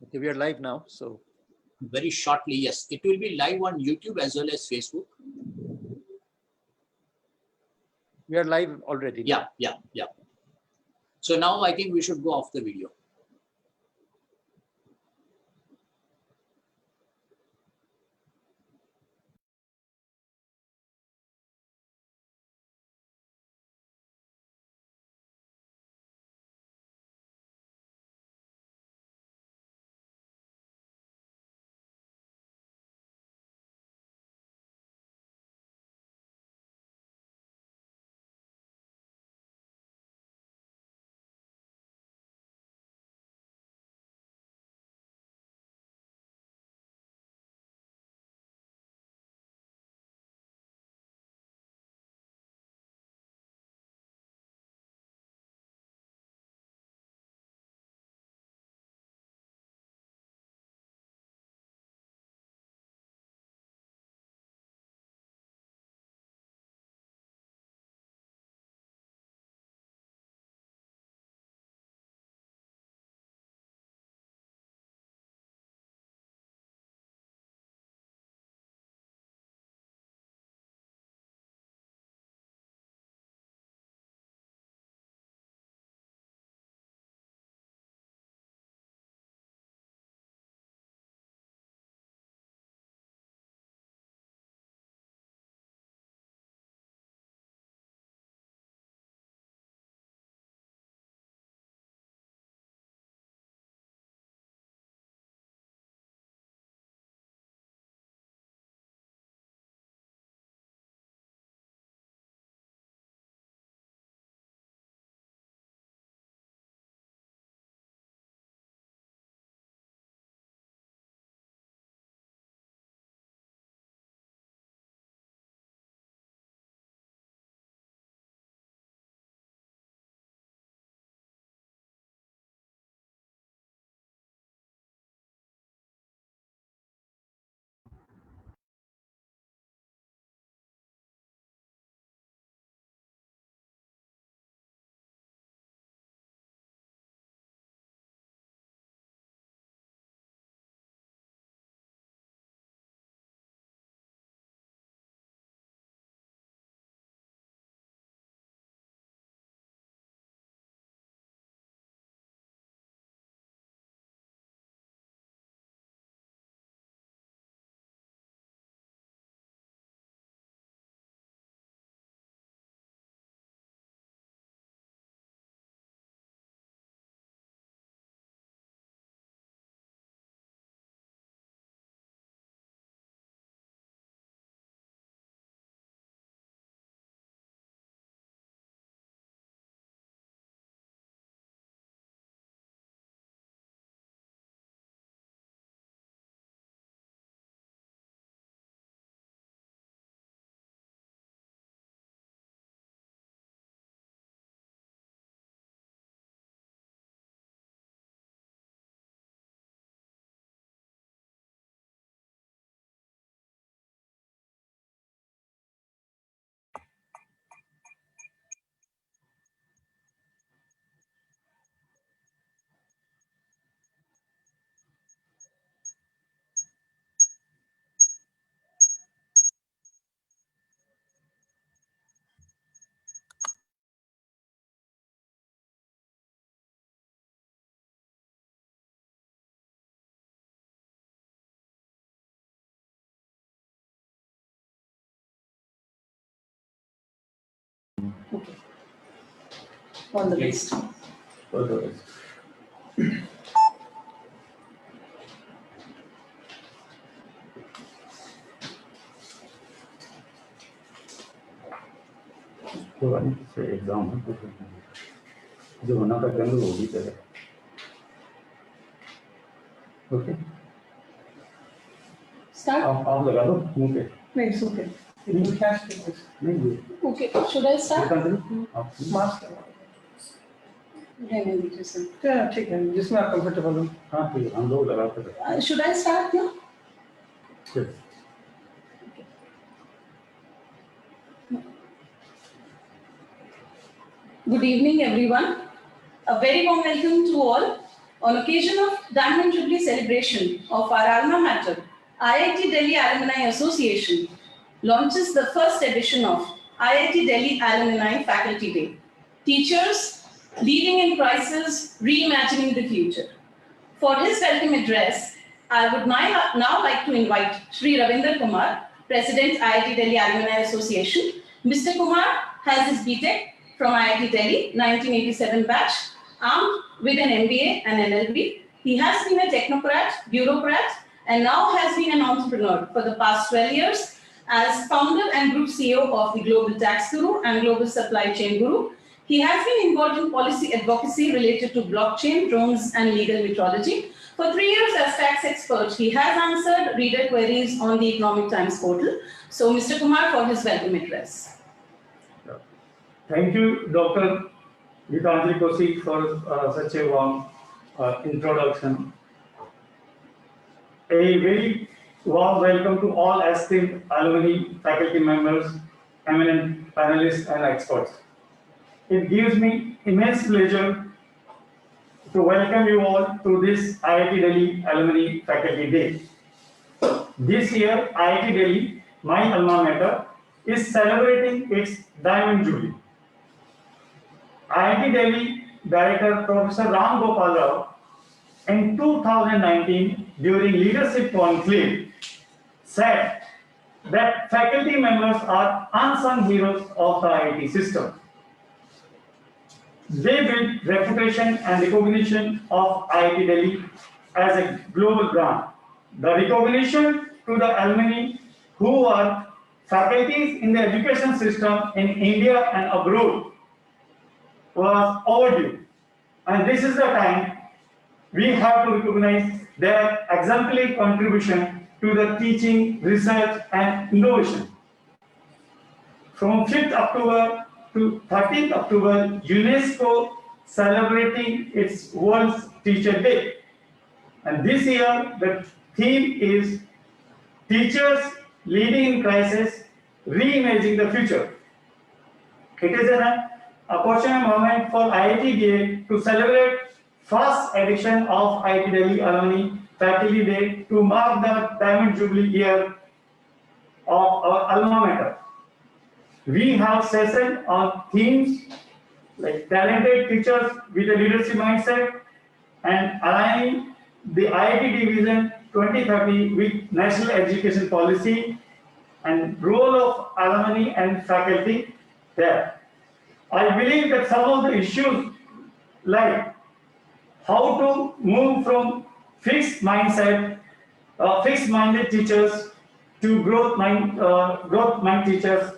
Okay, we are live now, so. Very shortly, yes. It will be live on YouTube as well as Facebook. We are live already. Yeah. So now I think we should go off the video. Okay. On the list. For the list. So I need to say exam. जो होना था कल वो भी चले. Okay. Start. आप लगा दो मुंह पे. No, it's okay. It will catch the नहीं. Okay, should I start? आप Mask. रहने दीजिए सर. ठीक है, जिसमें आप comfortable हो. हाँ ठीक है, हम लोग लगाते हैं. Should I start now? Yes. Good evening, everyone. A very warm welcome to all On occasion of Diamond Jubilee celebration of our alma mater, IIT Delhi Alumni Association launches the first edition of IIT Delhi Alumni Faculty Day. Teachers leading in crisis, reimagining the future. For his welcome address, I would now like to invite Shri Ravinder Kumar, President IIT Delhi Alumni Association. Mr. Kumar has his BTech from IIT Delhi, 1987 batch, armed with an MBA and LLB. He has been a technocrat, bureaucrat, and now has been an entrepreneur for the past 12 years as founder and group CEO of the Global Tax Guru and Global Supply Chain Guru. He has been involved in policy advocacy related to blockchain, drones, and legal metrology. For 3 years as tax expert, he has answered reader queries on the Economic Times portal. So, Mr. Kumar, for his welcome address. Thank you, Dr. Gitanjali Kaushik, for such a warm introduction. A very warm welcome to all esteemed alumni, faculty members, eminent panelists, and experts. It gives me immense pleasure to welcome you all to this IIT Delhi Alumni Faculty Day. This year, IIT Delhi, my alma mater, is celebrating its Diamond Jubilee. IIT Delhi Director Professor Ram Gopal Rao in 2019 during leadership conclave said that faculty members are unsung heroes of the IIT system. They build reputation and recognition of IIT Delhi as a global brand. The recognition to the alumni who are faculties in the education system in India and abroad was overdue. And this is the time we have to recognize their exemplary contribution to the teaching, research, and innovation. From 5th October to 13th October, UNESCO celebrating its World Teacher Day. And this year, the theme is Teachers Leading in Crisis, Reimagining the Future. It is an opportune moment for IITDAA to celebrate first edition of IIT Delhi Alumni Faculty Day to mark the Diamond Jubilee year of our alma mater. We have sessions on themes like talented teachers with a leadership mindset and aligning the IIT Vision 2030 with national education policy and role of alumni and faculty there. I believe that some of the issues like how to move from fixed-minded teachers to growth-minded teachers.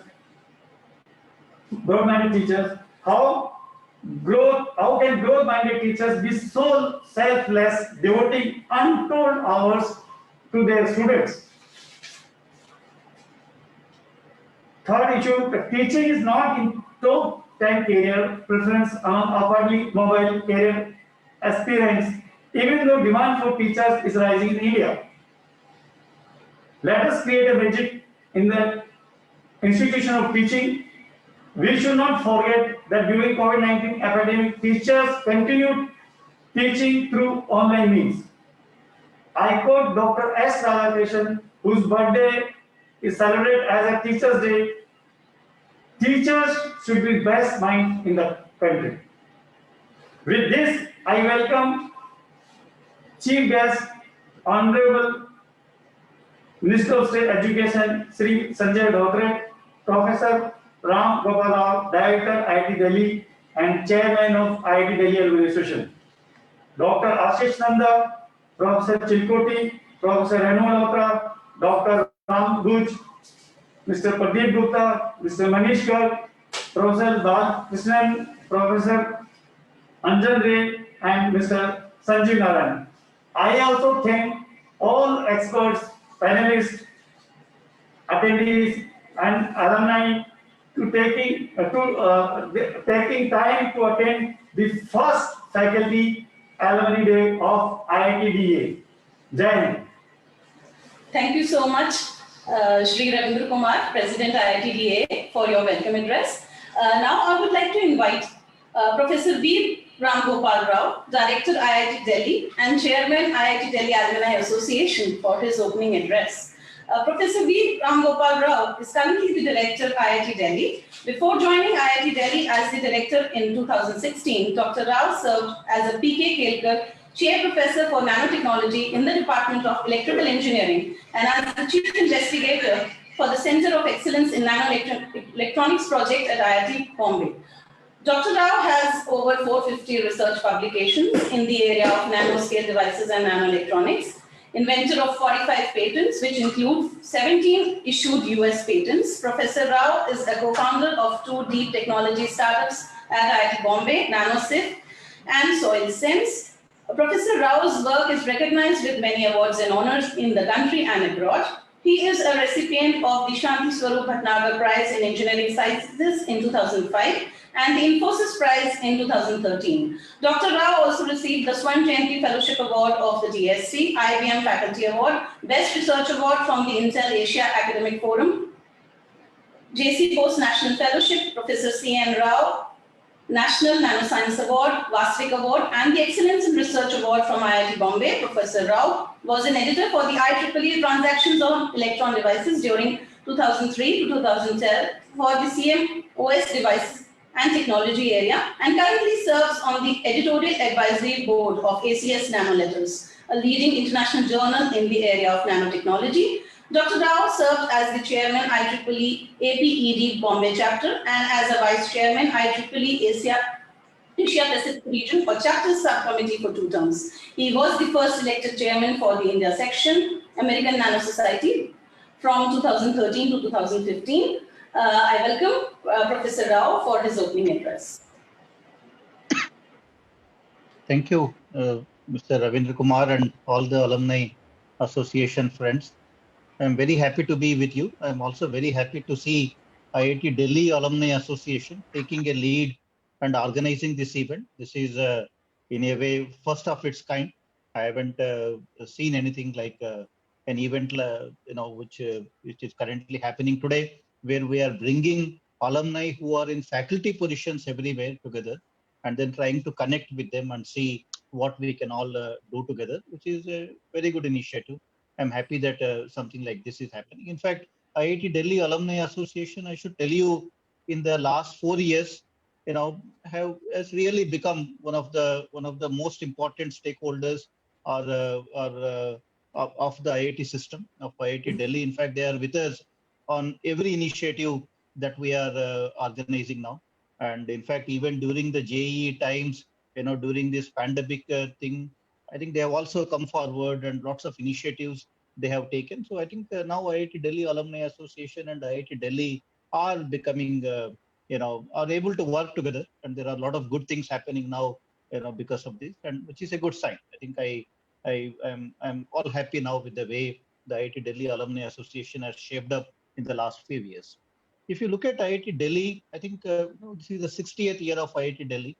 How can growth-minded teachers be so selfless, devoting untold hours to their students? Third issue, the teaching is not in top 10 career preference among upwardly mobile career aspirants, even though demand for teachers is rising in India. Let us create a magic in the institution of teaching. We should not forget that during COVID-19 epidemic, teachers continued teaching through online means. I quote Dr. S. Radhakrishnan, whose birthday is celebrated as a Teachers' Day. Teachers should be best mind in the country. With this, I welcome Chief Guest, Honorable Minister of State Education, Sri Sanjay Dhotre, Professor Ram Gopal Rao, Director IIT Delhi and Chairman of IIT Delhi Alumni Association, Dr. Rashid Nanda, Professor Chilkoti, Professor Rc Malhotra, Dr. Ram Guj, Mr. Pradeep Gupta, Mr. Manish Garg, Professor Bal Krishnan, Professor Anjan Ray, and Mr. Sanjeev Narayan. I also thank all experts, panelists, attendees, and alumni to taking time to attend the first Faculty Alumni Day of IITDAA. Jai Hind. Thank you so much, Shri Ravinder Kumar, President IITDAA, for your welcome address. Now I would like to invite Professor Veer Ram Gopal Rao, Director IIT Delhi and Chairman IIT Delhi Alumni Association for his opening address. Professor V. Ram Gopal Rao is currently the Director IIT Delhi. Before joining IIT Delhi as the Director in 2016, Dr. Rao served as a PK Kelkar Chair Professor for Nanotechnology in the Department of Electrical Engineering and as the Chief Investigator for the Center of Excellence in Nanoelectronics project at IIT Bombay. Dr. Rao has over 450 research publications in the area of nanoscale devices and nanoelectronics, inventor of 45 patents, which include 17 issued US patents. Professor Rao is a co-founder of two deep technology startups at IIT Bombay, NanoSif and Soil Sense. Professor Rao's work is recognized with many awards and honors in the country and abroad. He is a recipient of the Shanti Swarup Bhatnagar Prize in Engineering Sciences in 2005 and the Infosys Prize in 2013. Dr. Rao also received the Swan Jayanti Fellowship Award of the DSC, IBM Faculty Award, Best Research Award from the Intel Asia Academic Forum, JC Bose National Fellowship, Professor C.N. Rao, National Nanoscience Award, Vasvik Award, and the Excellence in Research Award from IIT Bombay. Professor Rao was an editor for the IEEE Transactions on Electron Devices during 2003 to 2010 for the CMOS Devices and Technology area, and currently serves on the editorial advisory board of ACS Nanoletters, a leading international journal in the area of nanotechnology. Dr. Rao served as the chairman IEEE APED Bombay chapter and as a vice chairman IEEE Asia Pacific region or chapter subcommittee for 2 terms. He was the first elected chairman for the India section, American Nano Society, from 2013 to 2015. I welcome Professor Rao for his opening address. Thank you, Mr. Ravinder Kumar and all the Alumni Association friends. I'm very happy to be with you. I'm also very happy to see IIT Delhi Alumni Association taking a lead and organizing this event. This is, in a way, first of its kind. I haven't seen anything like an event, which is currently happening today, where we are bringing alumni who are in faculty positions everywhere together, and then trying to connect with them and see what we can all do together, which is a very good initiative. I'm happy that something like this is happening. In fact, IIT Delhi Alumni Association, I should tell you, in the last 4 years, has really become one of the most important stakeholders of the IIT system of IIT Delhi. In fact, they are with us on every initiative that we are organizing now. And in fact, even during the JEE times, during this pandemic thing, I think they have also come forward and lots of initiatives they have taken. So I think now IIT Delhi Alumni Association and IIT Delhi are becoming, are able to work together. And there are a lot of good things happening now, because of this, and which is a good sign. I think I'm all happy now with the way the IIT Delhi Alumni Association has shaped up in the last few years. If you look at IIT Delhi, I think this is the 60th year of IIT Delhi.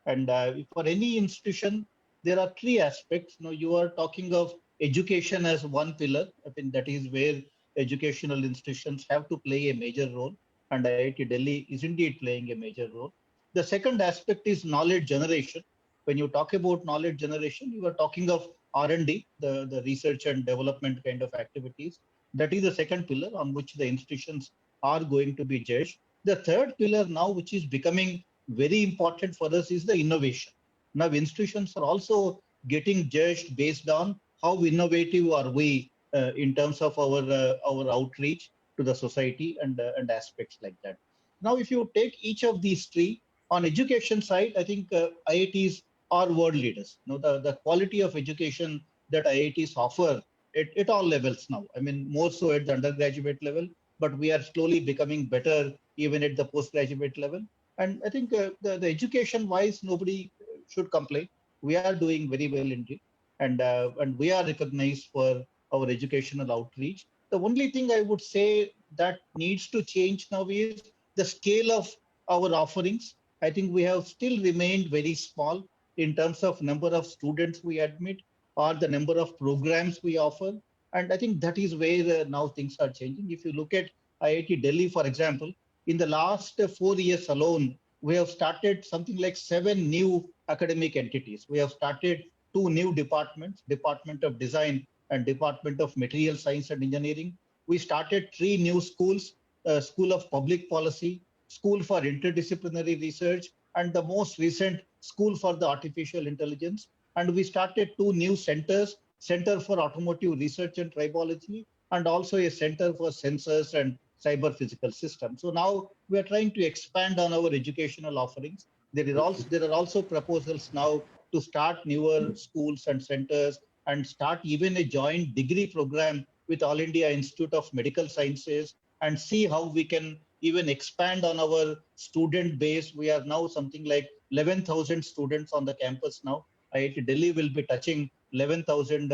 And for any institution, there are 3 aspects. You are talking of education as one pillar. I think that is where educational institutions have to play a major role. And IIT Delhi is indeed playing a major role. The second aspect is knowledge generation. When you talk about knowledge generation, you are talking of R&D, the research and development kind of activities. That is the second pillar on which the institutions are going to be judged. The third pillar now, which is becoming very important for us, is the innovation. Now, institutions are also getting judged based on how innovative are we in terms of our outreach to the society and aspects like that. Now, if you take each of these 3, on education side, I think IITs are world leaders. The quality of education that IITs offer at all levels now. I mean, more so at the undergraduate level, but we are slowly becoming better even at the postgraduate level. And I think the education-wise, nobody should complain. We are doing very well indeed, and we are recognized for our educational outreach. The only thing I would say that needs to change now is the scale of our offerings. I think we have still remained very small in terms of number of students we admit or the number of programs we offer. And I think that is where now things are changing. If you look at IIT Delhi, for example, in the last 4 years alone, we have started something like 7 new academic entities. We have started 2 new departments, Department of Design and Department of Material Science and Engineering. We started 3 new schools, School of Public Policy, School for Interdisciplinary Research, and the most recent School for the Artificial Intelligence. And we started 2 new centers, Center for Automotive Research and Tribology, and also a Center for Sensors and Cyber Physical Systems. So now we are trying to expand on our educational offerings. There are also proposals now to start newer schools and centers and start even a joint degree program with All India Institute of Medical Sciences and see how we can even expand on our student base. We are now something like 11,000 students on the campus now. IIT Delhi will be touching 11,000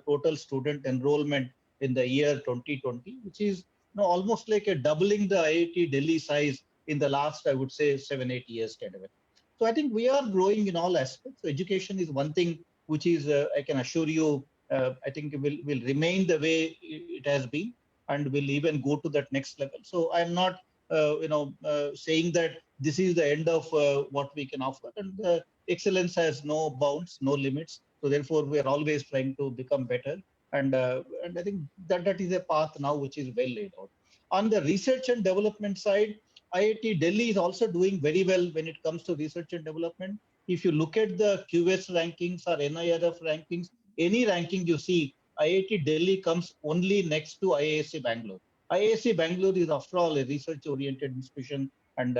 total student enrollment in the year 2020, which is almost like a doubling the IIT Delhi size in the last, I would say, 7-8 years kind of. So I think we are growing in all aspects. So education is one thing which is, I can assure you, I think it will remain the way it has been and will even go to that next level. So I'm not, saying that this is the end of what we can offer. And excellence has no bounds, no limits. So therefore, we are always trying to become better. And I think that is a path now which is well laid out. On the research and development side, IIT Delhi is also doing very well when it comes to research and development. If you look at the QS rankings or NIRF rankings, any ranking you see, IIT Delhi comes only next to IISc Bangalore. IISc Bangalore is, after all, a research-oriented institution and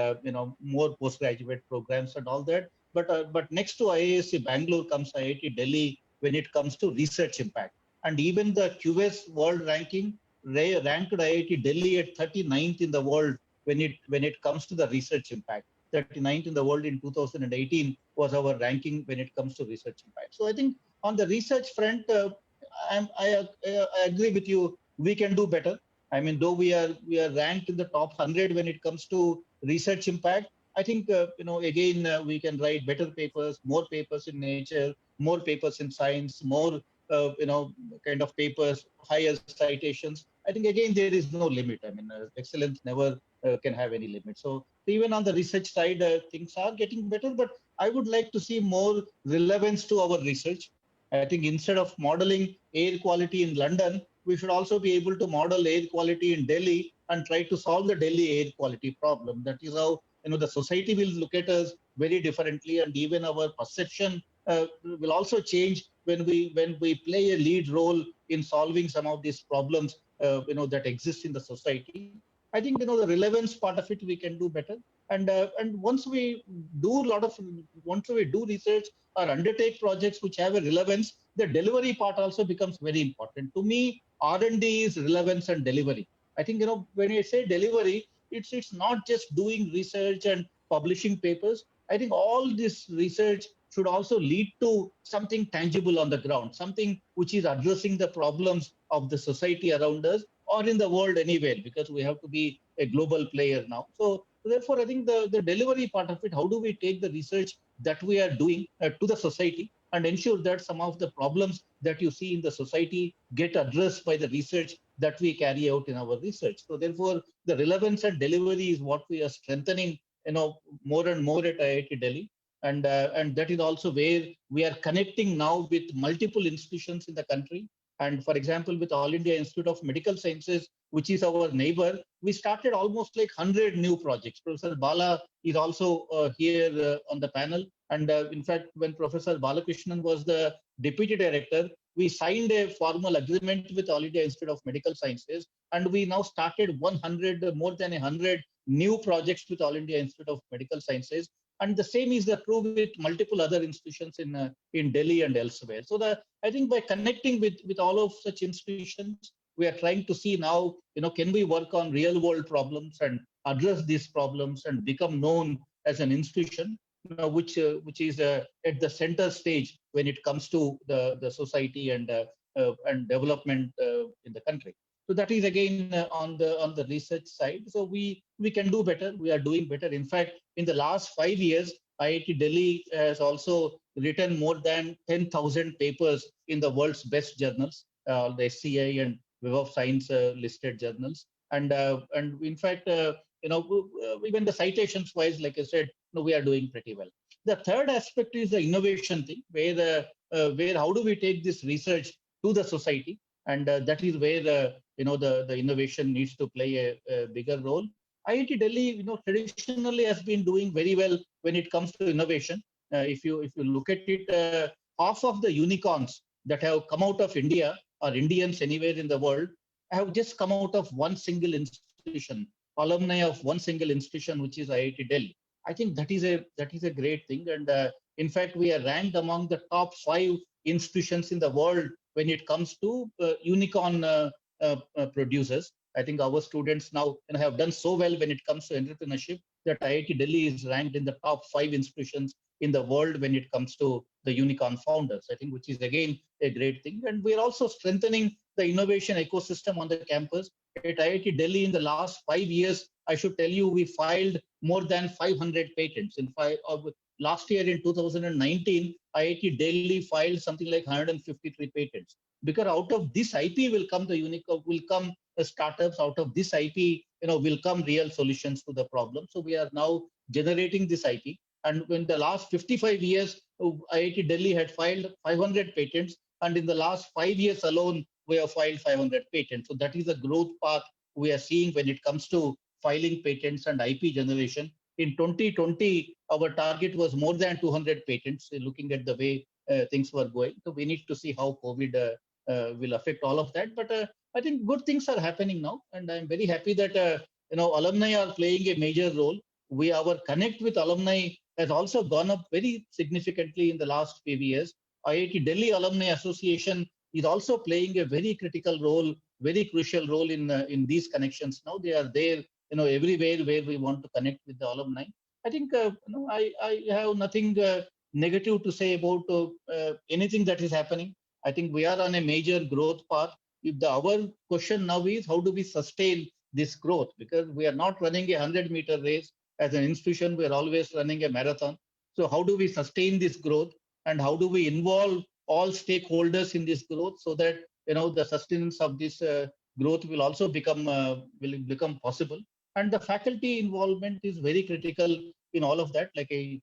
more postgraduate programs and all that. But next to IISc Bangalore comes IIT Delhi when it comes to research impact. And even the QS World Ranking ranked IIT Delhi at 39th in the world when it comes to the research impact. 39th in the world in 2018 was our ranking when it comes to research impact. So I think on the research front, I agree with you. We can do better. I mean, though we are ranked in the top 100 when it comes to research impact, I think again we can write better papers, more papers in Nature, more papers in Science, more kind of papers, higher citations. I think again there is no limit. I mean, excellence never can have any limit. So even on the research side, things are getting better. But I would like to see more relevance to our research. I think instead of modeling air quality in London, we should also be able to model air quality in Delhi and try to solve the Delhi air quality problem. That is how the society will look at us very differently, and even our perception will also change when we play a lead role in solving some of these problems that exist in the society. I think the relevance part of it we can do better, and once we do research or undertake projects which have a relevance, the delivery part also becomes very important. To me, R&D is relevance and delivery. I think when I say delivery, it's not just doing research and publishing papers. I think all this research should also lead to something tangible on the ground, something which is addressing the problems of the society around us or in the world anywhere, because we have to be a global player now. So therefore, I think the delivery part of it, how do we take the research that we are doing to the society and ensure that some of the problems that you see in the society get addressed by the research that we carry out in our research. So therefore, the relevance and delivery is what we are strengthening, more and more at IIT Delhi. And that is also where we are connecting now with multiple institutions in the country. And for example, with All India Institute of Medical Sciences, which is our neighbor, we started almost like 100 new projects. Professor Bala is also here on the panel. And in fact, when Professor Balakrishnan was the deputy director, we signed a formal agreement with All India Institute of Medical Sciences. And we now started more than 100 new projects with All India Institute of Medical Sciences. And the same is true with multiple other institutions in Delhi and elsewhere. So I think by connecting with all of such institutions, we are trying to see now, can we work on real world problems and address these problems and become known as an institution, which is at the center stage when it comes to the society and development in the country. So that is again on the research side. So we can do better. We are doing better. In fact, in the last 5 years, IIT Delhi has also written more than 10,000 papers in the world's best journals, the SCI and Web of Science listed journals. And in fact, even the citations wise, like I said, we are doing pretty well. The third aspect is the innovation thing, where how do we take this research to the society, and that is where the innovation needs to play a bigger role. IIT Delhi, traditionally has been doing very well when it comes to innovation. If you look at it, half of the unicorns that have come out of India, or Indians anywhere in the world, have just come out of one single institution, alumni of one single institution, which is IIT Delhi. I think that is a great thing, and in fact, we are ranked among the top 5 institutions in the world when it comes to unicorn producers. I think our students now have done so well when it comes to entrepreneurship that IIT Delhi is ranked in the top 5 institutions in the world when it comes to the unicorn founders. I think, which is again a great thing. And we're also strengthening the innovation ecosystem on the campus. At IIT Delhi in the last 5 years, I should tell you, we filed more than 500 patents. Last year in 2019, IIT Delhi filed something like 153 patents. Because out of this IP will come the unicorn, will come the startups. Out of this IP, will come real solutions to the problem. So we are now generating this IP. And in the last 55 years, IIT Delhi had filed 500 patents. And in the last 5 years alone, we have filed 500 patents. So that is a growth path we are seeing when it comes to filing patents and IP generation. In 2020, our target was more than 200 patents, looking at the way things were going. So we need to see how COVID will affect all of that. But I think good things are happening now. And I'm very happy that, alumni are playing a major role. Our connect with alumni has also gone up very significantly in the last few years. IIT Delhi Alumni Association is also playing a very critical role, very crucial role in these connections. Now they are there, everywhere where we want to connect with the alumni. I think I have nothing negative to say about anything that is happening. I think we are on a major growth path. Our question now is, how do we sustain this growth? Because we are not running a 100-meter race as an institution. We are always running a marathon. So how do we sustain this growth, and how do we involve all stakeholders in this growth so that the sustenance of this growth will also become possible? And the faculty involvement is very critical in all of that. Like I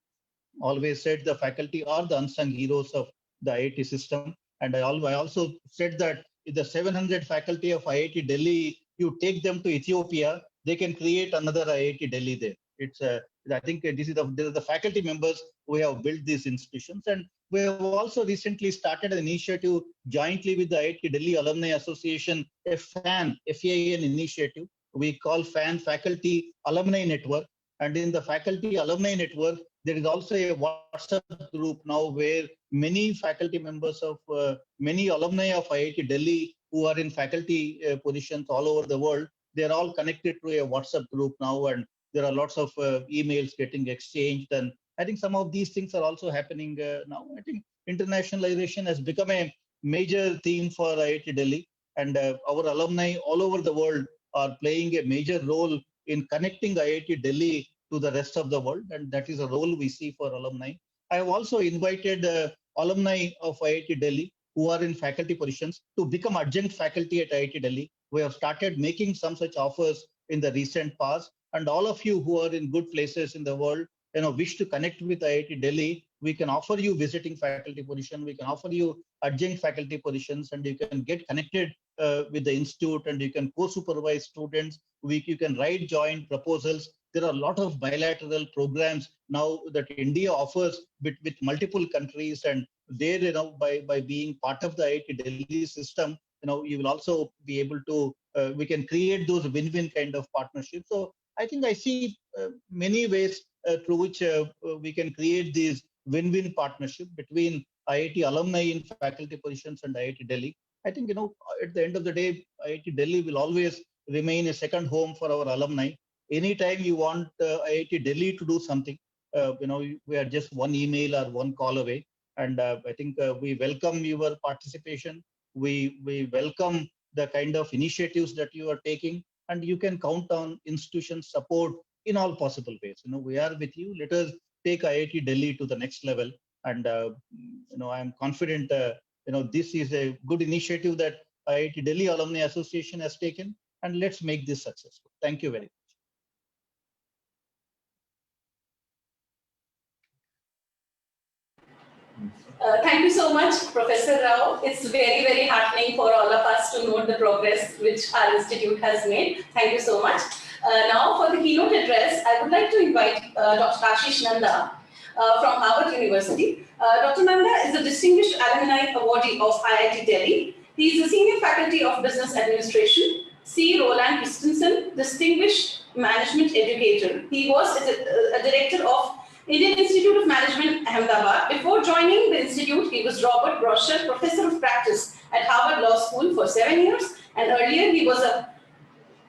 always said, the faculty are the unsung heroes of the IIT system. And I also said that if the 700 faculty of IIT Delhi, you take them to Ethiopia, they can create another IIT Delhi there. I think this is the faculty members who have built these institutions. And we have also recently started an initiative jointly with the IIT Delhi Alumni Association, a FAN initiative. We call FAN Faculty Alumni Network. And in the Faculty Alumni Network, there is also a WhatsApp group now where many faculty members of many alumni of IIT Delhi who are in faculty positions all over the world, they're all connected to a WhatsApp group now, and there are lots of emails getting exchanged. And I think some of these things are also happening now. I think internationalization has become a major theme for IIT Delhi, and our alumni all over the world are playing a major role in connecting IIT Delhi to the rest of the world, and that is a role we see for alumni. I have also invited alumni of IIT Delhi who are in faculty positions to become adjunct faculty at IIT Delhi. We have started making some such offers in the recent past, and all of you who are in good places in the world, wish to connect with IIT Delhi, we can offer you visiting faculty position, we can offer you adjunct faculty positions, and you can get connected with the institute, and you can co-supervise students. You can write joint proposals. There are a lot of bilateral programs now that India offers with multiple countries, and there, by being part of the IIT Delhi system, you will also be able to, we can create those win-win kind of partnerships. So I think I see many ways through which we can create these win-win partnership between IIT alumni in faculty positions and IIT Delhi. I think, at the end of the day, IIT Delhi will always remain a second home for our alumni. Anytime you want IIT Delhi to do something, we are just one email or one call away. And I think we welcome your participation. We welcome the kind of initiatives that you are taking, and you can count on institution support in all possible ways. We are with you. Let us take IIT Delhi to the next level. And, I am confident, this is a good initiative that IIT Delhi Alumni Association has taken, and let's make this successful. Thank you very much. Thank you so much, Professor Rao. It's very, very heartening for all of us to note the progress which our institute has made. Thank you so much. Now, for the keynote address, I would like to invite Dr. Rashid Nanda from Harvard University. Dr. Nanda is a distinguished alumni awardee of IIT Delhi. He is a senior faculty of business administration, C. Roland Christensen, distinguished management educator. He was a director of Indian Institute of Management, Ahmedabad. Before joining the institute, he was Robert Brosher Professor of Practice at Harvard Law School for 7 years, and earlier he was a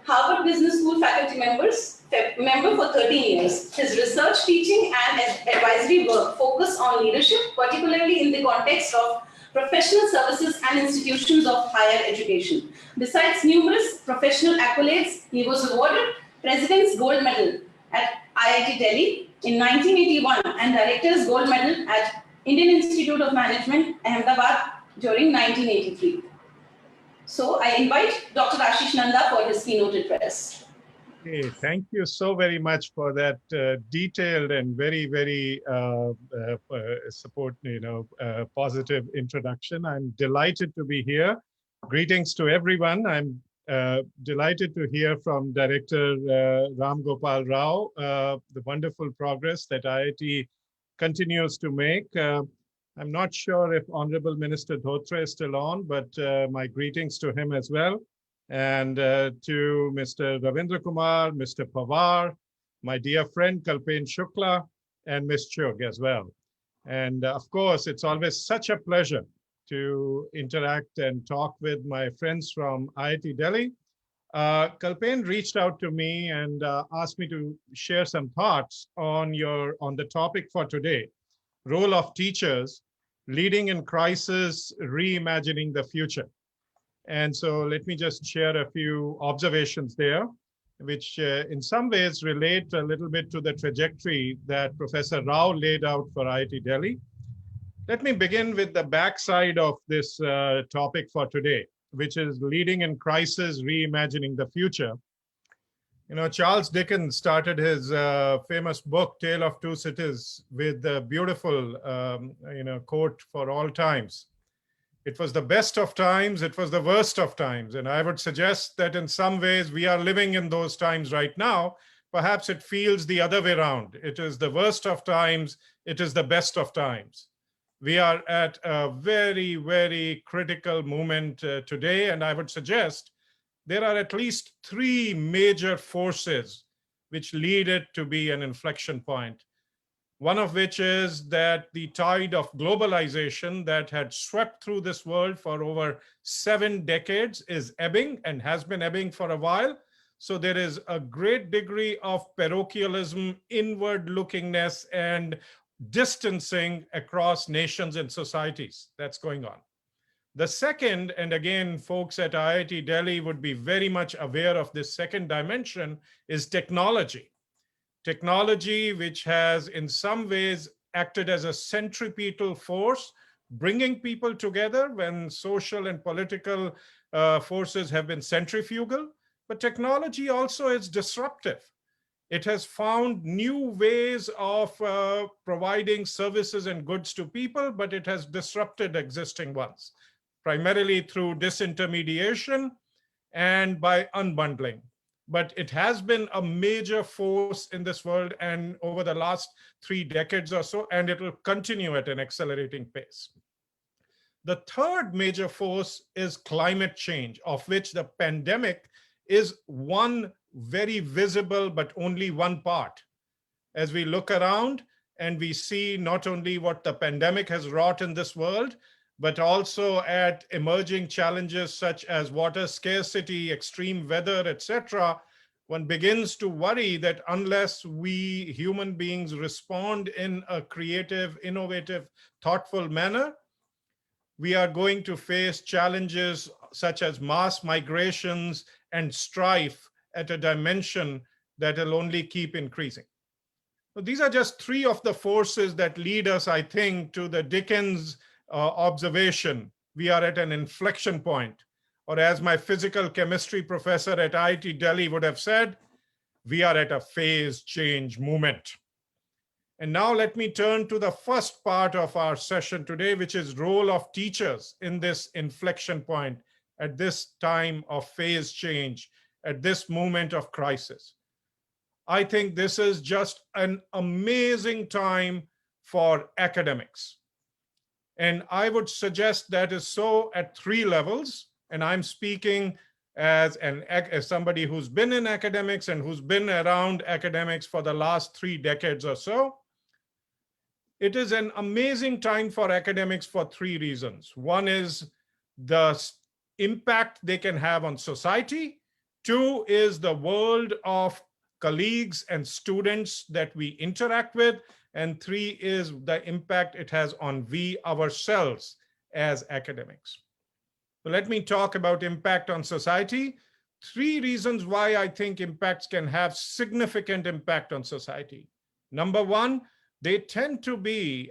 Harvard Business School faculty member for 13 years. His research, teaching, and advisory work focus on leadership, particularly in the context of professional services and institutions of higher education. Besides numerous professional accolades, he was awarded President's Gold Medal at IIT Delhi in 1981 and Director's Gold Medal at Indian Institute of Management, Ahmedabad during 1983. So I invite Dr. Rashid Nanda for his keynote address. Okay, thank you so very much for that detailed and very, very positive introduction. I'm delighted to be here. Greetings to everyone. I'm delighted to hear from Director Ram Gopal Rao, the wonderful progress that IIT continues to make. I'm not sure if Honorable Minister Dhotre is still on, but my greetings to him as well. And to Mr. Ravinder Kumar, Mr. Pawar, my dear friend Kalpen Shukla, and Ms. Chug as well. And of course, it's always such a pleasure to interact and talk with my friends from IIT Delhi. Kalpen reached out to me and asked me to share some thoughts on the topic for today, role of teachers, leading in crisis, reimagining the future. And so let me just share a few observations there, which in some ways relate a little bit to the trajectory that Professor Rao laid out for IIT Delhi. Let me begin with the backside of this topic for today, which is leading in crisis, reimagining the future. You know, Charles Dickens started his famous book, Tale of Two Cities, with the beautiful, quote for all times. It was the best of times, it was the worst of times. And I would suggest that in some ways we are living in those times right now. Perhaps it feels the other way around. It is the worst of times, it is the best of times. We are at a very, very critical moment today. And I would suggest there are at least three major forces which lead it to be an inflection point. One of which is that the tide of globalization that had swept through this world for over 7 decades is ebbing and has been ebbing for a while. So there is a great degree of parochialism, inward lookingness, and distancing across nations and societies that's going on. The second, and again, folks at IIT Delhi would be very much aware of this second dimension, is technology. Technology, which has in some ways acted as a centripetal force, bringing people together when social and political forces have been centrifugal. But technology also is disruptive. It has found new ways of providing services and goods to people, but it has disrupted existing ones, primarily through disintermediation and by unbundling. But it has been a major force in this world and over the last 3 decades or so, and it will continue at an accelerating pace. The third major force is climate change, of which the pandemic is one very visible, but only one part. As we look around and we see not only what the pandemic has wrought in this world, but also at emerging challenges such as water scarcity, extreme weather, etc., one begins to worry that unless we human beings respond in a creative, innovative, thoughtful manner, we are going to face challenges such as mass migrations and strife at a dimension that will only keep increasing. So these are just 3 of the forces that lead us, I think, to the Dickens observation. We are at an inflection point, or as my physical chemistry professor at IIT Delhi would have said, we are at a phase change moment. And now let me turn to the first part of our session today, which is role of teachers in this inflection point at this time of phase change, at this moment of crisis. I think this is just an amazing time for academics. And I would suggest that is so at 3 levels. And I'm speaking as somebody who's been in academics and who's been around academics for the last 3 decades or so. It is an amazing time for academics for 3 reasons. One is the impact they can have on society. 2 is the world of colleagues and students that we interact with. And 3 is the impact it has on we ourselves as academics. So let me talk about impact on society. 3 reasons why I think impacts can have significant impact on society. Number 1,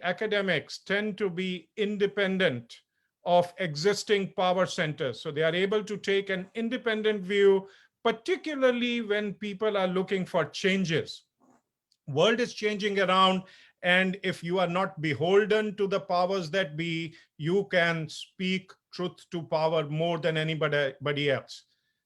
academics tend to be independent of existing power centers. So they are able to take an independent view, particularly when people are looking for changes. World is changing around, and if you are not beholden to the powers that be, you can speak truth to power more than anybody else.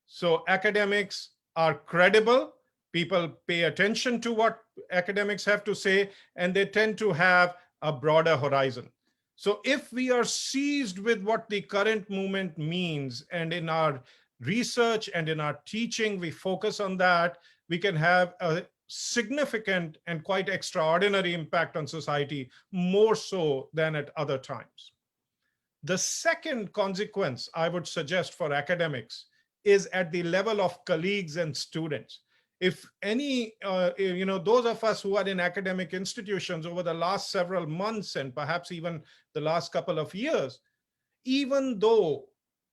So academics are credible. People pay attention to what academics have to say, and they tend to have a broader horizon. So if we are seized with what the current movement means, and in our research and in our teaching, we focus on that, we can have a significant and quite extraordinary impact on society, more so than at other times. The second consequence I would suggest for academics is at the level of colleagues and students. If any, those of us who are in academic institutions over the last several months and perhaps even the last couple of years, even though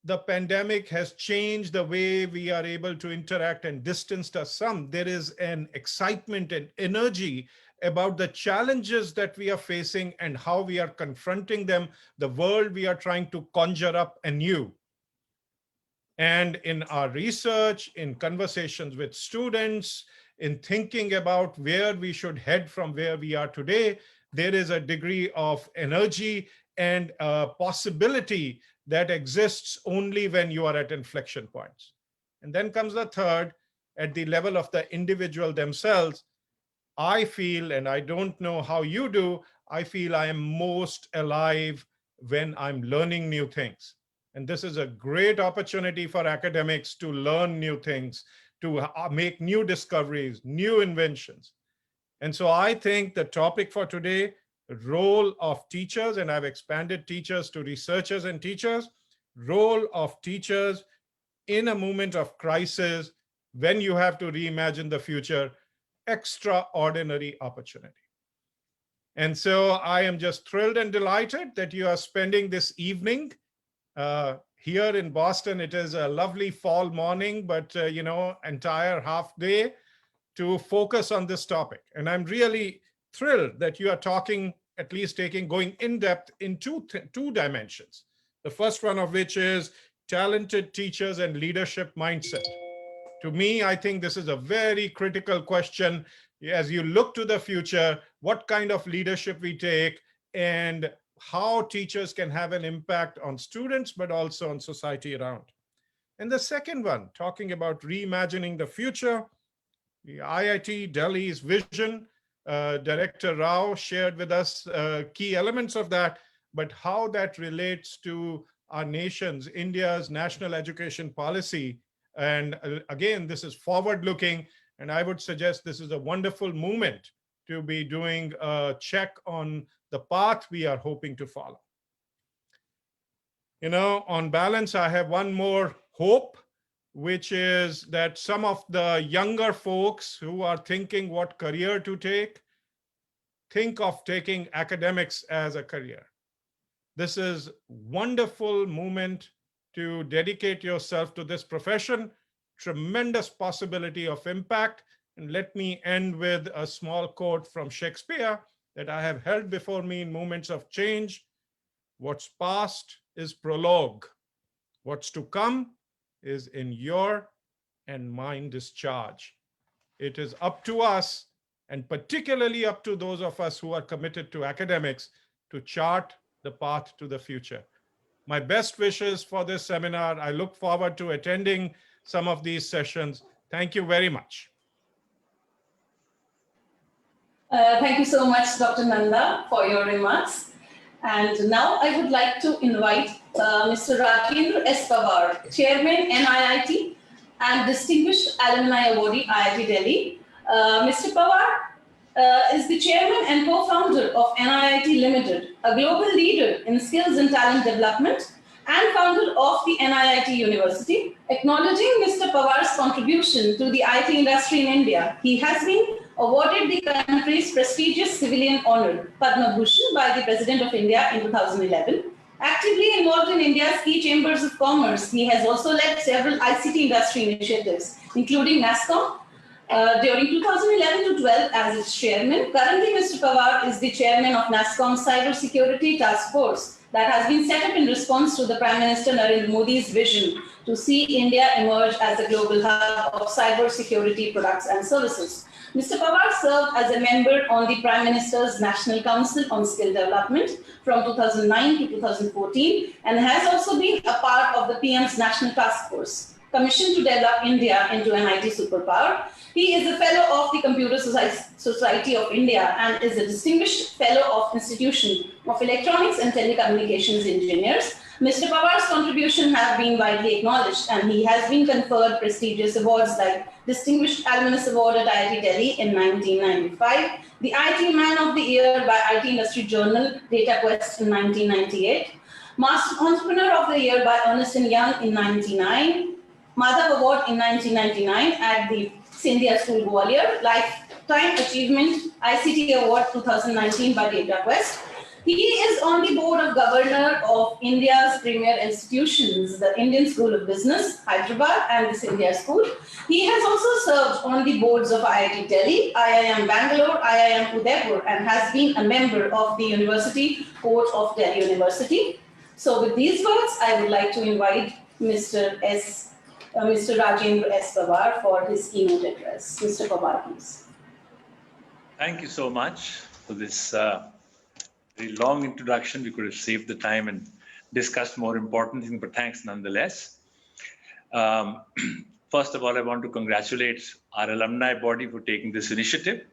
the pandemic has changed the way we are able to interact and distanced us some, there is an excitement and energy about the challenges that we are facing and how we are confronting them, the world we are trying to conjure up anew. And in our research, in conversations with students, in thinking about where we should head from where we are today, there is a degree of energy and possibility that exists only when you are at inflection points. And then comes the third, at the level of the individual themselves. I feel, and I don't know how you do, I feel I am most alive when I'm learning new things. And this is a great opportunity for academics to learn new things, to make new discoveries, new inventions. And so I think the topic for today, role of teachers, and I've expanded teachers to researchers and teachers, role of teachers in a moment of crisis, when you have to reimagine the future, extraordinary opportunity. And so I am just thrilled and delighted that you are spending this evening here in Boston. It is a lovely fall morning, but entire half day to focus on this topic. And I'm really thrilled that you are talking, at least going in depth in two dimensions. The first one of which is talented teachers and leadership mindset. To me, I think this is a very critical question as you look to the future, what kind of leadership we take and how teachers can have an impact on students, but also on society around. And the second one, talking about reimagining the future, the IIT Delhi's vision, Director Rao shared with us key elements of that, but how that relates to our nation's, India's national education policy. And again, this is forward-looking, and I would suggest this is a wonderful moment to be doing a check on the path we are hoping to follow. On balance, I have one more hope, which is that some of the younger folks who are thinking what career to take, think of taking academics as a career. This is a wonderful moment to dedicate yourself to this profession, tremendous possibility of impact. And let me end with a small quote from Shakespeare that I have held before me in moments of change. What's past is prologue. What's to come is in your and mine discharge. It is up to us and particularly up to those of us who are committed to academics to chart the path to the future. My best wishes for this seminar. I look forward to attending some of these sessions. Thank you very much. Thank you so much, Dr. Nanda, for your remarks. And now I would like to invite Mr. Ravinder S. Pawar, Chairman, NIIT, and Distinguished Alumni Awardee, IIT Delhi. Mr. Pawar is the Chairman and co-founder of NIIT Limited, a global leader in skills and talent development, and founder of the NIIT University. Acknowledging Mr. Pawar's contribution to the IT industry in India, he has been awarded the country's prestigious civilian honor, Padma Bhushan, by the President of India in 2011. Actively involved in India's key chambers of commerce, he has also led several ICT industry initiatives, including NASSCOM, during 2011 to 12 as its chairman. Currently, Mr. Pawar is the chairman of NASSCOM's Cybersecurity Task Force that has been set up in response to the Prime Minister Narendra Modi's vision to see India emerge as a global hub of cybersecurity products and services. Mr. Pawar served as a member on the Prime Minister's National Council on Skill Development from 2009 to 2014 and has also been a part of the PM's National Task Force, commissioned to develop India into an IT superpower. He is a fellow of the Computer Society of India and is a distinguished fellow of Institution of Electronics and Telecommunications Engineers. Mr. Pawar's contribution has been widely acknowledged, and he has been conferred prestigious awards like Distinguished Alumnus Award at IIT Delhi in 1995, the IT Man of the Year by IT Industry Journal Data Quest in 1998, Master Entrepreneur of the Year by Ernst & Young in 1999, Madhav Award in 1999 at the Scindia School Gwalior, Lifetime Achievement ICT Award 2019 by Data Quest. He is on the board of governor of India's premier institutions, the Indian School of Business, Hyderabad, and the Scindia School. He has also served on the boards of IIT Delhi, IIM Bangalore, IIM Udaipur, and has been a member of the University Court of Delhi University. So with these words, I would like to invite Mr. Rajendra S. Pawar for his keynote address. Mr. Pawar, please. Thank you so much for this very long introduction. We could have saved the time and discussed more important things, but thanks nonetheless. First of all, I want to congratulate our alumni body for taking this initiative.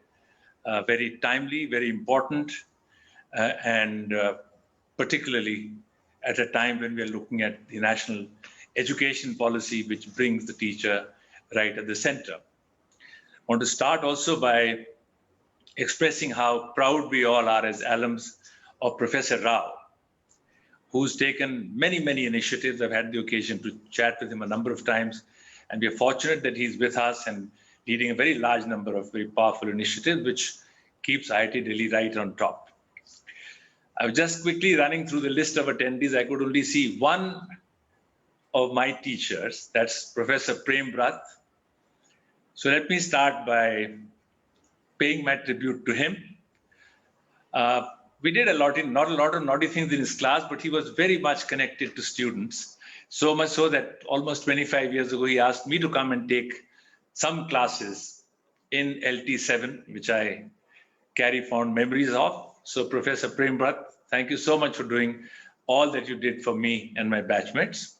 Very timely, very important, and particularly at a time when we are looking at the national education policy, which brings the teacher right at the center. I want to start also by expressing how proud we all are as alums of Professor Rao, who's taken many, many initiatives. I've had the occasion to chat with him a number of times, and we are fortunate that he's with us and leading a very large number of very powerful initiatives, which keeps IIT Delhi right on top. I was just quickly running through the list of attendees. I could only see one of my teachers, that's Professor Prem Brat. So let me start by paying my tribute to him. We did not a lot of naughty things in his class, but he was very much connected to students. So much so that almost 25 years ago, he asked me to come and take some classes in LT7, which I carry fond memories of. So Professor Prem Brat, thank you so much for doing all that you did for me and my batchmates.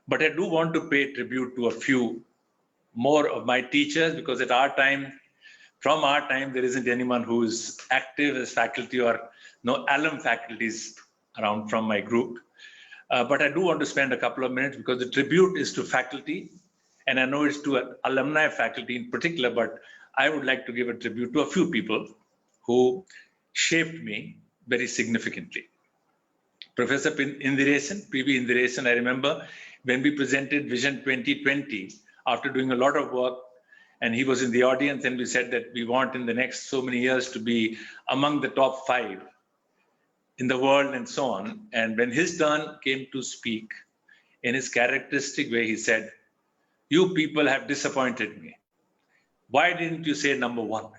But I do want to pay tribute to a few more of my teachers, because at our time, from our time, there isn't anyone who is active as faculty or no alum faculties around from my group. But I do want to spend a couple of minutes because the tribute is to faculty, and I know it's to alumni faculty in particular, but I would like to give a tribute to a few people who shaped me very significantly. Professor Indiresan, P.V. Indiresan, I remember when we presented Vision 2020, after doing a lot of work, and he was in the audience, and we said that we want in the next so many years to be among the top 5 in the world and so on. And when his turn came to speak, in his characteristic way, he said, "You people have disappointed me. Why didn't you say number 1?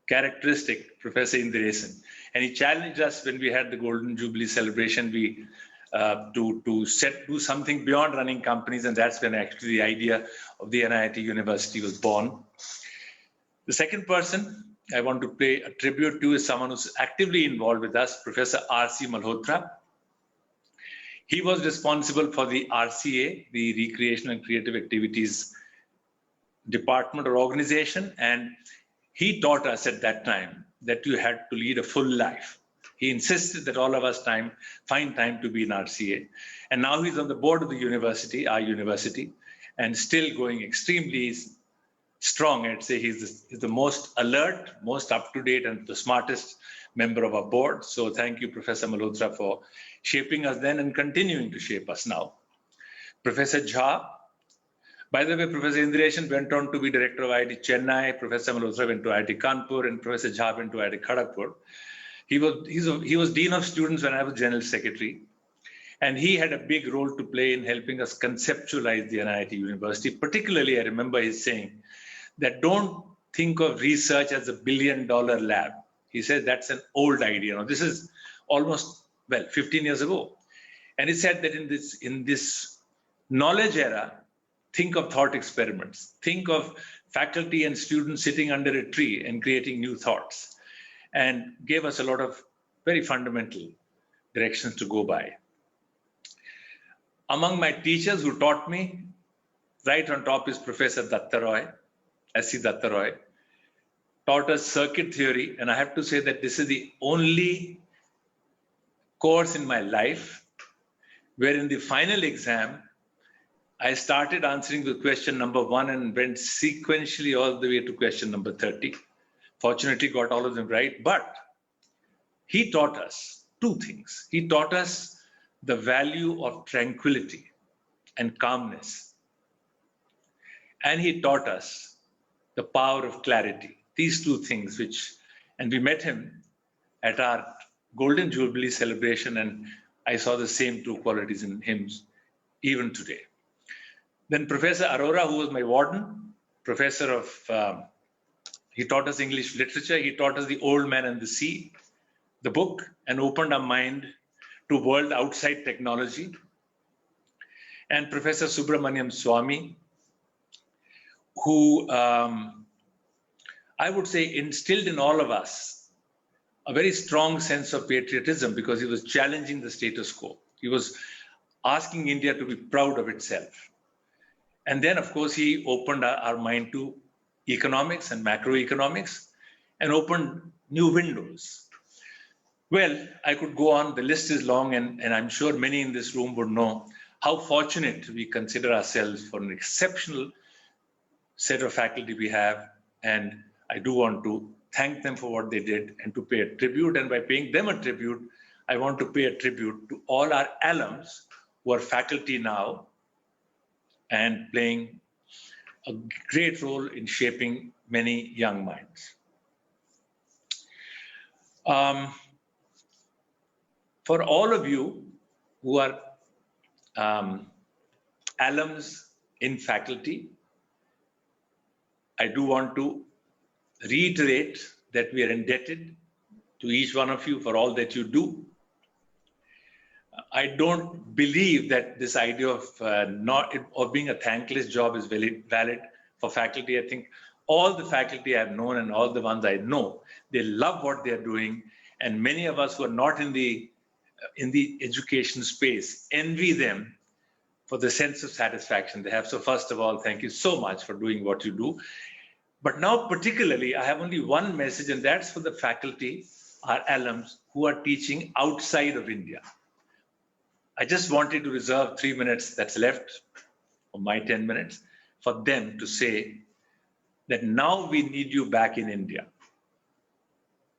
Characteristic, Professor Indiresan. And he challenged us when we had the Golden Jubilee celebration, to do something beyond running companies, and that's when actually the idea of the NIIT University was born. The second person I want to pay a tribute to is someone who's actively involved with us, Professor Rc Malhotra. He was responsible for the RCA, the Recreation and Creative Activities Department or organization, and he taught us at that time that you had to lead a full life. He insisted that all of us find time to be in RCA. And now he's on the board of the university, our university, and still going extremely strong. I'd say he's the most alert, most up-to-date, and the smartest member of our board. So thank you, Professor Malhotra, for shaping us then and continuing to shape us now. Professor Jha, by the way, Professor Indiresan went on to be director of IIT Chennai, Professor Malhotra went to IIT Kanpur, and Professor Jha went to IIT Kharagpur. He was Dean of Students when I was General Secretary, and he had a big role to play in helping us conceptualize the NIT University. Particularly, I remember his saying that don't think of research as a billion-dollar lab. He said that's an old idea. Now, this is almost, 15 years ago. And he said that in this knowledge era, think of thought experiments. Think of faculty and students sitting under a tree and creating new thoughts, and gave us a lot of very fundamental directions to go by. Among my teachers who taught me, right on top is Professor Datta Roy, S.C. Datta Roy, taught us circuit theory. And I have to say that this is the only course in my life where in the final exam, I started answering the question number 1 and went sequentially all the way to question number 30. Fortunately, got all of them right. But he taught us 2 things. He taught us the value of tranquility and calmness. And he taught us the power of clarity. These 2 things, and we met him at our Golden Jubilee celebration, and I saw the same 2 qualities in him even today. Then Professor Arora, who was my warden, professor of, he taught us English literature. He taught us The Old Man and the Sea, the book, and opened our mind to world outside technology. And Professor Subramaniam Swamy, who I would say instilled in all of us a very strong sense of patriotism, because he was challenging the status quo. He was asking India to be proud of itself. And then, of course, he opened our mind to economics and macroeconomics and opened new windows. Well, I could go on. The list is long, and I'm sure many in this room would know how fortunate we consider ourselves for an exceptional set of faculty we have. And I do want to thank them for what they did and to pay a tribute. And by paying them a tribute, I want to pay a tribute to all our alums who are faculty now and playing a great role in shaping many young minds. For all of you who are alums in faculty, I do want to reiterate that we are indebted to each one of you for all that you do. I don't believe that this idea of being a thankless job is valid for faculty. I think all the faculty I've known and all the ones I know, they love what they're doing. And many of us who are not in the education space envy them for the sense of satisfaction they have. So first of all, thank you so much for doing what you do. But now particularly, I have only one message, and that's for the faculty, our alums who are teaching outside of India. I just wanted to reserve 3 minutes that's left of my 10 minutes for them to say that now we need you back in India.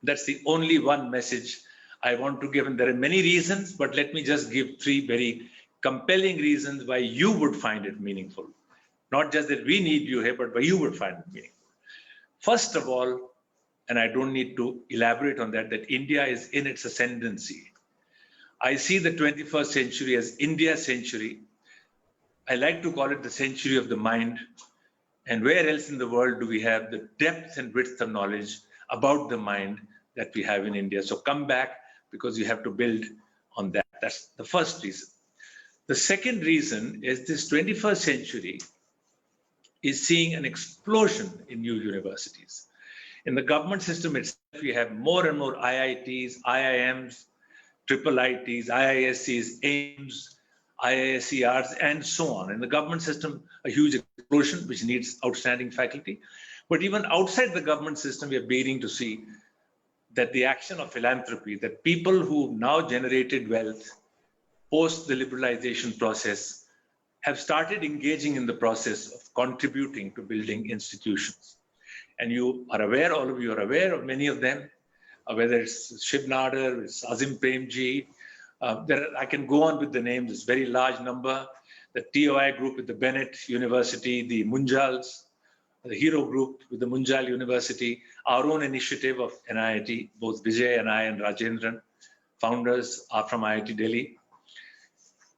That's the only one message I want to give. And there are many reasons, but let me just give 3 very compelling reasons why you would find it meaningful. Not just that we need you here, but why you would find it meaningful. First of all, and I don't need to elaborate on that India is in its ascendancy. I see the 21st century as India's century. I like to call it the century of the mind. And where else in the world do we have the depth and width of knowledge about the mind that we have in India? So come back, because you have to build on that. That's the first reason. The second reason is this 21st century is seeing an explosion in new universities. In the government system itself, we have more and more IITs, IIMs, triple ITs, IISCs, AIMS, IISERs, and so on. In the government system, a huge explosion which needs outstanding faculty. But even outside the government system, we are beginning to see that the action of philanthropy, that people who now generated wealth post the liberalization process have started engaging in the process of contributing to building institutions. And you are aware, all of you are aware of many of them, whether it's Rashid Nanda, it's Azim Premji. I can go on with the names, it's a very large number. The TOI group with the Bennett University, the Munjals, the Hero group with the Munjal University, our own initiative of NIIT, both Vijay and I and Rajendran, founders are from IIT Delhi.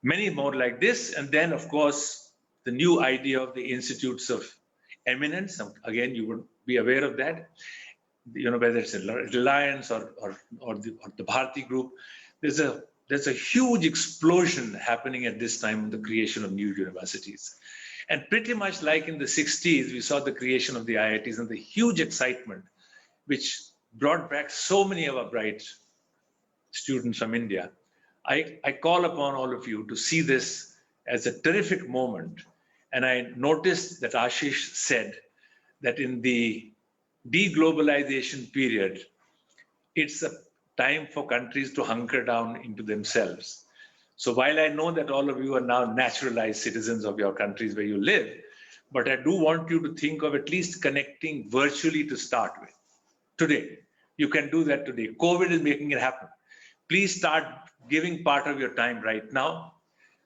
Many more like this. And then, of course, the new idea of the institutes of eminence. Again, you would be aware of that. You know, whether it's a Reliance or the Bharti group, there's a huge explosion happening at this time in the creation of new universities. And pretty much like in the 60s, we saw the creation of the IITs and the huge excitement, which brought back so many of our bright students from India. I call upon all of you to see this as a terrific moment. And I noticed that Ashish said that in the deglobalization period, it's a time for countries to hunker down into themselves. So while I know that all of you are now naturalized citizens of your countries where you live, but I do want you to think of at least connecting virtually to start with. Today, you can do that today. COVID is making it happen. Please start giving part of your time right now.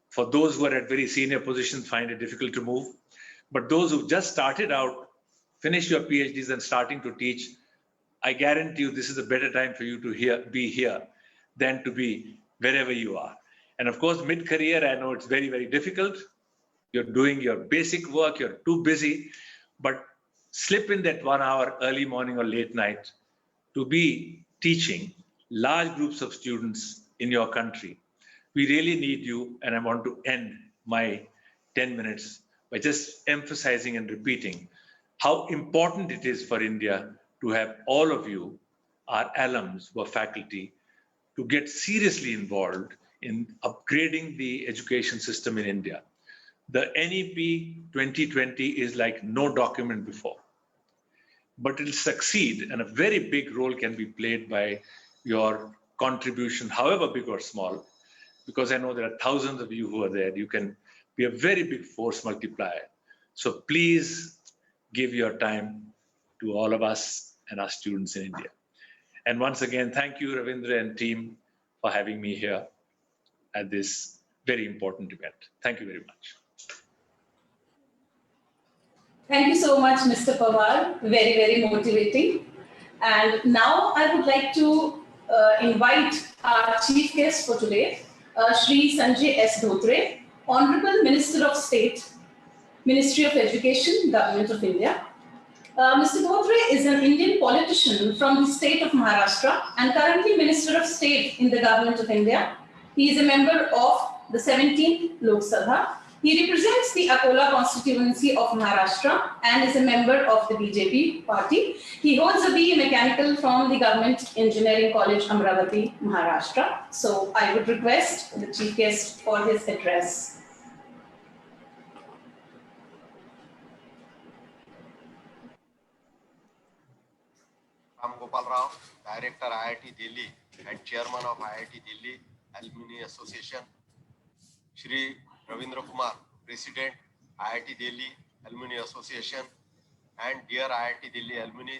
For those who are at very senior positions, find it difficult to move. But those who just started out, finished your PhDs and starting to teach, I guarantee you this is a better time for you to be here than to be wherever you are. And of course, mid-career, I know it's very, very difficult. You're doing your basic work, you're too busy, but slip in that 1 hour early morning or late night to be teaching large groups of students in your country. We really need you, and I want to end my 10 minutes by just emphasizing and repeating how important it is for India to have all of you, our alums who are faculty, to get seriously involved in upgrading the education system in India. The NEP 2020 is like no document before, but it'll succeed, and a very big role can be played by your contribution, however big or small, because I know there are thousands of you who are there. You can be a very big force multiplier. So please give your time to all of us and our students in India. And once again, thank you, Ravinder and team, for having me here at this very important event. Thank you very much. Thank you so much, Mr. Pawar. Very, very motivating. And now I would like to invite our chief guest for today, Shri Sanjay S. Dhotre, Honorable Minister of State, Ministry of Education, Government of India. Mr. Dhotre is an Indian politician from the state of Maharashtra and currently Minister of State in the Government of India. He is a member of the 17th Lok Sabha. He represents the Akola constituency of Maharashtra and is a member of the BJP party. He holds a BE Mechanical from the Government Engineering College, Amravati, Maharashtra. So I would request the chief guest for his address. Ram Gopal Rao, Director IIT Delhi and Chairman of IIT Delhi Alumni Association. Shri Ravindra Kumar, President, IIT Delhi Alumni Association, and dear IIT Delhi alumni,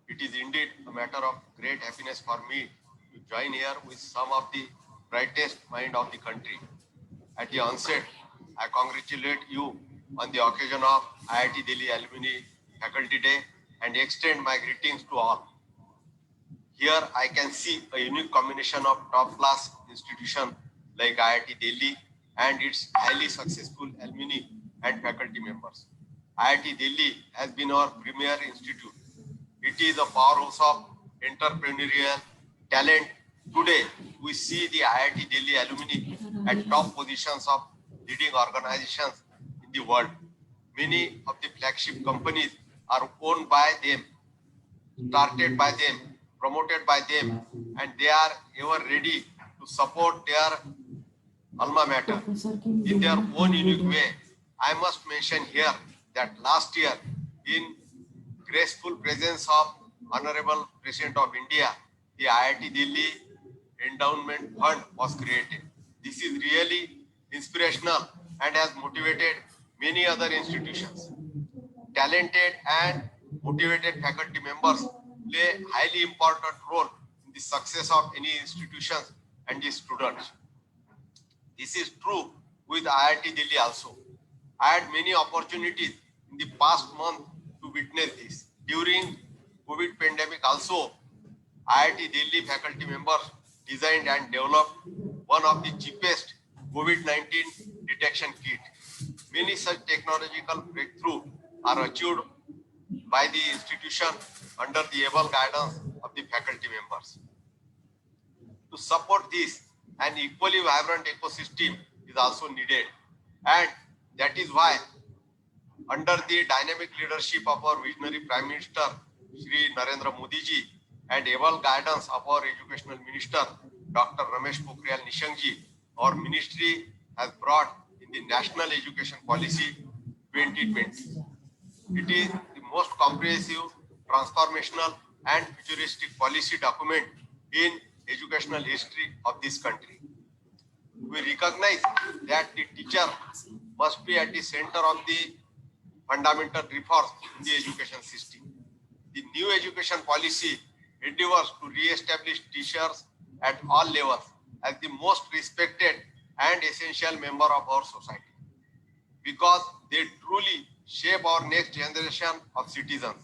it is indeed a matter of great happiness for me to join here with some of the brightest minds of the country. At the onset, I congratulate you on the occasion of IIT Delhi Alumni Faculty Day and extend my greetings to all. Here I can see a unique combination of top-class institutions like IIT Delhi and its highly successful alumni and faculty members. IIT Delhi has been our premier institute. It is a powerhouse of entrepreneurial talent. Today, we see the IIT Delhi alumni at top positions of leading organizations in the world. Many of the flagship companies are owned by them. started by them, promoted by them, and they are ever ready to support their alma mater in their own unique way. I must mention here that last year, in graceful presence of Honorable President of India, the IIT Delhi Endowment Fund was created. This is really inspirational and has motivated many other institutions. Talented and motivated faculty members play a highly important role in the success of any institutions and the students. This is true with IIT Delhi also. I had many opportunities in the past month to witness this. During COVID pandemic also, IIT Delhi faculty members designed and developed one of the cheapest COVID-19 detection kit. Many such technological breakthroughs are achieved by the institution under the able guidance of the faculty members. To support this, an equally vibrant ecosystem is also needed, and that is why, under the dynamic leadership of our visionary Prime Minister, Shri Narendra Modi ji, and able guidance of our Educational Minister, Dr. Ramesh Pokhriyal Nishank ji, our ministry has brought in the National Education Policy 2020. It is the most comprehensive, transformational, and futuristic policy document in educational history of this country. We recognize that the teacher must be at the center of the fundamental reforms in the education system. The new education policy endeavors to re-establish teachers at all levels as the most respected and essential member of our society, because they truly shape our next generation of citizens.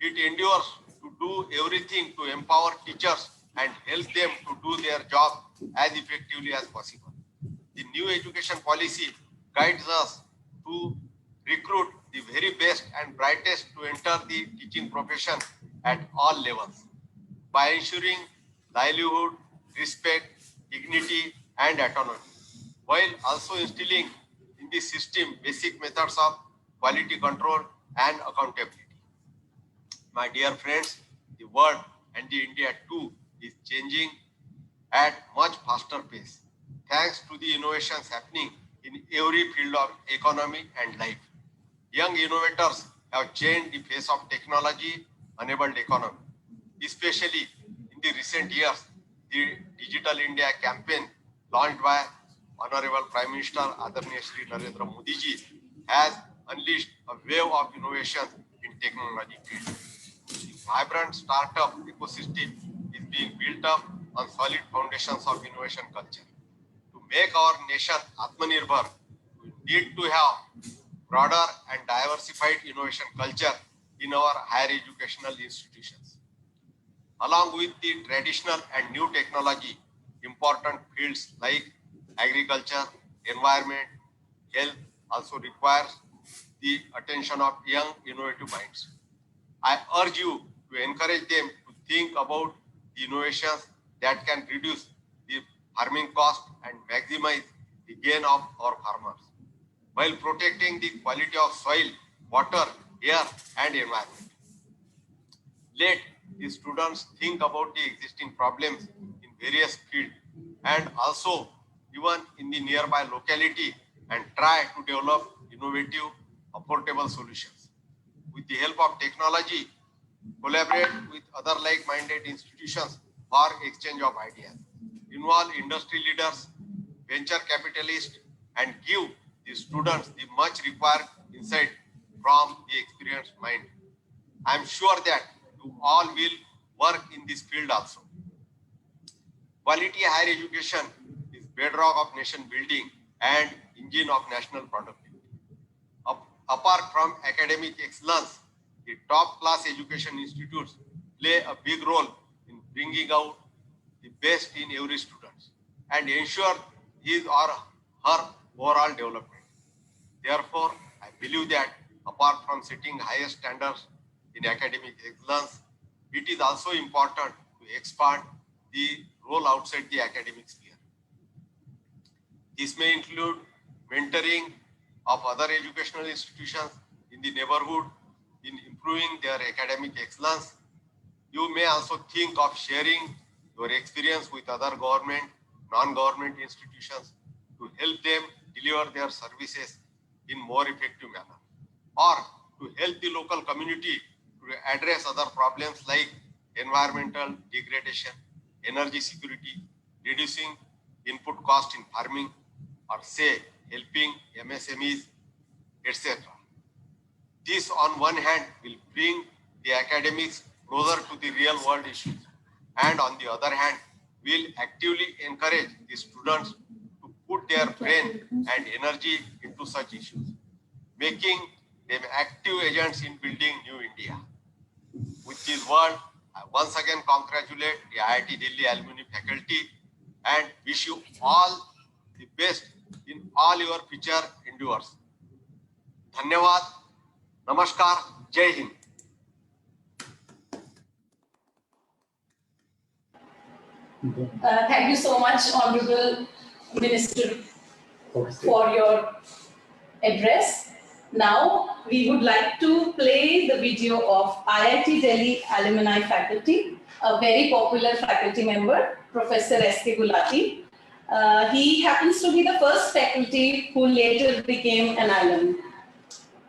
It endeavors to do everything to empower teachers and help them to do their job as effectively as possible. The new education policy guides us to recruit the very best and brightest to enter the teaching profession at all levels by ensuring livelihood, respect, dignity, and autonomy, while also instilling in the system basic methods of quality control and accountability. My dear friends, the world and the India too is changing at much faster pace, thanks to the innovations happening in every field of economy and life. Young innovators have changed the face of technology-enabled economy, especially in the recent years. The Digital India campaign launched by Honorable Prime Minister Adarniya Shri Narendra Modi ji has unleashed a wave of innovation in technology field. The vibrant startup ecosystem is being built up on solid foundations of innovation culture. To make our nation Atmanirbhar, we need to have broader and diversified innovation culture in our higher educational institutions. Along with the traditional and new technology, important fields like agriculture, environment, health also requires the attention of young innovative minds. I urge you to encourage them to think about the innovations that can reduce the farming cost and maximize the gain of our farmers, while protecting the quality of soil, water, air, and environment. Let the students think about the existing problems in various fields and also even in the nearby locality and try to develop innovative, affordable solutions. With the help of technology, collaborate with other like-minded institutions for exchange of ideas. Involve industry leaders, venture capitalists, and give the students the much required insight from the experienced mind. I am sure that you all will work in this field also. Quality higher education is bedrock of nation building and engine of national productivity. Apart from academic excellence, the top-class education institutes play a big role in bringing out the best in every student and ensure his or her overall development. Therefore, I believe that apart from setting higher standards in academic excellence, it is also important to expand the role outside the academic sphere. This may include mentoring of other educational institutions in the neighborhood in improving their academic excellence You may also think of sharing your experience with other government, non-government institutions to help them deliver their services in more effective manner, or to help the local community to address other problems like environmental degradation, energy security, reducing input cost in farming, or say helping MSMEs, etc. This on one hand will bring the academics closer to the real world issues, and on the other hand will actively encourage the students to put their brain and energy into such issues, making them active agents in building new India. With this word, I once again congratulate the IIT Delhi Alumni Faculty and wish you all the best in all your future endeavors. Dhanyavad, Namaskar, Jai Hind. Thank you so much, Honorable Minister, for your address. Now, we would like to play the video of IIT Delhi Alumni Faculty, a very popular faculty member, Professor S.K. Gulati. He happens to be the first faculty who later became an alum.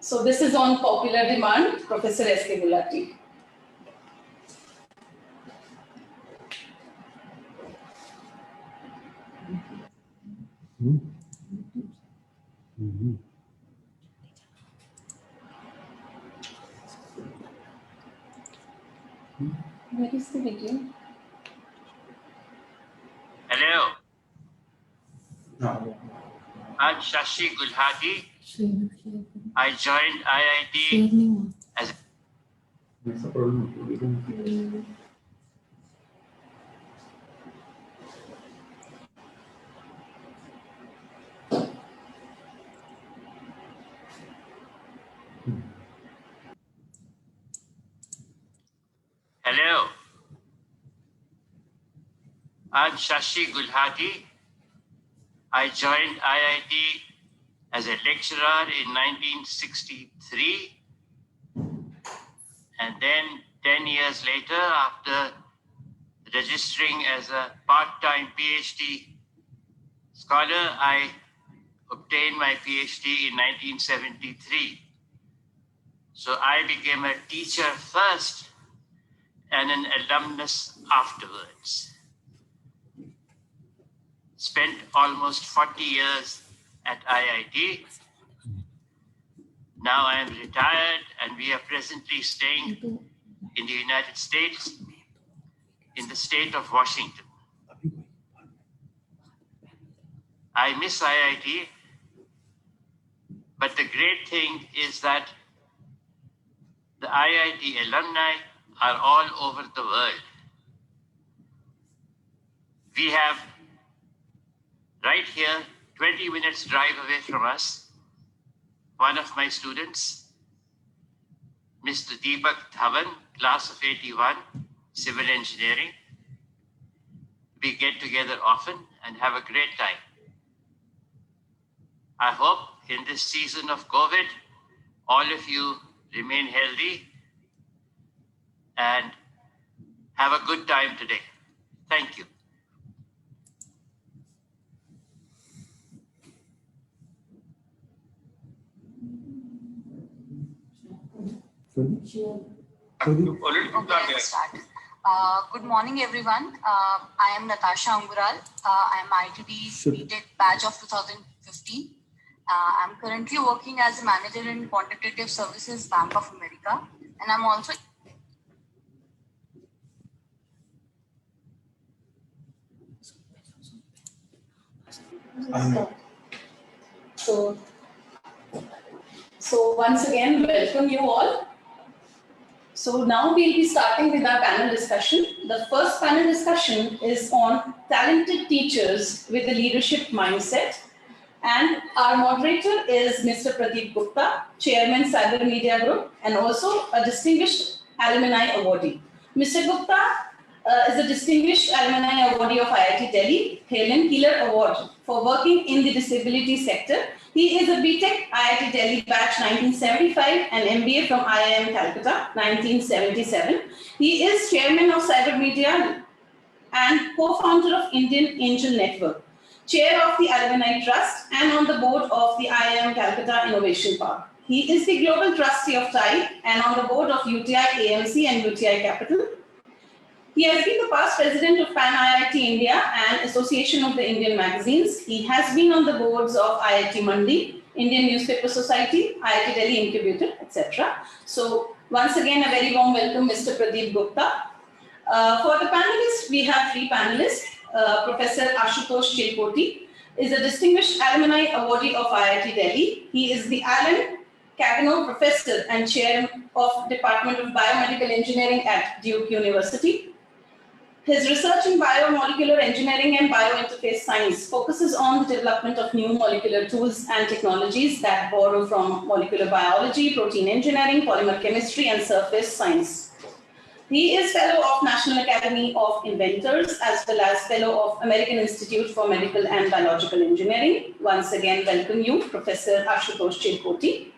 So this is on popular demand, Professor S.K. Gulati. Where is the video? Hello. I'm Shashi Gulhati. I joined IIT as Hello. I'm Shashi Gulhati. I joined IIT as a lecturer in 1963. And then 10 years later, after registering as a part-time PhD scholar, I obtained my PhD in 1973. So I became a teacher first and an alumnus afterwards. Spent almost 40 years at IIT. Now I am retired and we are presently staying in the United States, in the state of Washington. I miss IIT, but the great thing is that the IIT alumni are all over the world. We have right here, 20 minutes drive away from us, one of my students, Mr. Deepak Dhawan, class of 81, civil engineering. We get together often and have a great time. I hope in this season of COVID, all of you remain healthy and have a good time today. Thank you. Good morning, everyone. I am Natasha Angural. I am IITD BTech batch of 2015. I'm currently working as a manager in Quantitative Services, Bank of America, and I'm also So once again, welcome you all. So now we'll be starting with our panel discussion. The first panel discussion is on talented teachers with a leadership mindset. And our moderator is Mr. Pradeep Gupta, Chairman Cyber Media Group, and also a distinguished alumni awardee. Mr. Gupta is a distinguished alumni awardee of IIT Delhi, Helen Keeler Award for working in the disability sector. He is a BTech IIT Delhi batch 1975 and MBA from IIM Calcutta 1977. He is chairman of Cyber Media and co-founder of Indian Angel Network, chair of the Alumni Trust, and on the board of the IIM Calcutta Innovation Park. He is the global trustee of TIE and on the board of UTI AMC and UTI Capital. He has been the past president of Pan IIT India and Association of the Indian Magazines. He has been on the boards of IIT Mandi, Indian Newspaper Society, IIT Delhi Incubator, etc. So once again, a very warm welcome, Mr. Pradeep Gupta. For the panelists, we have three panelists. Professor Ashutosh Chilpoti is a distinguished alumni awardee of IIT Delhi. He is the Alan Cavanaugh Professor and Chair of Department of Biomedical Engineering at Duke University. His research in biomolecular engineering and biointerface science focuses on the development of new molecular tools and technologies that borrow from molecular biology, protein engineering, polymer chemistry, and surface science. He is Fellow of National Academy of Inventors as well as Fellow of American Institute for Medical and Biological Engineering. Once again, welcome you, Professor Ashutosh Chilpoti.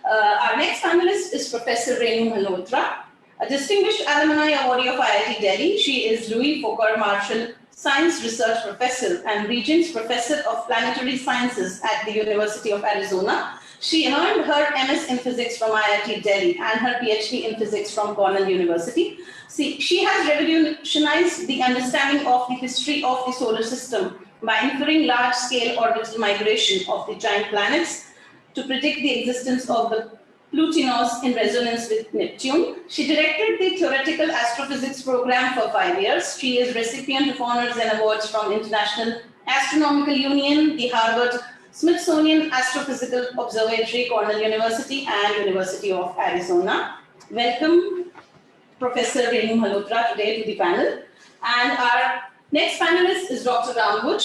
Our next panelist is Professor Rc Malhotra, a distinguished alumni awardee of IIT Delhi. She is Louis Foucault Marshall Science Research Professor and Regents Professor of Planetary Sciences at the University of Arizona. She earned her MS in Physics from IIT Delhi and her PhD in Physics from Cornell University. She has revolutionized the understanding of the history of the solar system by inferring large-scale orbital migration of the giant planets to predict the existence of the Plutinos in resonance with Neptune. She directed the theoretical astrophysics program for 5 years. She is recipient of honors and awards from International Astronomical Union, the Harvard Smithsonian Astrophysical Observatory, Cornell University, and University of Arizona. Welcome, Professor Rc Malhotra, today to the panel. And our next panelist is Dr. Brownwood.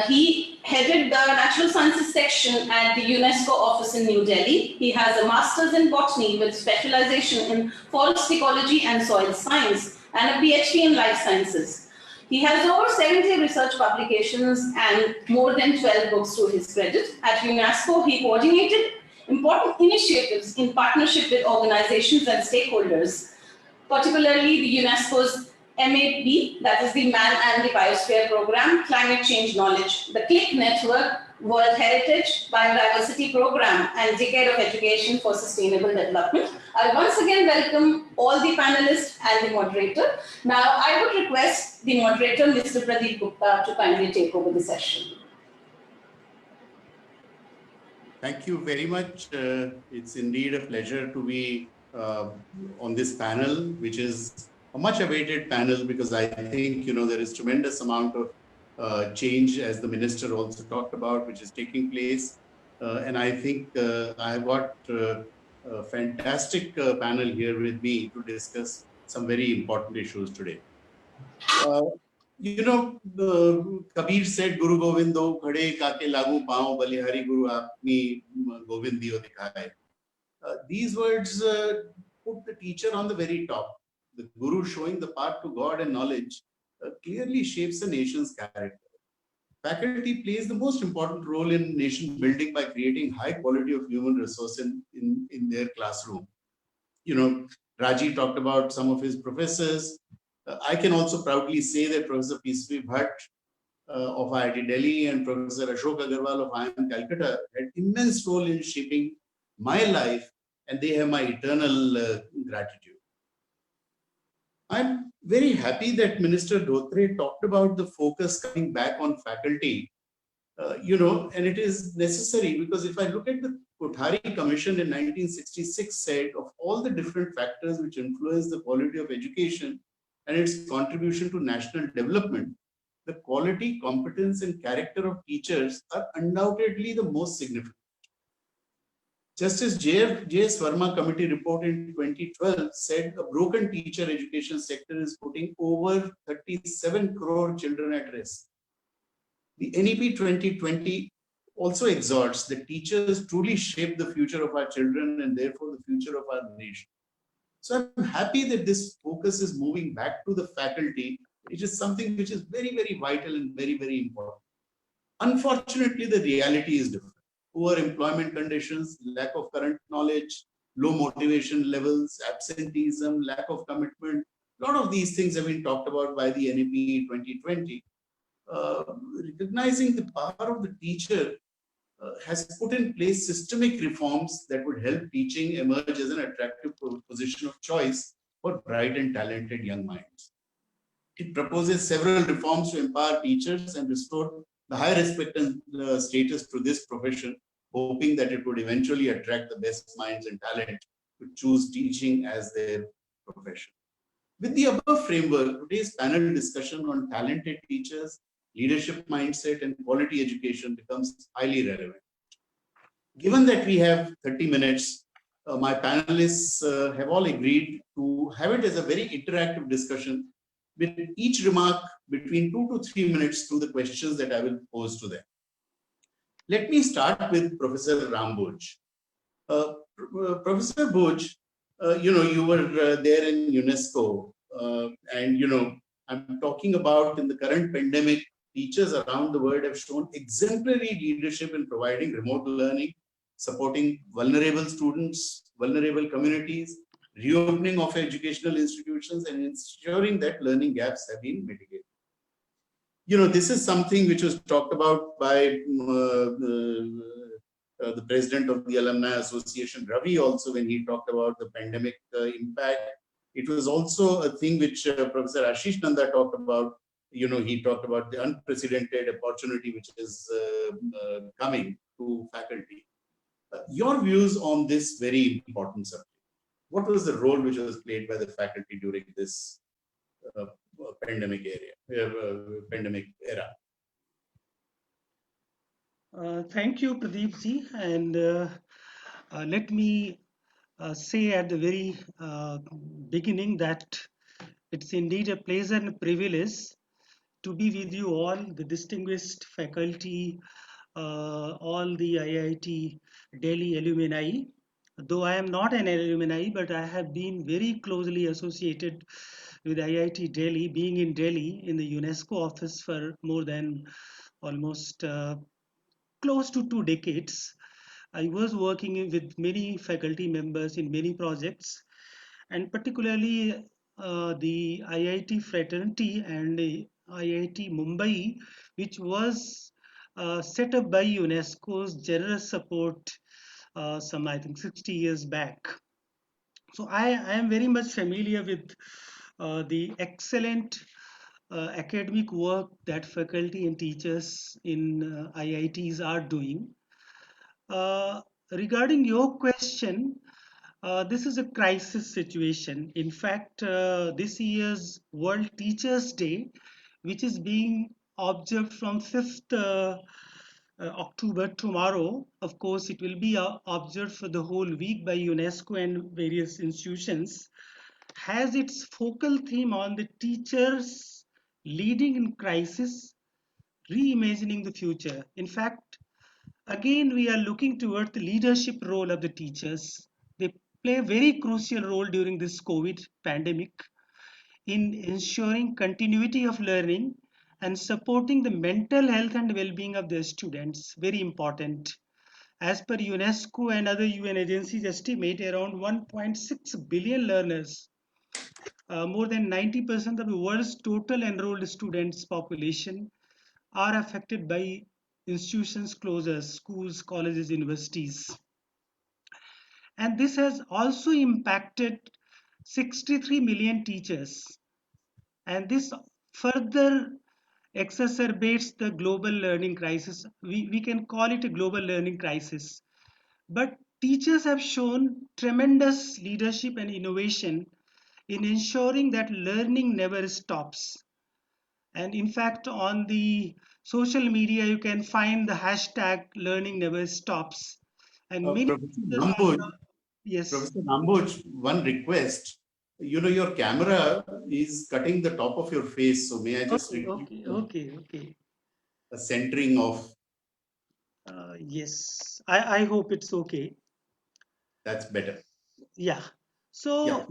He headed the Natural Sciences section at the UNESCO office in New Delhi. He has a master's in botany with specialization in forest ecology and soil science and a PhD in life sciences. He has over 70 research publications and more than 12 books to his credit. At UNESCO, he coordinated important initiatives in partnership with organizations and stakeholders, particularly the UNESCO's MAP, that is the Man and the Biosphere Program, Climate Change Knowledge, the CLICK Network, World Heritage, Biodiversity Program, and Decade of Education for Sustainable Development. I once again welcome all the panelists and the moderator. Now, I would request the moderator, Mr. Pradeep Gupta, to kindly take over the session. Thank you very much. It's indeed a pleasure to be on this panel, which is a much awaited panel because I think, there is tremendous amount of change, as the minister also talked about, which is taking place. And I think I've got a fantastic panel here with me to discuss some very important issues today. Kabir said, Guru Govindo, khade kaake lagu pao, balihari Guru apni Govindiyo dikhaye. These words put the teacher on the very top. The Guru showing the path to God and knowledge clearly shapes a nation's character. Faculty plays the most important role in nation building by creating high quality of human resource in their classroom. Raji talked about some of his professors. I can also proudly say that Professor P.C. Bhatt of IIT Delhi and Professor Ashok Agarwal of IIM Calcutta had immense role in shaping my life, and they have my eternal gratitude. I'm very happy that Minister Dhotre talked about the focus coming back on faculty, and it is necessary because if I look at the Kothari Commission in 1966 said of all the different factors which influence the quality of education and its contribution to national development, the quality, competence, and character of teachers are undoubtedly the most significant. Justice J.S. Verma Committee report in 2012 said a broken teacher education sector is putting over 37 crore children at risk. The NEP 2020 also exhorts that teachers truly shape the future of our children and therefore the future of our nation. So I'm happy that this focus is moving back to the faculty, which is something which is very, very vital and very, very important. Unfortunately, the reality is different. Poor employment conditions, lack of current knowledge, low motivation levels, absenteeism, lack of commitment. A lot of these things have been talked about by the NEP 2020. Recognizing the power of the teacher has put in place systemic reforms that would help teaching emerge as an attractive position of choice for bright and talented young minds. It proposes several reforms to empower teachers and restore the high respect and status to this profession, hoping that it would eventually attract the best minds and talent to choose teaching as their profession. With the above framework, today's panel discussion on talented teachers, leadership mindset, and quality education becomes highly relevant. Given that we have 30 minutes, my panelists have all agreed to have it as a very interactive discussion with each remark between 2 to 3 minutes to the questions that I will pose to them. Let me start with Professor Ram Boj. Professor Boj, you were there in UNESCO, and I'm talking about in the current pandemic, teachers around the world have shown exemplary leadership in providing remote learning, supporting vulnerable students, vulnerable communities, reopening of educational institutions, and ensuring that learning gaps have been mitigated. This is something which was talked about by the president of the Alumni Association, Ravi, also when he talked about the pandemic impact. It was also a thing which Professor Rashid Nanda talked about. He talked about the unprecedented opportunity which is coming to faculty. Your views on this very important subject. What was the role which was played by the faculty during this pandemic era? Thank you, Pradeep ji. And let me say at the very beginning that it's indeed a pleasure and privilege to be with you all, the distinguished faculty, all the IIT Delhi alumni. Though I am not an alumni, but I have been very closely associated with IIT Delhi, being in Delhi in the UNESCO office for more than almost close to 2 decades. I was working with many faculty members in many projects, and particularly the IIT fraternity and the IIT Mumbai, which was set up by UNESCO's generous support some, I think, 60 years back. So I am very much familiar with the excellent academic work that faculty and teachers in IITs are doing. Regarding your question, this is a crisis situation. In fact, this year's World Teachers Day, which is being observed from 5th October tomorrow, of course, it will be observed for the whole week by UNESCO and various institutions, has its focal theme on the teachers leading in crisis, reimagining the future. In fact, again, we are looking toward the leadership role of the teachers. They play a very crucial role during this COVID pandemic in ensuring continuity of learning and supporting the mental health and well-being of their students. Very important. As per UNESCO and other UN agencies estimate, around 1.6 billion learners, more than 90% of the world's total enrolled students population, are affected by institutions closures, schools, colleges, universities. And this has also impacted 63 million teachers. And this further exacerbates the global learning crisis. We can call it a global learning crisis. But teachers have shown tremendous leadership and innovation in ensuring that learning never stops. And in fact, on the social media, you can find the hashtag learning never stops. And many yes. Professor Namboj, one request. Your camera is cutting the top of your face. So may I just Okay. A centering of. Yes, I hope it's okay. That's better. Yeah. So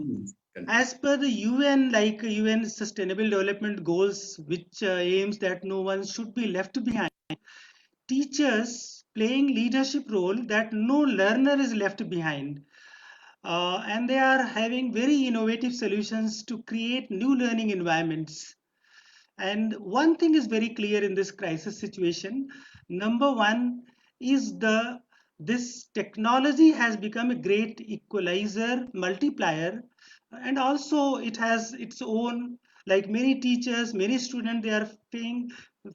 as per the UN, like UN Sustainable Development Goals, which aims that no one should be left behind, teachers playing leadership role, that no learner is left behind. And they are having very innovative solutions to create new learning environments. And one thing is very clear in this crisis situation. Number one is this technology has become a great equalizer, multiplier, and also it has its own, like many teachers, many students, they are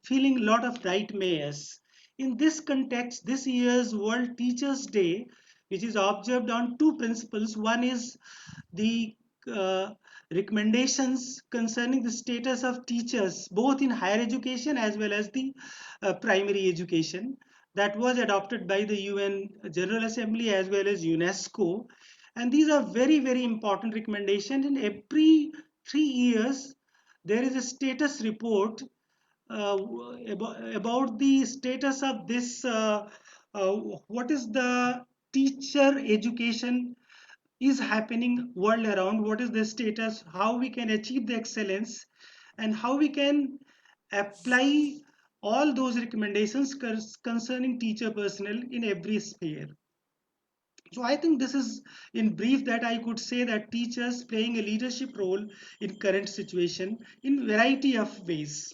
feeling a lot of nightmares. In this context, this year's World Teachers Day, which is observed on two principles. One is the recommendations concerning the status of teachers, both in higher education as well as the primary education, that was adopted by the UN General Assembly as well as UNESCO. And these are very, very important recommendations. And every 3 years, there is a status report about the status of this, what is the teacher education is happening world around, what is the status, how we can achieve the excellence, and how we can apply all those recommendations concerning teacher personnel in every sphere. So I think this is in brief that I could say that teachers playing a leadership role in current situation in variety of ways.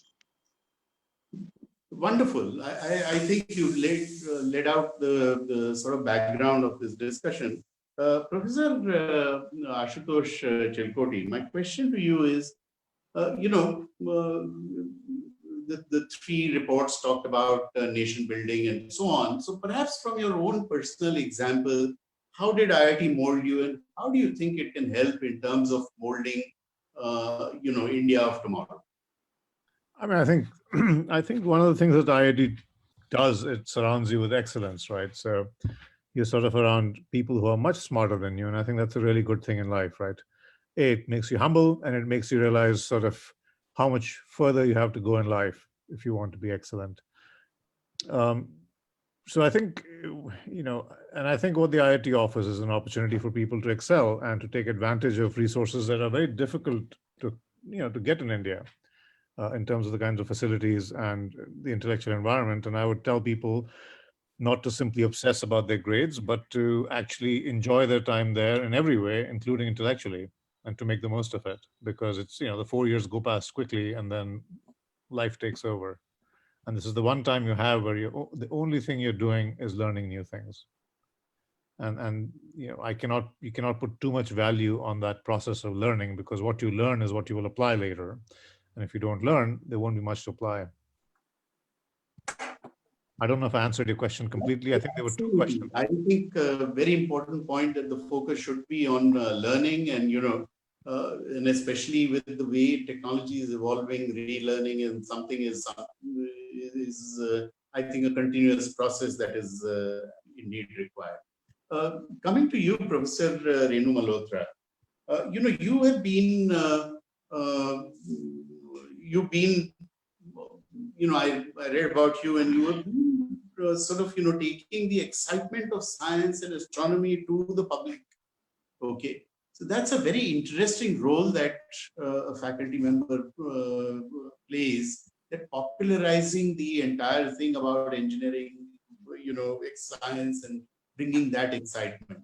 Wonderful. I think you've laid out the sort of background of this discussion. Professor Ashutosh Chelkoti, my question to you is, the three reports talked about nation building and so on. So perhaps from your own personal example, how did IIT mold you, and how do you think it can help in terms of molding, India of tomorrow? I mean, I think one of the things that IIT does, it surrounds you with excellence, right? So you're sort of around people who are much smarter than you, and I think that's a really good thing in life, right? It makes you humble, and it makes you realize sort of how much further you have to go in life if you want to be excellent. So I think, and I think what the IIT offers is an opportunity for people to excel and to take advantage of resources that are very difficult to get in India. In terms of the kinds of facilities and the intellectual environment. And I would tell people not to simply obsess about their grades, but to actually enjoy their time there in every way, including intellectually, and to make the most of it. Because it's, the 4 years go past quickly and then life takes over. And this is the one time you have where the only thing you're doing is learning new things. And you cannot put too much value on that process of learning, because what you learn is what you will apply later. And if you don't learn, there won't be much to apply. I don't know if I answered your question completely. I think there were two questions. I think a very important point that the focus should be on learning, and and especially with the way technology is evolving, relearning and something is I think a continuous process that is indeed required. Coming to you, Professor Renu Malhotra, you have been I read about you, and you have been sort of, taking the excitement of science and astronomy to the public. Okay. So that's a very interesting role that a faculty member plays, that popularizing the entire thing about engineering, science, and bringing that excitement.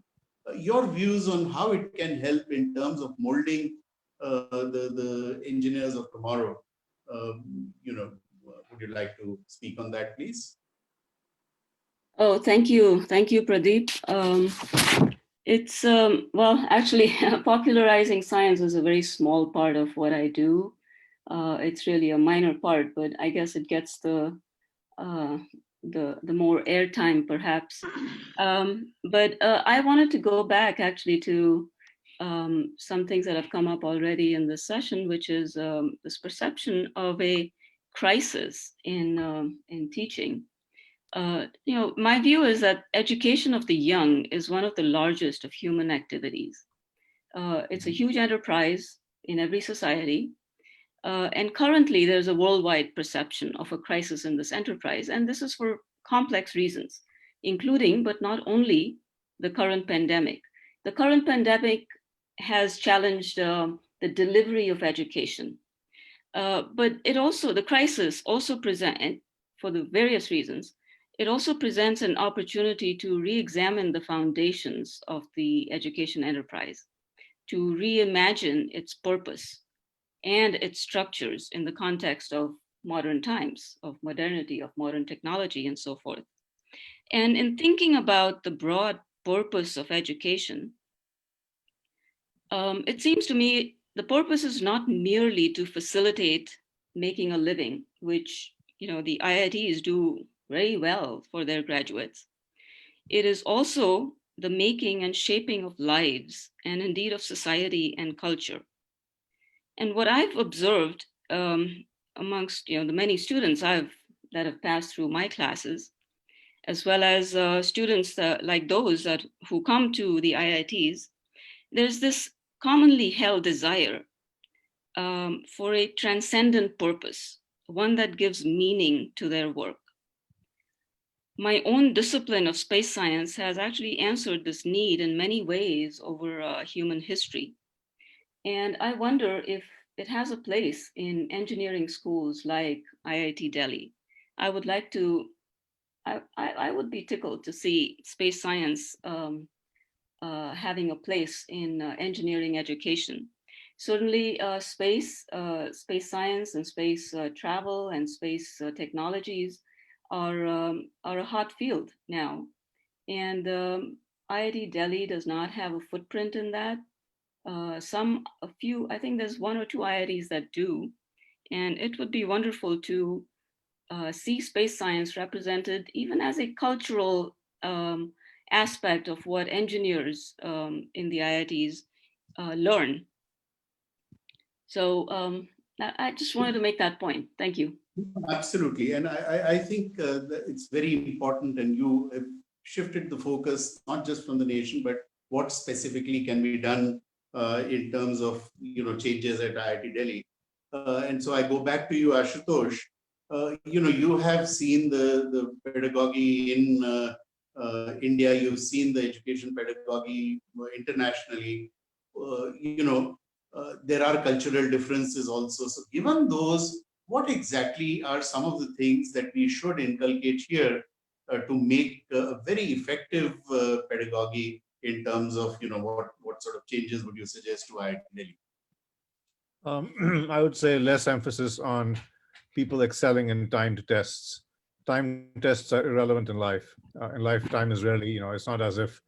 Your views on how it can help in terms of molding the engineers of tomorrow. Would you like to speak on that, please? Oh, thank you, Pradeep. It's well, actually, popularizing science is a very small part of what I do. It's really a minor part, but I guess it gets the more airtime, perhaps. But I wanted to go back actually to some things that have come up already in this session, which is this perception of a crisis in teaching. My view is that education of the young is one of the largest of human activities. It's a huge enterprise in every society. And currently there's a worldwide perception of a crisis in this enterprise. And this is for complex reasons, including, but not only, the current pandemic. The current pandemic has challenged the delivery of education. But the crisis also present, for the various reasons, it also presents an opportunity to re-examine the foundations of the education enterprise, to reimagine its purpose and its structures in the context of modern times, of modernity, of modern technology, and so forth. And in thinking about the broad purpose of education, it seems to me the purpose is not merely to facilitate making a living, which the IITs do very well for their graduates. It is also the making and shaping of lives, and indeed of society and culture. And what I've observed amongst the many students that have passed through my classes, as well as students like those who come to the IITs, there's this commonly held desire for a transcendent purpose, one that gives meaning to their work. My own discipline of space science has actually answered this need in many ways over human history. And I wonder if it has a place in engineering schools like IIT Delhi. I would like to, I would be tickled to see space science having a place in engineering education. Certainly space science and space travel and space technologies are a hot field now. And IIT Delhi does not have a footprint in that. I think there's one or two IITs that do. And it would be wonderful to see space science represented even as a cultural aspect of what engineers in the IITs learn. So I just wanted to make that point. Thank you. Absolutely. And I think that it's very important, and you have shifted the focus, not just from the nation, but what specifically can be done in terms of changes at IIT Delhi. And so I go back to you, Ashutosh. You have seen the pedagogy in India. You've seen the education pedagogy internationally. There are cultural differences also. So given those, what exactly are some of the things that we should inculcate here to make a very effective pedagogy in terms of what sort of changes would you suggest to IIT Delhi? I would say less emphasis on people excelling in timed tests. Timed tests are irrelevant in life. In life, time is rarely, it's not as if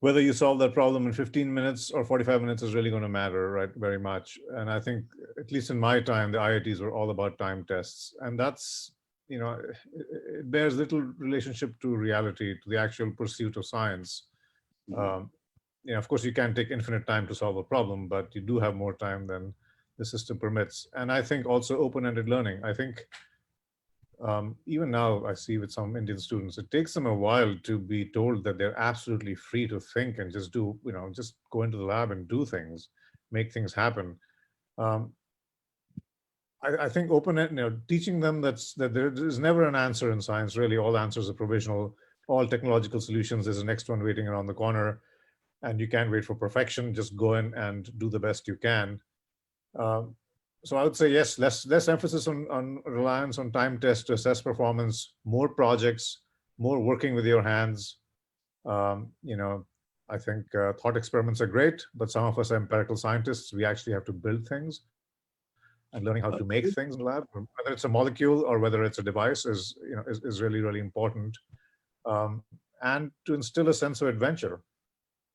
whether you solve that problem in 15 minutes or 45 minutes is really going to matter, right, very much. And I think, at least in my time, the IITs were all about time tests. And that's, it bears little relationship to reality, to the actual pursuit of science. Of course, you can't take infinite time to solve a problem, but you do have more time than the system permits. And I think also open-ended learning. I think even now I see with some Indian students, it takes them a while to be told that they're absolutely free to think and just do, just go into the lab and do things, make things happen. I think teaching them that there is never an answer in science, really. All answers are provisional. All technological solutions, there's a next one waiting around the corner, and you can't wait for perfection. Just go in and do the best you can. So I would say, yes, less emphasis on reliance on time tests to assess performance, more projects, more working with your hands. I think thought experiments are great, but some of us are empirical scientists. We actually have to build things, and learning how to make things in the lab, whether it's a molecule or whether it's a device, is really, really important. And to instill a sense of adventure.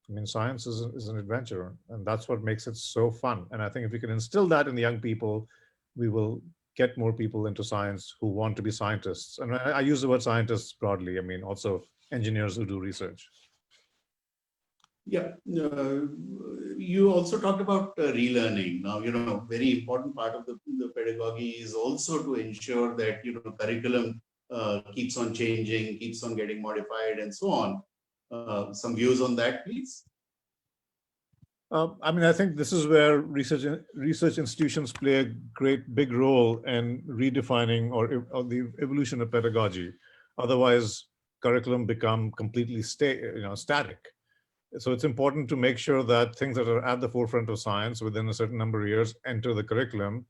I mean, science is an adventure, and that's what makes it so fun. And I think if we can instill that in the young people, we will get more people into science who want to be scientists. And I use the word scientists broadly. I mean, also engineers who do research. Yeah, you also talked about relearning. Now, very important part of the pedagogy is also to ensure that, curriculum keeps on changing, keeps on getting modified, and so on. Some views on that, please. I mean, I think this is where research institutions play a big role in redefining or the evolution of pedagogy. Otherwise, curriculum become completely static. So it's important to make sure that things that are at the forefront of science within a certain number of years enter the curriculum,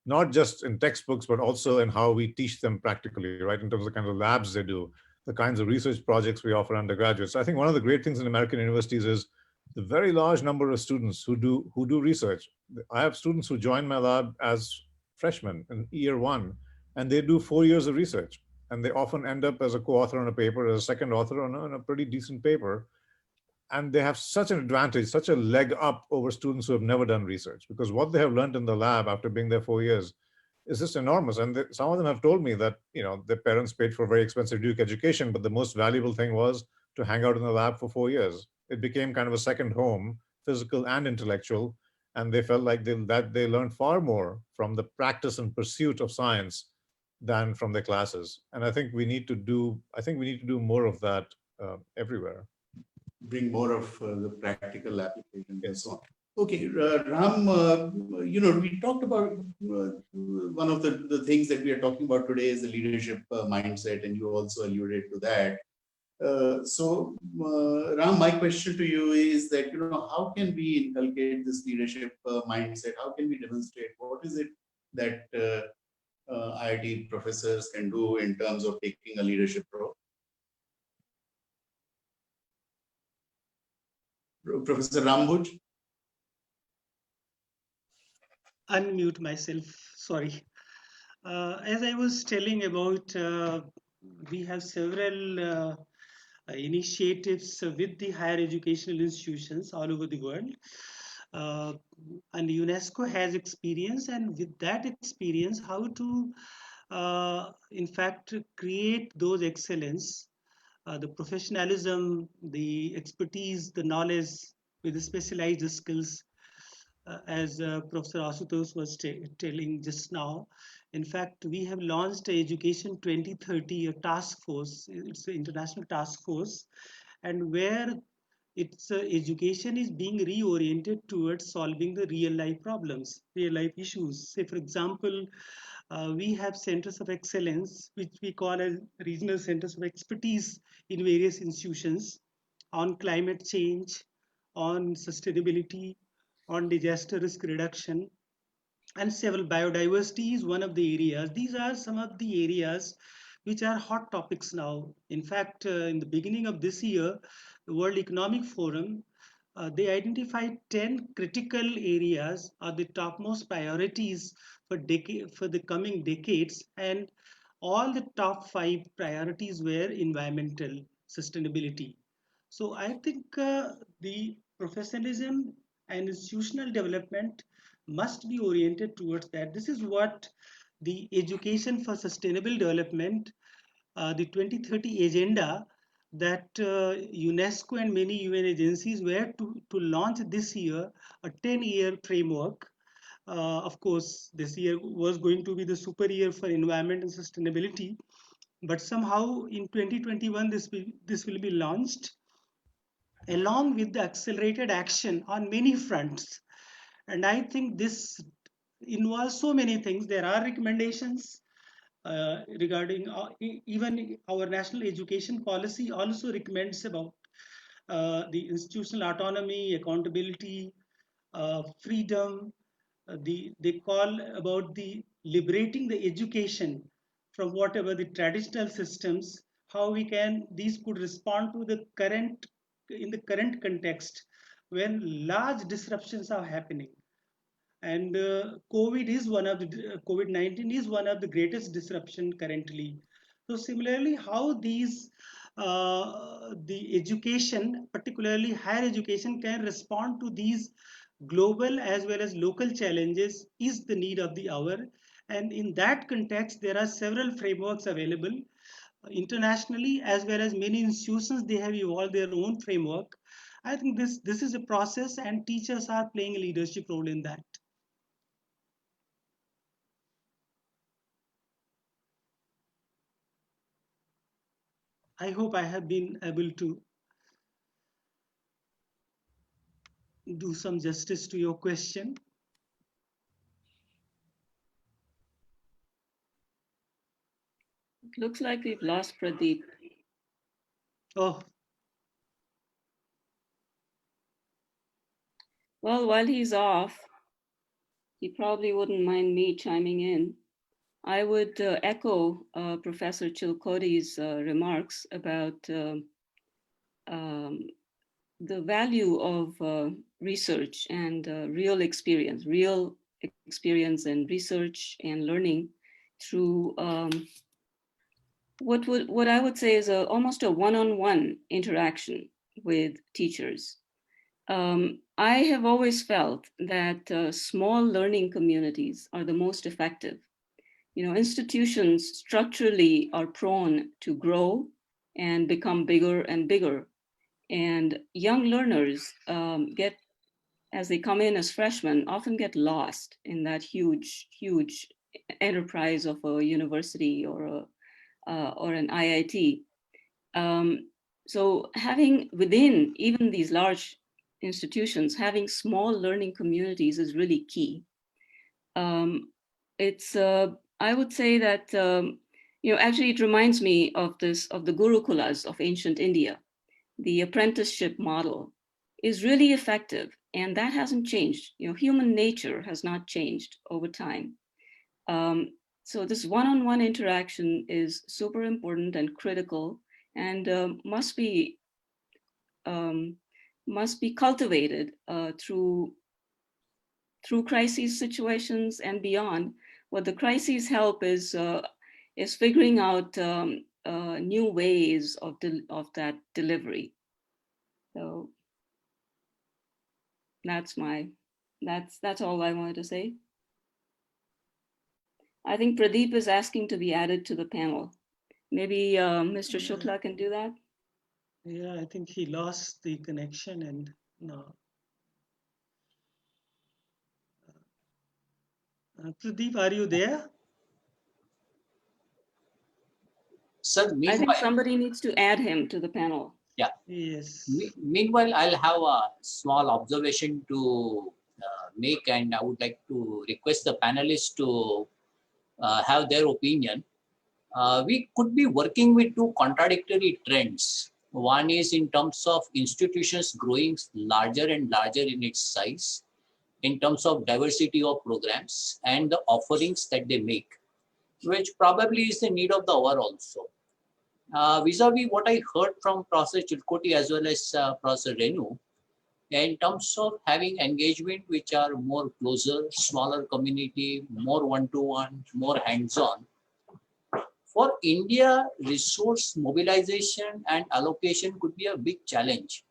not just in textbooks, but also in how we teach them practically, right? In terms of the kind of labs they do, the kinds of research projects we offer undergraduates. I think one of the great things in American universities is the very large number of students who do research. I have students who join my lab as freshmen in year one, and they do 4 years of research. And they often end up as a co-author on a paper, as a second author on a pretty decent paper. And they have such an advantage, such a leg up over students who have never done research, because what they have learned in the lab after being there 4 years is just enormous. And some of them have told me that, their parents paid for a very expensive Duke education, but the most valuable thing was to hang out in the lab for 4 years. It became kind of a second home, physical and intellectual. And they felt like they learned far more from the practice and pursuit of science than from their classes. And I think we need to do more of that everywhere. Bring more of the practical application and so on. Okay, Ram, we talked about one of the things that we are talking about today is the leadership mindset, and you also alluded to that. Ram, my question to you is that, how can we inculcate this leadership mindset? How can we demonstrate? What is it that IIT professors can do in terms of taking a leadership role? Professor Rambuj? Unmute myself, sorry. As I was telling about, we have several initiatives with the higher educational institutions all over the world. And UNESCO has experience, and with that experience, how to, in fact, create those excellence, the professionalism, the expertise, the knowledge with the specialized skills, as Professor Asutosh was telling just now. In fact, we have launched Education 2030, a task force. It's an international task force, and where its education is being reoriented towards solving the real life problems, real life issues. Say, for example, we have centers of excellence, which we call as regional centers of expertise in various institutions on climate change, on sustainability, on disaster risk reduction, and several. Biodiversity is one of the areas. These are some of the areas which are hot topics now. In fact, in the beginning of this year, the World Economic Forum, they identified 10 critical areas are the topmost priorities for the coming decades, and all the top 5 priorities were environmental sustainability. So I think the professionalism and institutional development must be oriented towards that. This is what the Education for Sustainable Development, the 2030 agenda that UNESCO and many UN agencies were to launch this year, a 10-year framework. Of course, this year was going to be the super year for environment and sustainability, but somehow in 2021 this will be launched along with the accelerated action on many fronts. And I think this involves so many things. There are recommendations regarding even our national education policy also recommends about the institutional autonomy, accountability, freedom. They call about the liberating the education from whatever the traditional systems, how these could respond to the current context when large disruptions are happening. And COVID-19 is one of the greatest disruption currently. So similarly, how the education, particularly higher education, can respond to these global as well as local challenges is the need of the hour. And in that context, there are several frameworks available internationally, as well as many institutions. They have evolved their own framework. I think this is a process, and teachers are playing a leadership role in that. I hope I have been able to do some justice to your question. It looks like we've lost Pradeep. Oh. Well, while he's off, he probably wouldn't mind me chiming in. I would echo Professor Chilcote's remarks about the value of research and real experience in research and learning through what I would say is almost a one-on-one interaction with teachers. I have always felt that small learning communities are the most effective. You know, institutions structurally are prone to grow and become bigger and bigger. And young learners as they come in as freshmen, often get lost in that huge enterprise of a university or an IIT. So having within even these large institutions, having small learning communities is really key. I would say that, actually it reminds me of the Gurukulas of ancient India. The apprenticeship model is really effective, and that hasn't changed. You know, human nature has not changed over time. So this one-on-one interaction is super important and critical, and must be cultivated through crisis situations and beyond. What the crises help is figuring out new ways of that delivery. So that's all I wanted to say. I think Pradeep is asking to be added to the panel. Maybe Mr. Shukla can do that. Yeah, I think he lost the connection and no. Pradeep, are you there? Sir, I think somebody needs to add him to the panel. Yeah. Yes. Meanwhile, I'll have a small observation to make, and I would like to request the panelists to have their opinion. We could be working with two contradictory trends. One is in terms of institutions growing larger and larger in its size, in terms of diversity of programs and the offerings that they make, which probably is the need of the hour also. Vis-a-vis what I heard from Professor Chilcote as well as Professor Renu, in terms of having engagement which are more closer, smaller community, more one-to-one, more hands-on. For India, resource mobilization and allocation could be a big challenge.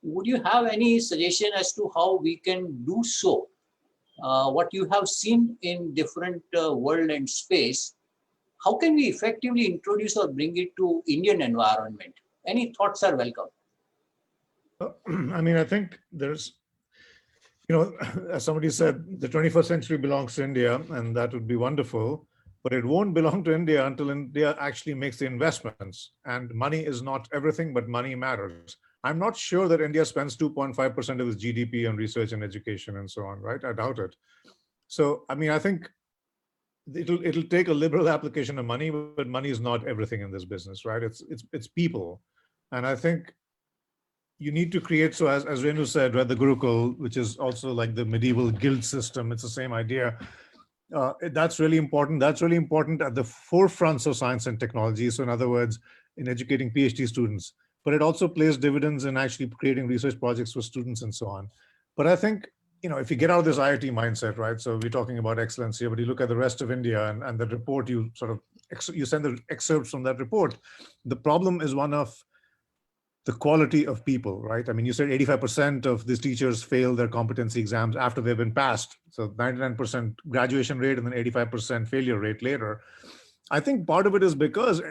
Would you have any suggestion as to how we can do so? What you have seen in different world and space, how can we effectively introduce or bring it to Indian environment? Any thoughts are welcome. I mean, I think there's, as somebody said, the 21st century belongs to India, and that would be wonderful, but it won't belong to India until India actually makes the investments. And money is not everything, but money matters. I'm not sure that India spends 2.5% of its GDP on research and education and so on, right? I doubt it. So, I mean, I think it'll take a liberal application of money, but money is not everything in this business, right? It's people. And I think you need to create, so as Renu said, right, the Gurukul, which is also like the medieval guild system, it's the same idea. That's really important. That's really important at the forefronts of science and technology. So in other words, in educating PhD students, but it also plays dividends in actually creating research projects for students and so on. But I think, if you get out of this IIT mindset, right? So we're talking about excellence here, but you look at the rest of India and the report, you send the excerpts from that report. The problem is one of the quality of people, right? I mean, you said 85% of these teachers fail their competency exams after they've been passed. So 99% graduation rate and then 85% failure rate later. I think part of it is because,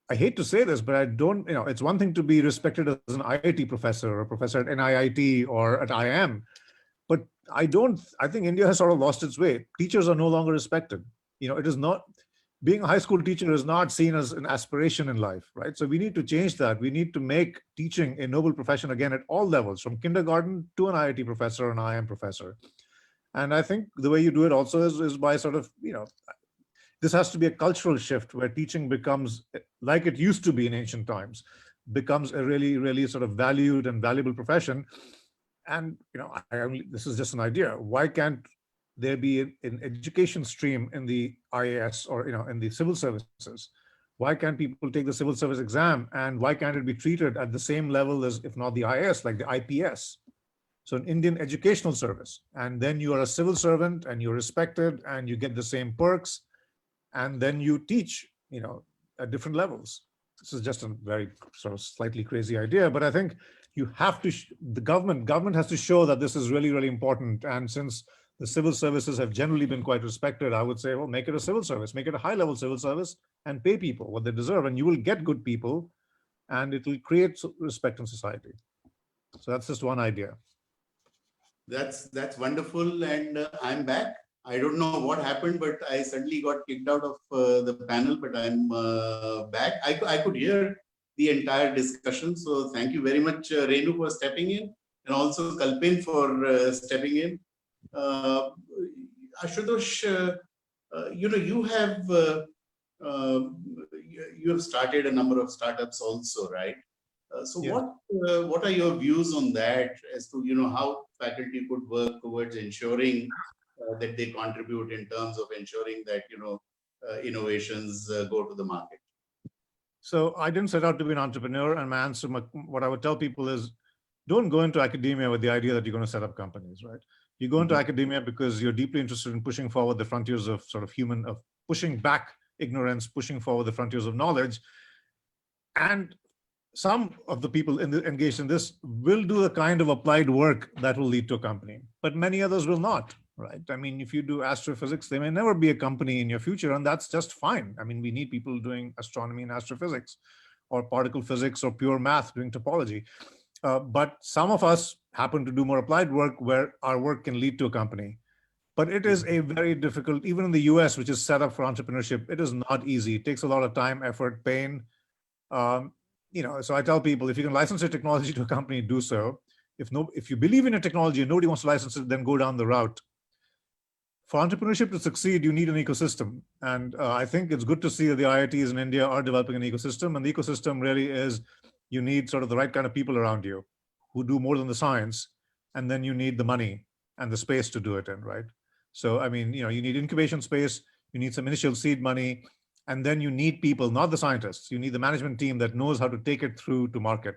I hate to say this, but I don't, it's one thing to be respected as an IIT professor or a professor at NIIT or at IIM, but I think India has sort of lost its way. Teachers are no longer respected. It is not, being a high school teacher is not seen as an aspiration in life, right? So we need to change that. We need to make teaching a noble profession again at all levels, from kindergarten to an IIT professor, an IIM professor. And I think the way you do it also is by sort of, this has to be a cultural shift where teaching becomes, like it used to be in ancient times, becomes a really, really sort of valued and valuable profession. And, this is just an idea. Why can't there be an education stream in the IAS or in the civil services? Why can't people take the civil service exam, and why can't it be treated at the same level as, if not the IAS, like the IPS? So an Indian educational service, and then you are a civil servant and you're respected and you get the same perks, and then you teach, at different levels. This is just a very sort of slightly crazy idea, but I think you have to, the government has to show that this is really, really important. And since the civil services have generally been quite respected, I would say, well, make it a civil service, make it a high-level civil service, and pay people what they deserve, and you will get good people, and it will create respect in society. So that's just one idea. That's wonderful, and I'm back. I don't know what happened, but I suddenly got kicked out of the panel, but I'm back. I could hear the entire discussion, so thank you very much, Renu, for stepping in, and also Kalpin for stepping in. Ashutosh, you have started a number of startups also, right? So yeah. What are your views on that, as to how faculty could work towards ensuring that they contribute in terms of ensuring that innovations go to the market? So I didn't set out to be an entrepreneur, and my answer, what I would tell people is, don't go into academia with the idea that you're going to set up companies, right? You go into academia because you're deeply interested in pushing forward the frontiers of sort of pushing back ignorance, pushing forward the frontiers of knowledge. And some of the people engaged in this will do the kind of applied work that will lead to a company, but many others will not, right? I mean, if you do astrophysics, there may never be a company in your future, and that's just fine. I mean, we need people doing astronomy and astrophysics, or particle physics, or pure math doing topology. But some of us happen to do more applied work where our work can lead to a company. But it is a very difficult, even in the US, which is set up for entrepreneurship, it is not easy. It takes a lot of time, effort, pain. So I tell people, if you can license your technology to a company, do so. If you believe in a technology and nobody wants to license it, then go down the route. For entrepreneurship to succeed, you need an ecosystem. And I think it's good to see that the IITs in India are developing an ecosystem. And the ecosystem really is, you need sort of the right kind of people around you who do more than the science. And then you need the money and the space to do it in, right? So, I mean, you need incubation space, you need some initial seed money, and then you need people, not the scientists. You need the management team that knows how to take it through to market.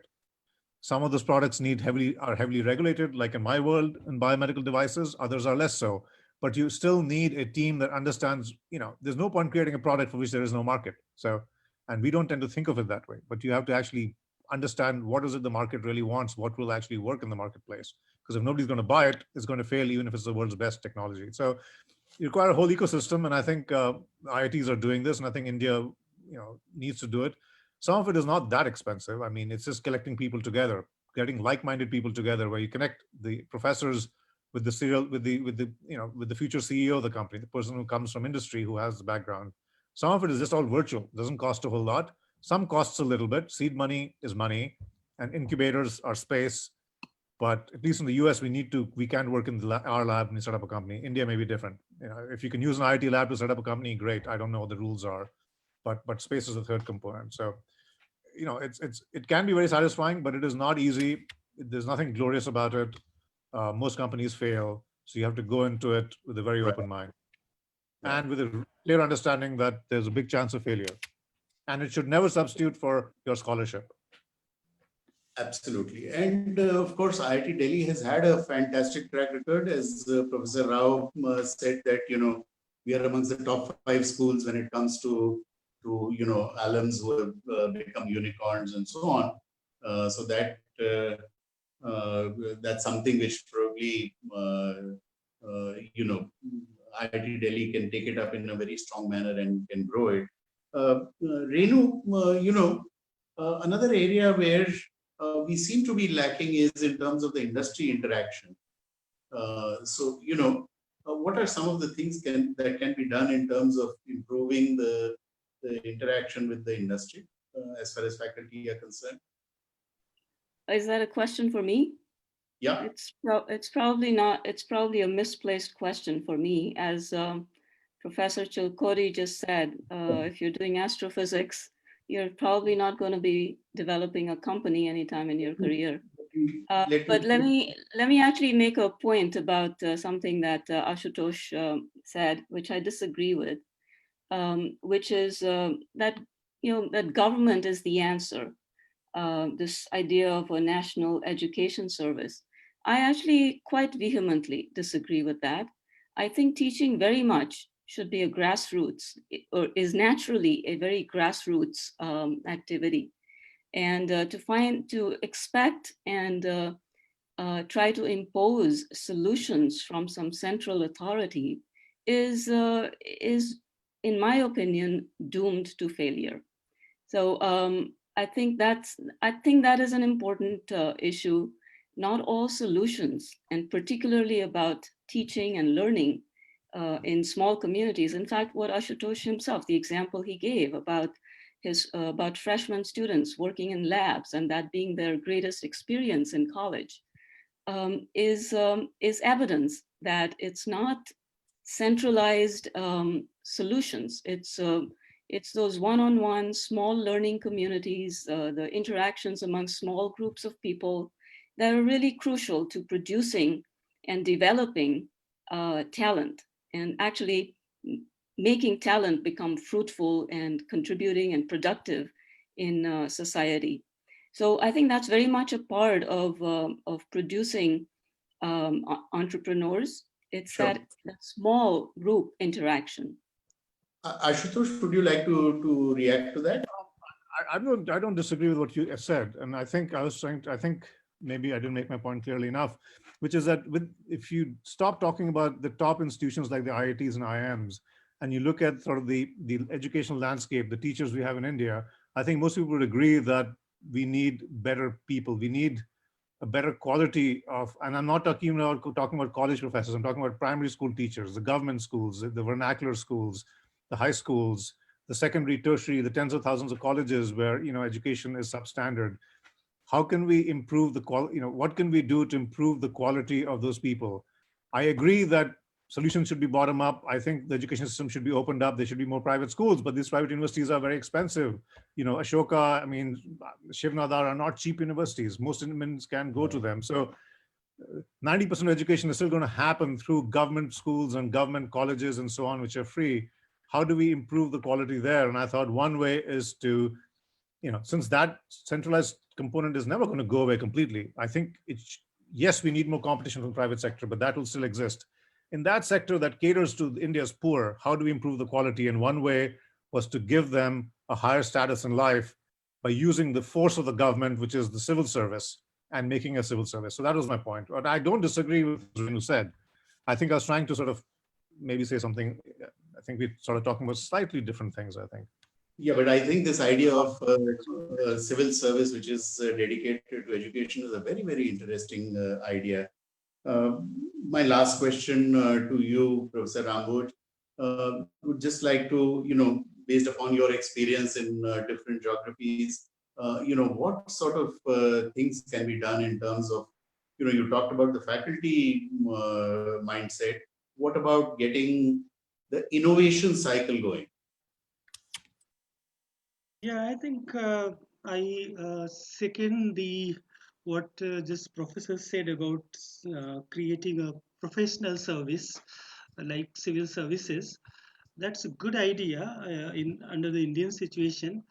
Some of those products are heavily regulated, like in my world, in biomedical devices. Others are less so. But you still need a team that understands, there's no point creating a product for which there is no market. So, and we don't tend to think of it that way, but you have to actually understand what is it the market really wants, what will actually work in the marketplace. Because if nobody's going to buy it, it's going to fail, even if it's the world's best technology. So you require a whole ecosystem, and I think IITs are doing this, and I think India, needs to do it. Some of it is not that expensive. I mean, it's just collecting people together, getting like-minded people together, where you connect the professors with the future CEO of the company, the person who comes from industry, who has the background. Some of it is just all virtual. It doesn't cost a whole lot. Some costs a little bit. Seed money is money, and incubators are space. But at least in the US, we can't work in our lab and set up a company. India may be different. If you can use an IIT lab to set up a company, great. I don't know what the rules are, but space is the third component. So, it can be very satisfying, but it is not easy. There's nothing glorious about it. Most companies fail, so you have to go into it with a very open mind, and with a clear understanding that there's a big chance of failure, and it should never substitute for your scholarship. Absolutely. And of course, IIT Delhi has had a fantastic track record. As Professor Rao said, that, we are amongst the top 5 schools when it comes to alums who have become unicorns and so on. So that that's something which probably, IIT Delhi can take it up in a very strong manner and can grow it. Renu, another area where we seem to be lacking is in terms of the industry interaction. What are some of the things that can be done in terms of improving the interaction with the industry as far as faculty are concerned? Is that a question for me? Yeah. It's probably not. It's probably a misplaced question for me. As Professor Chilkoti just said, if you're doing astrophysics, you're probably not going to be developing a company anytime in your career. But let me actually make a point about something that Ashutosh said, which I disagree with, which is that that government is the answer. This idea of a national education service. I actually quite vehemently disagree with that. I think teaching very much should be a grassroots, or is naturally a very grassroots activity. And to expect and try to impose solutions from some central authority is, in my opinion, doomed to failure. So I think that is an important issue. Not all solutions, and particularly about teaching and learning in small communities. In fact, what Ashutosh himself, the example he gave about about freshman students working in labs and that being their greatest experience in college, is evidence that it's not centralized solutions. It's those one-on-one small learning communities, the interactions among small groups of people that are really crucial to producing and developing talent, and actually making talent become fruitful and contributing and productive in society. So I think that's very much a part of producing entrepreneurs. It's that small group interaction. Ashutosh, would you like to react to that? I don't disagree with what you said, and I think maybe I didn't make my point clearly enough, which is that if you stop talking about the top institutions like the IITs and IIMs, and you look at sort of the educational landscape, the teachers we have in India, I think most people would agree that we need better people. We need a better quality of, and I'm not talking about college professors, I'm talking about primary school teachers, the government schools, the vernacular schools, the high schools, the secondary, tertiary, the tens of thousands of colleges where education is substandard. How can we improve the quality? What can we do to improve the quality of those people? I agree that solutions should be bottom up. I think the education system should be opened up. There should be more private schools, but these private universities are very expensive. Ashoka, Shiv Nadar are not cheap universities. Most Indians can go to them. So 90% of education is still going to happen through government schools and government colleges and so on, which are free. How do we improve the quality there? And I thought one way is to, since that centralized component is never going to go away completely, I think yes, we need more competition from the private sector, but that will still exist. In that sector that caters to India's poor, how do we improve the quality? And one way was to give them a higher status in life by using the force of the government, which is the civil service, and making a civil service. So that was my point. But I don't disagree with what Renu said. I think I was trying to sort of maybe say something. I think we're sort of talking about slightly different things, I think. Yeah, but I think this idea of civil service, which is dedicated to education, is a very, very interesting idea. My last question to you, Professor Ramwood, would just like to, based upon your experience in different geographies, what sort of things can be done in terms of, you talked about the faculty mindset. What about getting the innovation cycle going? Yeah, I think I second what just professor said about creating a professional service like civil services. That's a good idea under the Indian situation.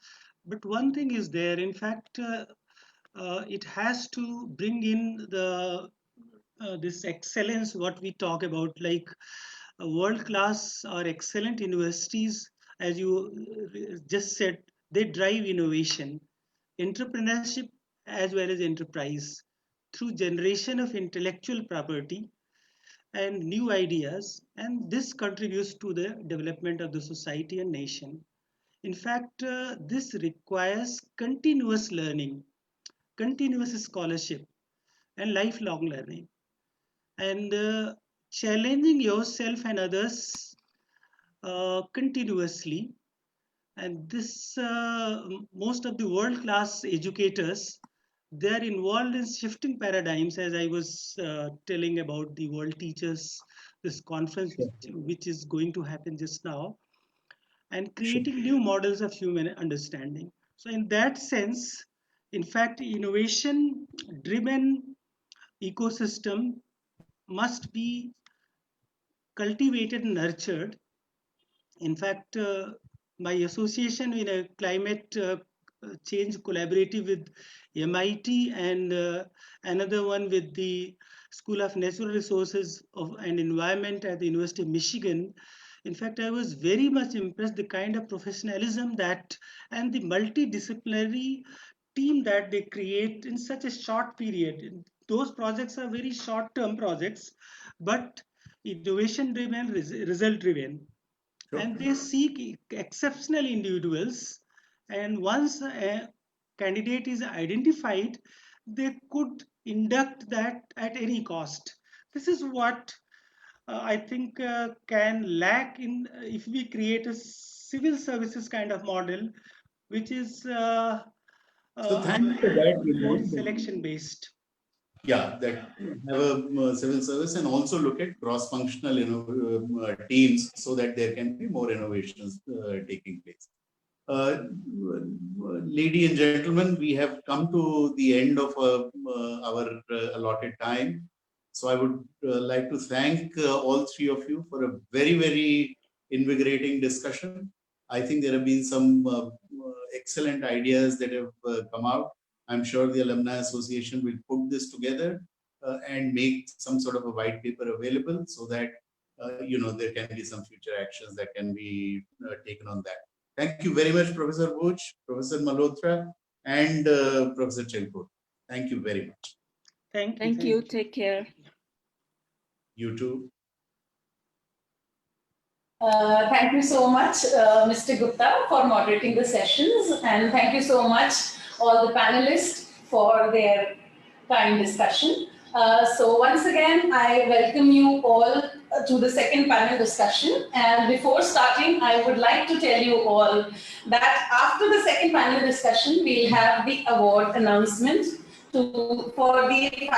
But one thing is there, in fact, it has to bring in this excellence, what we talk about, like world-class or excellent universities, as you just said, they drive innovation, entrepreneurship, as well as enterprise through generation of intellectual property and new ideas, and this contributes to the development of the society and nation. In fact, this requires continuous learning, continuous scholarship, and lifelong learning, and challenging yourself and others continuously. And this most of the world-class educators, they are involved in shifting paradigms, as I was telling about the World Teachers, this conference which is going to happen just now, and creating new models of human understanding. So in that sense, In fact, innovation-driven ecosystem must be cultivated and nurtured. In fact, my association in a climate change collaborative with MIT and another one with the School of Natural Resources and Environment at the University of Michigan. In fact, I was very much impressed the kind of professionalism that and the multidisciplinary team that they create in such a short period. Those projects are very short-term projects, but innovation-driven, result-driven. Sure. And they seek exceptional individuals. And once a candidate is identified, they could induct that at any cost. This is what I think can lack in if we create a civil services kind of model, which is so thanks for that, more selection based. Yeah, that have a civil service and also look at cross-functional teams so that there can be more innovations taking place. Ladies and gentlemen, we have come to the end of our allotted time. So I would like to thank all three of you for a very, very invigorating discussion. I think there have been some excellent ideas that have come out. I'm sure the Alumni Association will put this together and make some sort of a white paper available so that there can be some future actions that can be taken on that. Thank you very much, Professor Buch, Professor Malhotra, and Professor Chelpur. Thank you very much. Thank you. Take care. You too. Thank you so much, Mr. Gupta, for moderating the sessions, and thank you so much all the panelists for their kind discussion. So once again, I welcome you all to the second panel discussion. And before starting, I would like to tell you all that after the second panel discussion, we'll have the award announcement for the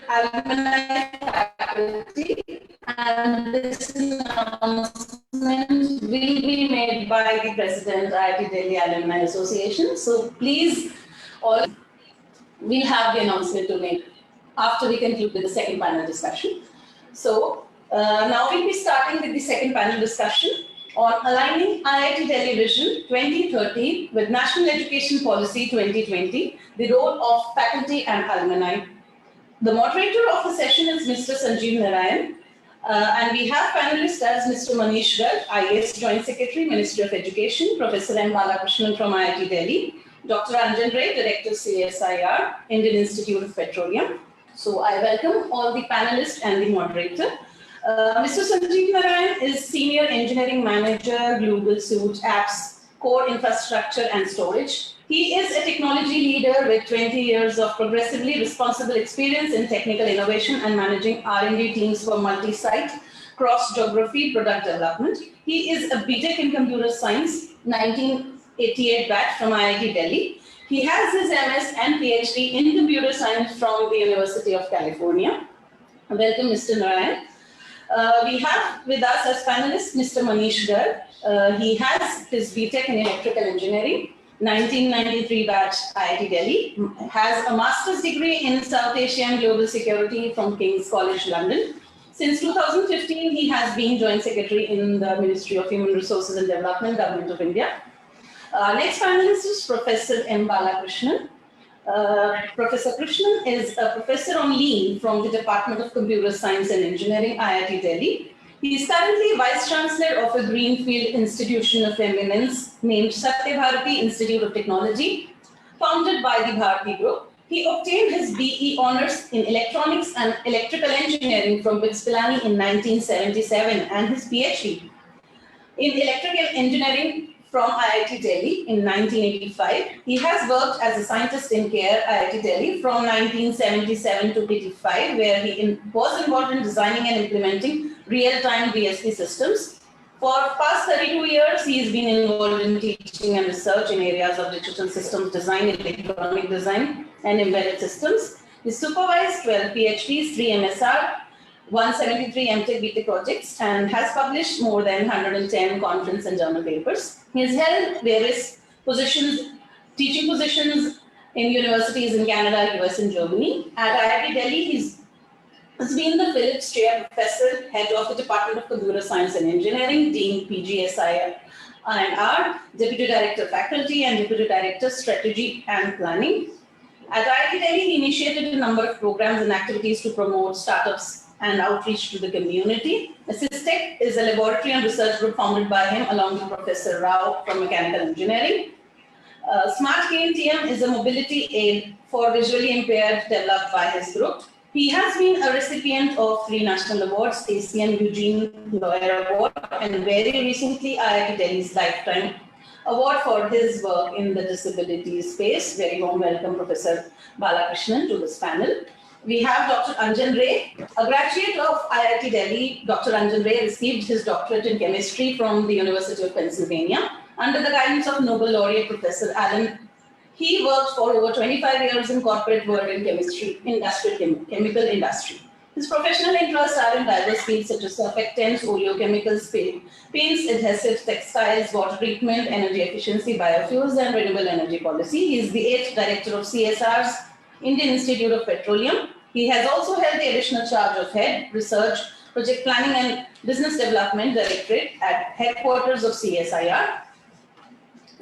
alumni faculty. And this announcement will be made by the President, IIT Delhi Alumni Association. So please, all, we'll have the announcement to make after we conclude with the second panel discussion. So now we'll be starting with the second panel discussion on aligning IIT Delhi Vision 2030 with National Education Policy 2020, the role of faculty and alumni. The moderator of the session is Mr. Sanjeev Narayan. And we have panelists as Mr. Manish Garg, IAS Joint Secretary, Ministry of Education, Professor M. Balakrishnan from IIT Delhi, Dr. Anjan Ray, Director CSIR, Indian Institute of Petroleum. So I welcome all the panelists and the moderator. Mr. Sanjeev Narayan is Senior Engineering Manager, Global Suite Apps, Core Infrastructure and Storage. He is a technology leader with 20 years of progressively responsible experience in technical innovation and managing R&D teams for multi-site, cross-geography product development. He is a BTech in Computer Science, 1988 batch from IIT Delhi. He has his MS and PhD in Computer Science from the University of California. Welcome, Mr. Narayan. We have with us as panelist Mr. Manish Garg. He has his BTech in Electrical Engineering, 1993 batch IIT Delhi, has a master's degree in South Asia and Global Security from King's College London. Since 2015, he has been Joint Secretary in the Ministry of Human Resources and Development, Government of India. Next panelist is Professor M. Balakrishnan. Professor Krishnan is a professor on Lean from the Department of Computer Science and Engineering, IIT Delhi. He is currently Vice Chancellor of a Greenfield Institution of Eminence named Satyabharati Institute of Technology, founded by the Bharati Group. He obtained his BE Honours in Electronics and Electrical Engineering from BITS Pilani in 1977 and his PhD in Electrical Engineering from IIT Delhi in 1985. He has worked as a scientist in CARE, IIT Delhi from 1977 to 85, where he was involved in designing and implementing real-time DSP systems. For past 32 years, he has been involved in teaching and research in areas of digital systems design, electronic design, and embedded systems. He supervised 12 PhDs, 3 MSR, 173 MTech BTech projects, and has published more than 110 conference and journal papers. He has held various positions, teaching positions in universities in Canada, US, and Germany. At IIT Delhi, he's been the Phillips Chair Professor, Head of the Department of Computer Science and Engineering, Dean PGSI and R, Deputy Director Faculty, and Deputy Director Strategy and Planning. At IIT Delhi, he initiated a number of programs and activities to promote startups and outreach to the community. Assistec is a laboratory and research group founded by him along with Professor Rao from Mechanical Engineering. Smart Cane TM is a mobility aid for visually impaired developed by his group. He has been a recipient of 3 national awards, ACM Eugene Lawyer Award, and very recently IIT Delhi's Lifetime Award for his work in the disability space. Very warm welcome, Professor Balakrishnan, to this panel. We have Dr. Anjan Ray, a graduate of IIT Delhi. Dr. Anjan Ray received his doctorate in chemistry from the University of Pennsylvania under the guidance of Nobel laureate Professor Alan. He worked for over 25 years in corporate world in chemistry, chemical industry. His professional interests are in diverse fields such as surfactants, oleochemicals, paints, adhesives, textiles, water treatment, energy efficiency, biofuels, and renewable energy policy. He is the 8th director of CSR's Indian Institute of Petroleum. He has also held the additional charge of Head, Research, Project Planning and Business Development Directorate at headquarters of CSIR.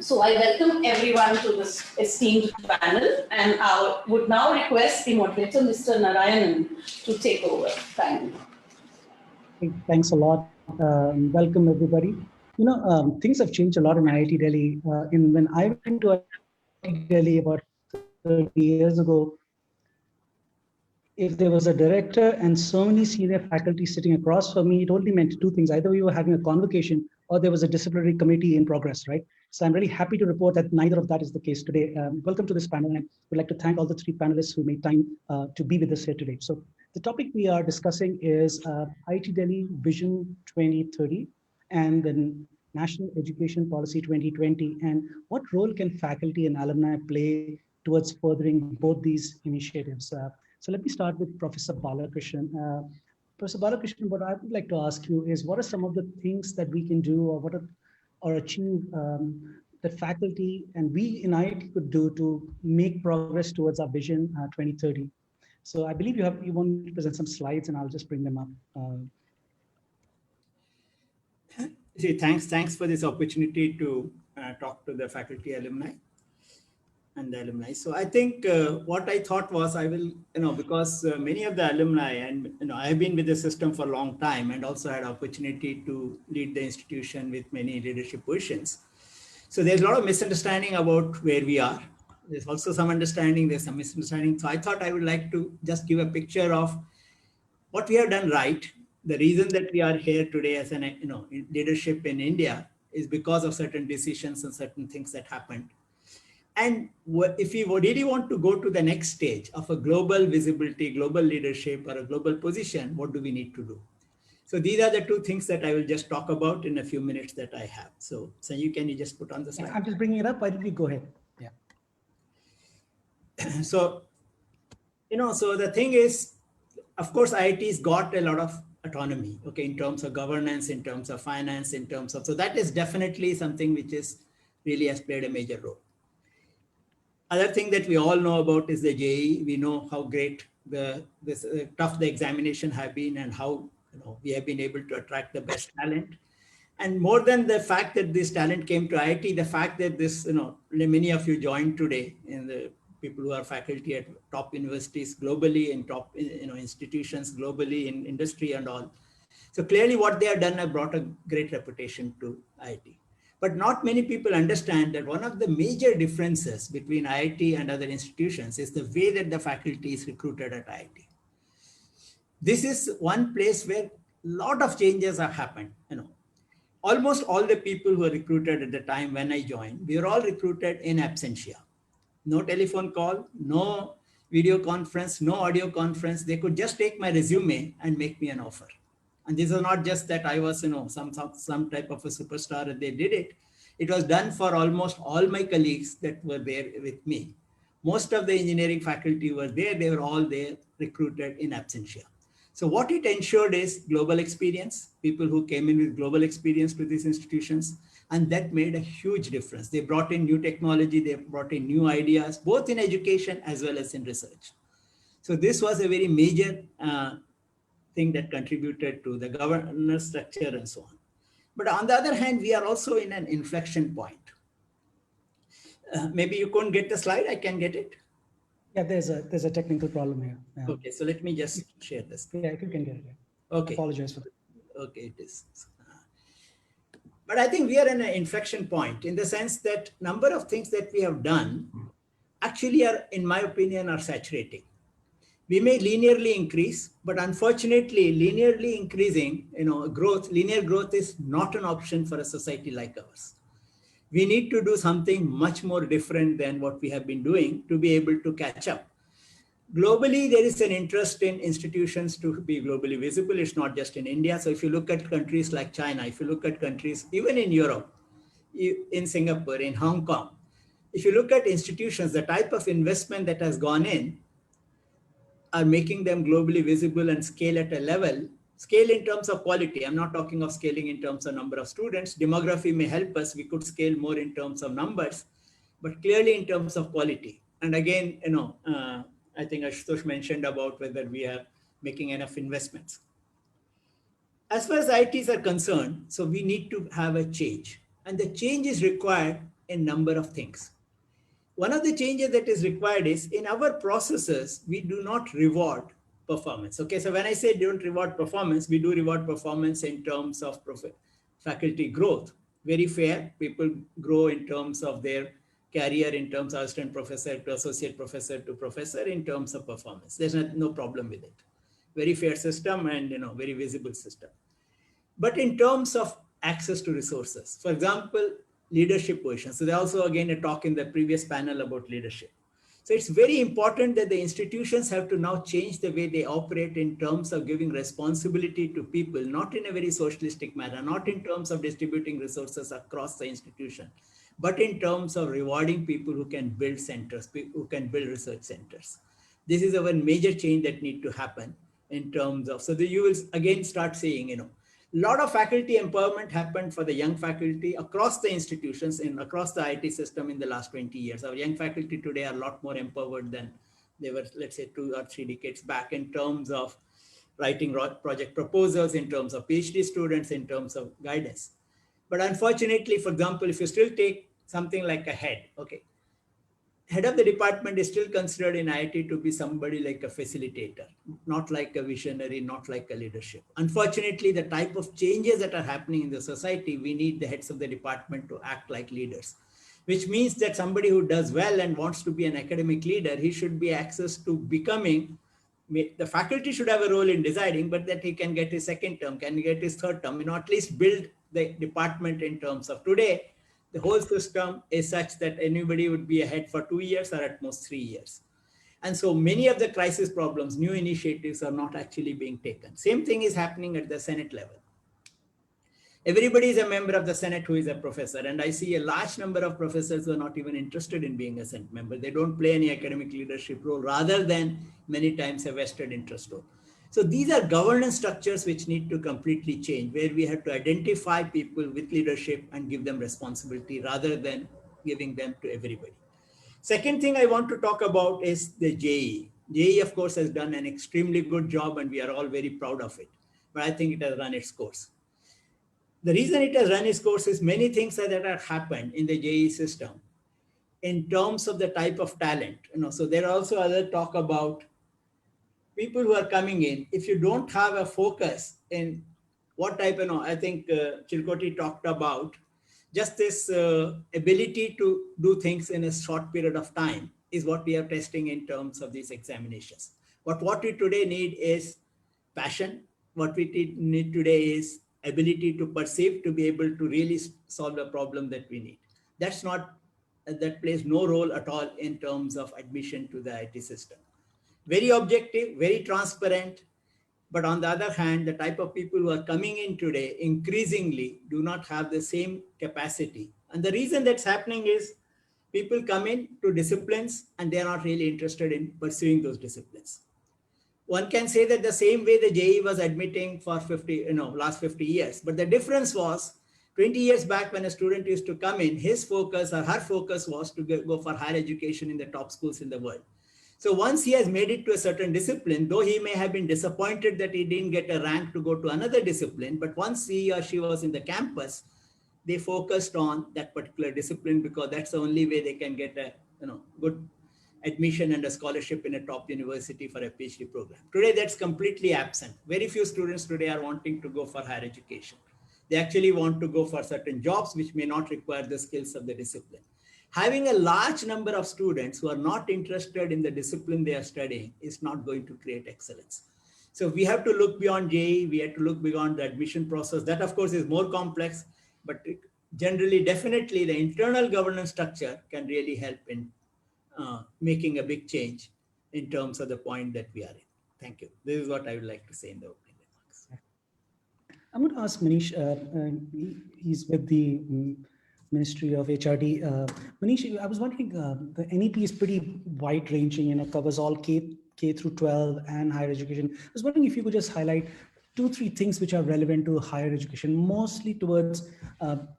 So I welcome everyone to this esteemed panel, and I would now request the moderator, Mr. Narayanan, to take over. Thank you. Thanks a lot. Welcome everybody. You know, things have changed a lot in IIT Delhi. When I went to IIT Delhi about 30 years ago, if there was a director and so many senior faculty sitting across from me, it only meant 2 things. Either we were having a convocation or there was a disciplinary committee in progress, right? So I'm really happy to report that neither of that is the case today. Welcome to this panel, and would like to thank all the 3 panelists who made time to be with us here today. So the topic we are discussing is IIT Delhi Vision 2030 and the National Education Policy 2020, and what role can faculty and alumni play towards furthering both these initiatives. So let me start with Professor Balakrishnan. Professor Balakrishnan, what I would like to ask you is, what are some of the things that we can do or achieve that faculty and we in IIT could do to make progress towards our Vision 2030? So I believe you want to present some slides, and I'll just bring them up. Thanks for this opportunity to talk to the faculty alumni and the alumni. So I think what I thought was I will, because many of the alumni, and I have been with the system for a long time and also had opportunity to lead the institution with many leadership positions. So there's a lot of misunderstanding about where we are. There's also some understanding, there's some misunderstanding. So I thought I would like to just give a picture of what we have done right. The reason that we are here today as an leadership in India is because of certain decisions and certain things that happened. And if we really want to go to the next stage of a global visibility, global leadership, or a global position, what do we need to do? So these are the 2 things that I will just talk about in a few minutes that I have. So Sanju, can you just put on the slide? I'm just bringing it up. Why don't we go ahead? Yeah. So, so the thing is, of course, IIT's got a lot of autonomy, okay, in terms of governance, in terms of finance, in terms of, so that is definitely something which is really has played a major role. Other thing that we all know about is the JEE. We know how great tough the examination have been, and how we have been able to attract the best talent. And more than the fact that this talent came to IIT, the fact that this, many of you joined today, in the people who are faculty at top universities globally and top institutions globally in industry and all. So clearly what they have done have brought a great reputation to IIT. But not many people understand that one of the major differences between IIT and other institutions is the way that the faculty is recruited at IIT. This is one place where a lot of changes have happened. Almost all the people who were recruited at the time when I joined, we were all recruited in absentia. No telephone call, no video conference, no audio conference. They could just take my resume and make me an offer. And this is not just that I was, some type of a superstar and they did it. It was done for almost all my colleagues that were there with me. Most of the engineering faculty were there. They were all there, recruited in absentia. So what it ensured is global experience, people who came in with global experience to these institutions. And that made a huge difference. They brought in new technology, they brought in new ideas, both in education as well as in research. So this was a very major thing that contributed to the governance structure and so on. But on the other hand, we are also in an inflection point. Maybe you couldn't get the slide, I can get it. Yeah, there's a technical problem here. Yeah. Okay, so let me just share this. Yeah, if you can get it. Okay. Apologize for that. Okay, it is. But I think we are in an inflection point in the sense that number of things that we have done actually are, in my opinion, are saturating. We may linearly increase, but unfortunately, linearly increasing, linear growth is not an option for a society like ours. We need to do something much more different than what we have been doing to be able to catch up. Globally, there is an interest in institutions to be globally visible. It's not just in India. So if you look at countries like China, if you look at countries, even in Europe, in Singapore, in Hong Kong, if you look at institutions, the type of investment that has gone in are making them globally visible and scale at a level, scale in terms of quality. I'm not talking of scaling in terms of number of students. Demography may help us. We could scale more in terms of numbers, but clearly in terms of quality. And again, I think Ashutosh mentioned about whether we are making enough investments. As far as IITs are concerned, so we need to have a change. And the change is required in number of things. One of the changes that is required is in our processes, we do not reward performance. Okay, so when I say don't reward performance, we do reward performance in terms of faculty growth. Very fair, people grow in terms of their career, in terms of assistant professor to associate professor to professor in terms of performance. There's no problem with it. Very fair system and very visible system. But in terms of access to resources, for example, leadership positions. So there's also again a talk in the previous panel about leadership. So it's very important that the institutions have to now change the way they operate in terms of giving responsibility to people, not in a very socialistic manner, not in terms of distributing resources across the institution, but in terms of rewarding people who can build centers, who can build research centers. This is our major change that need to happen in terms of, so that you will again start seeing, a lot of faculty empowerment happened for the young faculty across the institutions and across the IT system in the last 20 years. Our young faculty today are a lot more empowered than they were, let's say, 2 or 3 decades back in terms of writing project proposals, in terms of PhD students, in terms of guidance. But unfortunately, for example, if you still take something like a head, okay, head of the department is still considered in IIT to be somebody like a facilitator, not like a visionary, not like a leadership. Unfortunately, the type of changes that are happening in the society, we need the heads of the department to act like leaders, which means that somebody who does well and wants to be an academic leader, he should be access to becoming, the faculty should have a role in deciding, but that he can get his second term, can get his third term, at least build the department in terms of today. The whole system is such that anybody would be ahead for 2 years or at most 3 years. And so many of the crisis problems, new initiatives are not actually being taken. Same thing is happening at the Senate level. Everybody is a member of the Senate who is a professor. And I see a large number of professors who are not even interested in being a Senate member. They don't play any academic leadership role rather than many times a vested interest role. So these are governance structures which need to completely change, where we have to identify people with leadership and give them responsibility rather than giving them to everybody. Second thing I want to talk about is the JEE. JEE, of course, has done an extremely good job and we are all very proud of it. But I think it has run its course. The reason it has run its course is many things that have happened in the JEE system in terms of the type of talent. So there are also other talk about people who are coming in. If you don't have a focus in what type, I think Chilkoti talked about just this ability to do things in a short period of time is what we are testing in terms of these examinations. But what we today need is passion. What we need today is ability to perceive, to be able to really solve the problem that we need. That plays no role at all in terms of admission to the IT system. Very objective, very transparent, but on the other hand, the type of people who are coming in today increasingly do not have the same capacity. And the reason that's happening is people come in to disciplines and they're not really interested in pursuing those disciplines. One can say that the same way the JEE was admitting for last 50 years, but the difference was 20 years back when a student used to come in, his focus or her focus was to go for higher education in the top schools in the world. So once he has made it to a certain discipline, though he may have been disappointed that he didn't get a rank to go to another discipline, but once he or she was in the campus, they focused on that particular discipline because that's the only way they can get a good admission and a scholarship in a top university for a PhD program. Today, that's completely absent. Very few students today are wanting to go for higher education. They actually want to go for certain jobs which may not require the skills of the discipline. Having a large number of students who are not interested in the discipline they are studying is not going to create excellence. So we have to look beyond JEE, we have to look beyond the admission process. That of course is more complex, but generally, definitely the internal governance structure can really help in making a big change in terms of the point that we are in. Thank you. This is what I would like to say in the opening remarks. I'm going to ask Manish, he's with the Ministry of HRD. Manish, I was wondering, the NEP is pretty wide ranging, covers all K through 12 and higher education. I was wondering if you could just highlight 2-3 things which are relevant to higher education, mostly towards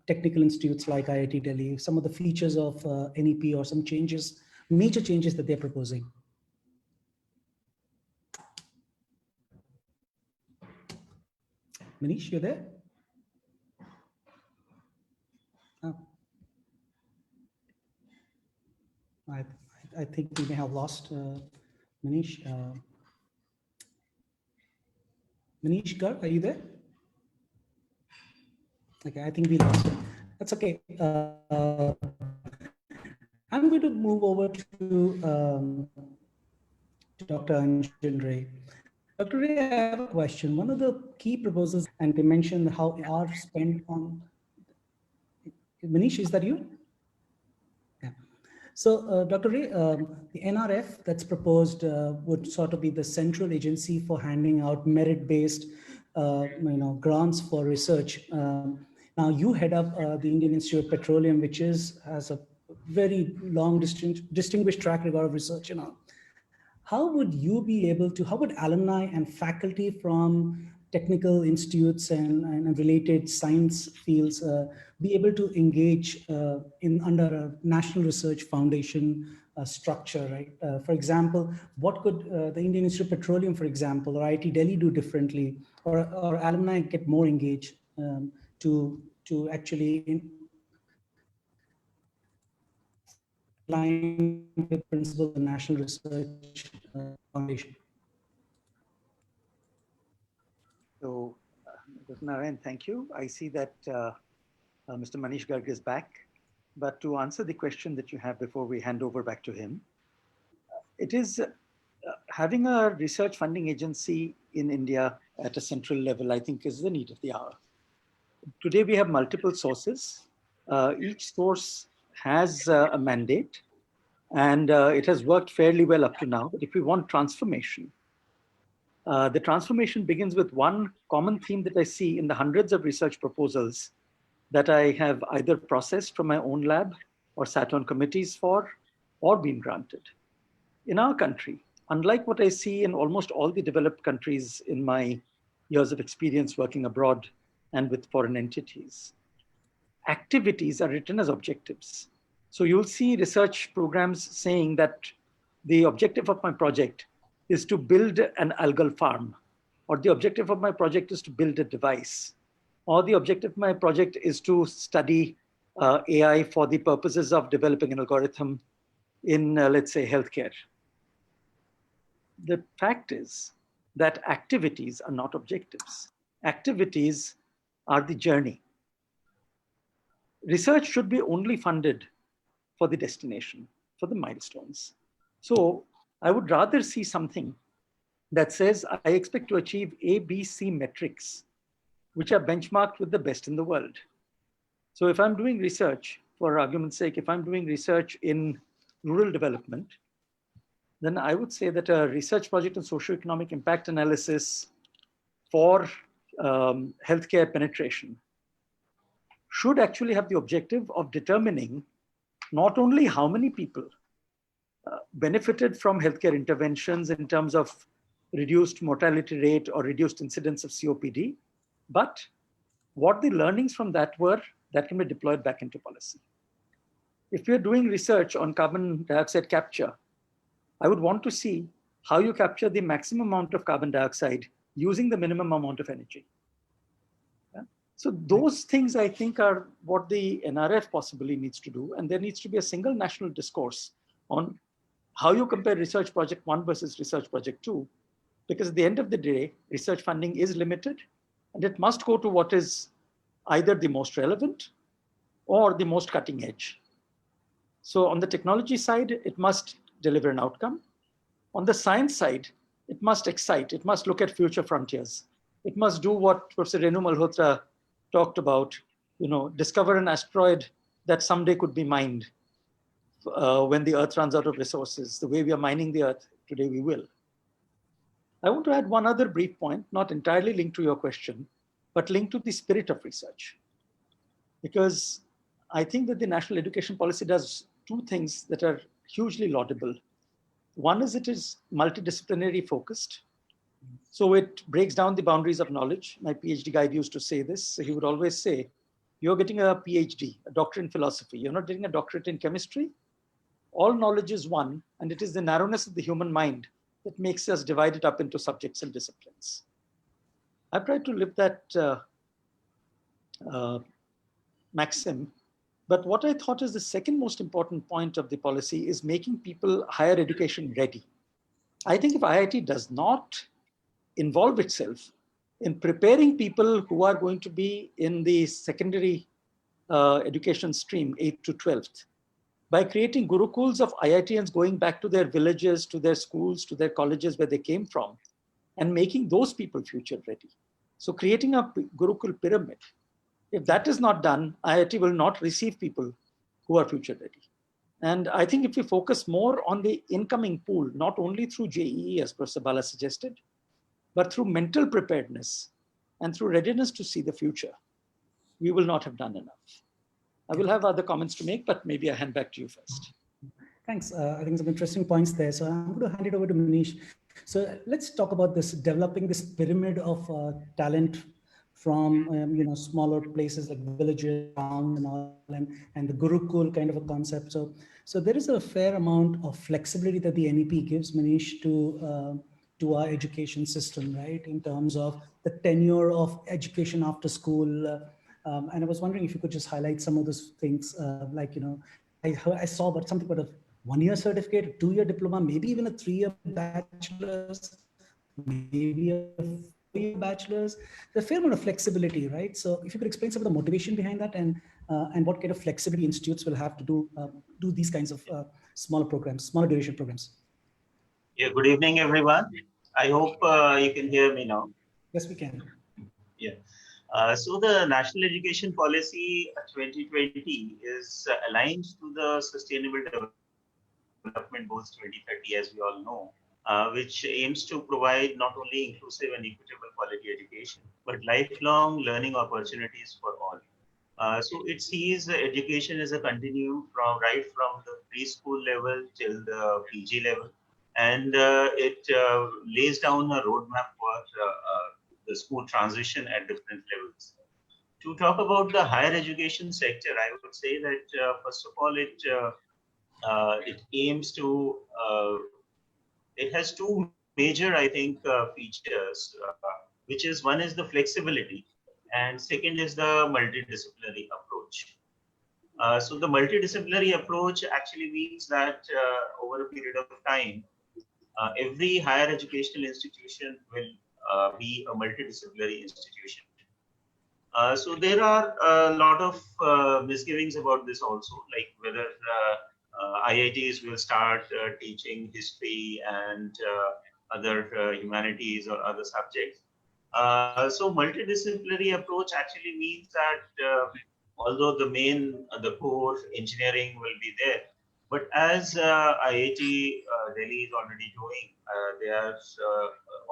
technical institutes like IIT Delhi, some of the features of NEP or some changes, major changes that they're proposing. Manish, you there? Oh. I think we may have lost Manish. Manish Garg, are you there? Okay, I think we lost him. That's okay. I'm going to move over to Dr. Anjan Ray. Dr. Ray, I have a question. One of the key proposals, and they mentioned how are spent on. Manish, is that you? Yeah. So, Dr. Ray, the NRF that's proposed would sort of be the central agency for handing out merit-based, grants for research. Now, you head up the Indian Institute of Petroleum, which has a very long, distinguished track record of research and all. How would you be able to? How would alumni and faculty from technical institutes and related science fields be able to engage under a National Research Foundation structure, right? For example, what could the Indian Institute of Petroleum, for example, or IIT Delhi do differently, or alumni get more engaged to actually line with principles of the National Research Foundation? So, Dr. Narayan, thank you. I see that Mr. Manish Garg is back. But to answer the question that you have before we hand over back to him, it is having a research funding agency in India at a central level, I think, is the need of the hour. Today, we have multiple sources. Each source has a mandate, and it has worked fairly well up to now. But if we want transformation, the transformation begins with one common theme that I see in the hundreds of research proposals that I have either processed from my own lab or sat on committees for or been granted. In our country, unlike what I see in almost all the developed countries in my years of experience working abroad and with foreign entities, activities are written as objectives. So you'll see research programs saying that the objective of my project is to build an algal farm, or the objective of my project is to build a device, or the objective of my project is to study AI for the purposes of developing an algorithm in, let's say, healthcare. The fact is that activities are not objectives. Activities are the journey. Research should be only funded for the destination, for the milestones. So I would rather see something that says I expect to achieve A, B, C metrics, which are benchmarked with the best in the world. So if I'm doing research, for argument's sake, if I'm doing research in rural development, then I would say that a research project on socioeconomic impact analysis for healthcare penetration should actually have the objective of determining not only how many people benefited from healthcare interventions in terms of reduced mortality rate or reduced incidence of COPD, but what the learnings from that were that can be deployed back into policy. If you're doing research on carbon dioxide capture, I would want to see how you capture the maximum amount of carbon dioxide using the minimum amount of energy. Yeah? So those things, I think, are what the NRF possibly needs to do. And there needs to be a single national discourse on how you compare research project 1 versus research project 2. Because at the end of the day, research funding is limited, and it must go to what is either the most relevant or the most cutting edge. So on the technology side, it must deliver an outcome. On the science side, it must excite. It must look at future frontiers. It must do what Professor Rc Malhotra talked about, discover an asteroid that someday could be mined when the Earth runs out of resources. The way we are mining the Earth today, we will. I want to add one other brief point, not entirely linked to your question, but linked to the spirit of research. Because I think that the national education policy does two things that are hugely laudable. One is it is multidisciplinary focused. So it breaks down the boundaries of knowledge. My PhD guide used to say this. So he would always say, you're getting a PhD, a doctorate in philosophy. You're not getting a doctorate in chemistry. All knowledge is one, and it is the narrowness of the human mind that makes us divide it up into subjects and disciplines. I've tried to live that maxim. But what I thought is the second most important point of the policy is making people higher education ready. I think if IIT does not involve itself in preparing people who are going to be in the secondary education stream, 8th to 12th, by creating gurukuls of IITians going back to their villages, to their schools, to their colleges where they came from, and making those people future ready. So creating a gurukul pyramid. If that is not done, IIT will not receive people who are future ready. And I think if we focus more on the incoming pool, not only through JEE, as Professor Bala suggested, but through mental preparedness and through readiness to see the future, we will not have done enough. I will have other comments to make, but maybe I hand back to you first. Thanks. I think some interesting points there. So I'm going to hand it over to Manish. So let's talk about this, developing this pyramid of talent from smaller places like villages, towns, and all, and the Gurukul kind of a concept. So there is a fair amount of flexibility that the NEP gives, Manish, to our education system, right? In terms of the tenure of education after school. And I was wondering if you could just highlight some of those things, I saw about something about a 1-year certificate, a 2-year diploma, maybe even a 3-year bachelor's, maybe a 4-year bachelor's. There's a fair amount of flexibility, right? So if you could explain some of the motivation behind that and what kind of flexibility institutes will have to do these kinds of smaller programs, smaller duration programs. Yeah, good evening, everyone. I hope you can hear me now. Yes, we can. Yeah. So the National Education Policy 2020 is aligned to the Sustainable Development Goals 2030, as we all know, which aims to provide not only inclusive and equitable quality education, but lifelong learning opportunities for all. So it sees education as a continuum right from the preschool level till the PG level, and it lays down a roadmap for the school transition at different levels. To talk about the higher education sector, I would say that first of all, it aims to, it has two major, I think, features, which is one is the flexibility, and second is the multidisciplinary approach. So the multidisciplinary approach actually means that over a period of time, every higher educational institution will be a multidisciplinary institution. So there are a lot of misgivings about this also, like whether IITs will start teaching history and other humanities or other subjects. So multidisciplinary approach actually means that although the core engineering will be there, but as IIT Delhi is already doing, they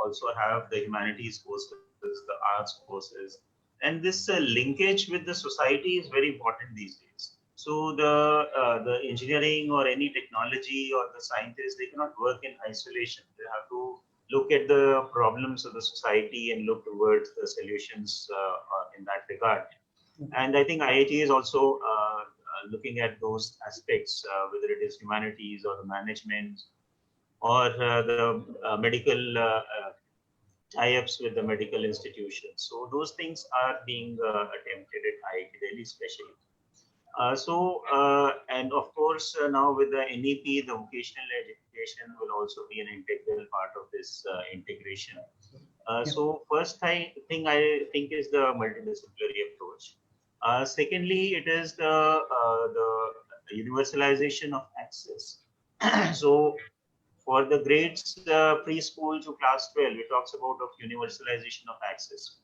also have the humanities courses, the arts courses, and this linkage with the society is very important these days. So the engineering or any technology or the scientists, they cannot work in isolation. They have to look at the problems of the society and look towards the solutions in that regard. regard. And I think IIT is also looking at those aspects, whether it is humanities or the management or the medical tie-ups with the medical institutions. So those things are being attempted at IIT Delhi especially. And of course, now with the NEP, the vocational education will also be an integral part of this integration. So first thing I think is the multidisciplinary approach. Secondly, it is the universalization of access. So for the grades preschool to class 12, it talks about of universalization of access.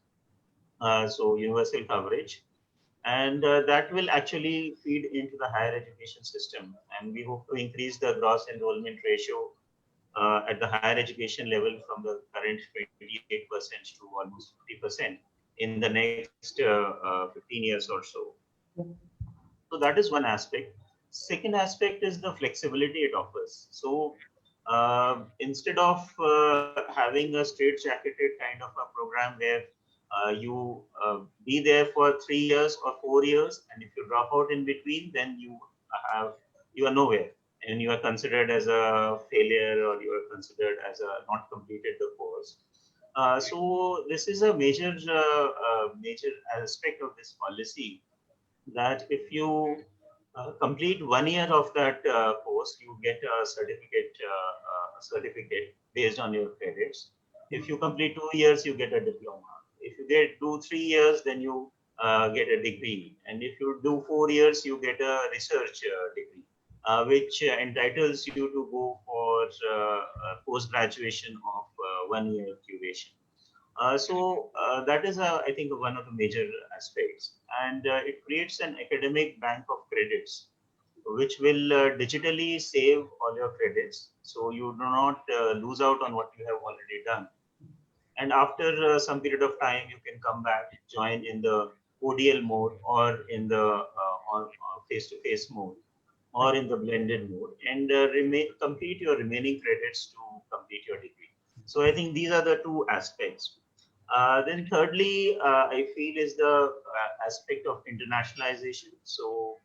So universal coverage. And that will actually feed into the higher education system. And we hope to increase the gross enrollment ratio at the higher education level from the current 28% to almost 50% in the next 15 years or so. So that is one aspect. Second aspect is the flexibility it offers. So instead of having a straight-jacketed kind of a program where you be there for 3 years or 4 years, and if you drop out in between, then you are nowhere, and you are considered as a failure, or you are considered as a not completed the course. So this is a major aspect of this policy, that if you complete 1 year of that course, you get a certificate based on your credits. If you complete 2 years, you get a diploma. If you do 3 years, then you get a degree. And if you do 4 years, you get a research degree, which entitles you to go for post-graduation of 1 year duration. So that is, I think, one of the major aspects. And it creates an academic bank of credits, which will digitally save all your credits. So you do not lose out on what you have already done. And after some period of time, you can come back, join in the ODL mode, or in the face-to-face mode, or in the blended mode, and complete your remaining credits to complete your degree. So I think these are the two aspects. Then thirdly, I feel is the aspect of internationalization. So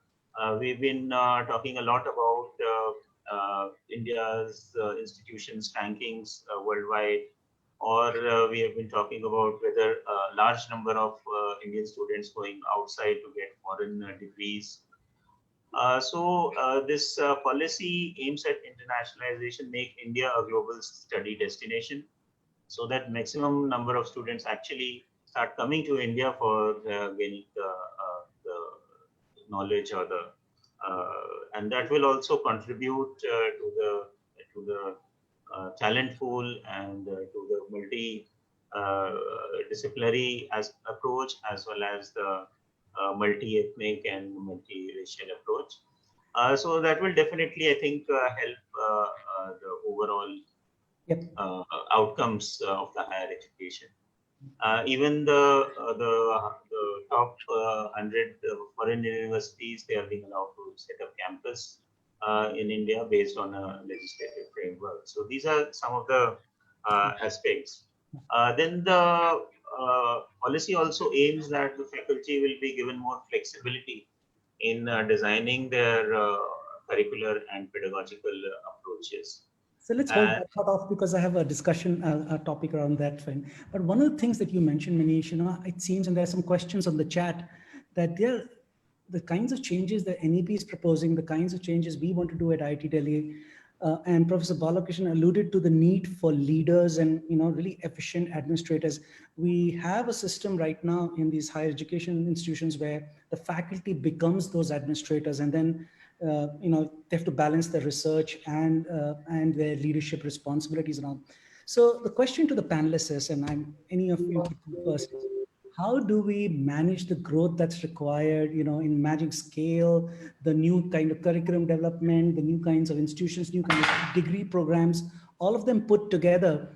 we've been talking a lot about India's institutions rankings worldwide, or we have been talking about whether a large number of Indian students going outside to get foreign degrees. So this policy aims at internationalization, make India a global study destination, so that maximum number of students actually start coming to India for gaining the knowledge, or the and that will also contribute to the talent pool, and to the multi-disciplinary approach, as well as the multi-ethnic and multi-racial approach. So that will definitely, I think, help the overall outcomes of the higher education. Even the top 100 foreign universities, they are being allowed to set up campus in India based on a legislative framework. So these are some of the aspects. Then the policy also aims that the faculty will be given more flexibility in designing their curricular and pedagogical approaches. So let's hold that thought off, because I have a discussion, a topic around that. But one of the things that you mentioned, Manish, it seems, and there are some questions on the chat, that the kinds of changes that NEP is proposing, the kinds of changes we want to do at IIT Delhi, and Professor Balakrishnan alluded to the need for leaders and really efficient administrators. We have a system right now in these higher education institutions where the faculty becomes those administrators, and then they have to balance their research and their leadership responsibilities around. So the question to the panelists is, and any of you first, how do we manage the growth that's required, in managing scale, the new kind of curriculum development, the new kinds of institutions, new kinds of degree programs, all of them put together?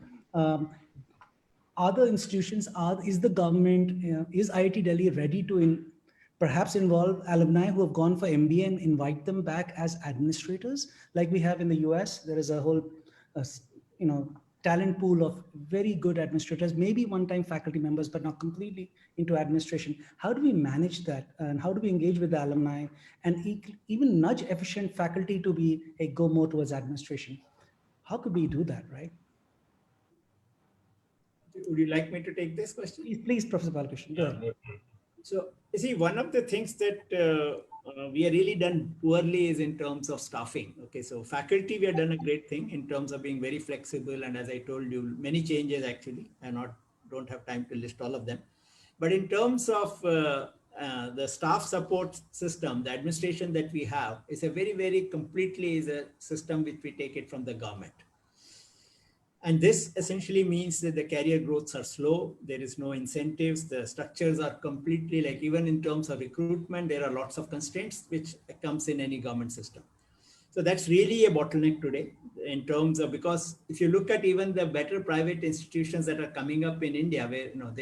Other institutions, is the government, is IIT Delhi ready to perhaps involve alumni who have gone for MBA and invite them back as administrators, like we have in the US? There is a whole, talent pool of very good administrators, maybe one-time faculty members, but not completely into administration. How do we manage that? And how do we engage with the alumni and even nudge efficient faculty to be a go more towards administration? How could we do that, right? Would you like me to take this question? Please, Professor Balakrishnan, go ahead. So, you see, one of the things that we are really done poorly is in terms of staffing. Okay, so faculty, we have done a great thing in terms of being very flexible. And as I told you, many changes actually. I don't have time to list all of them. But in terms of the staff support system, the administration that we have is a very, very completely is a system which we take it from the government. And this essentially means that the career growths are slow. There is no incentives. The structures are completely like, even in terms of recruitment, there are lots of constraints which comes in any government system. So that's really a bottleneck today in terms of, because if you look at even the better private institutions that are coming up in India, where, you know,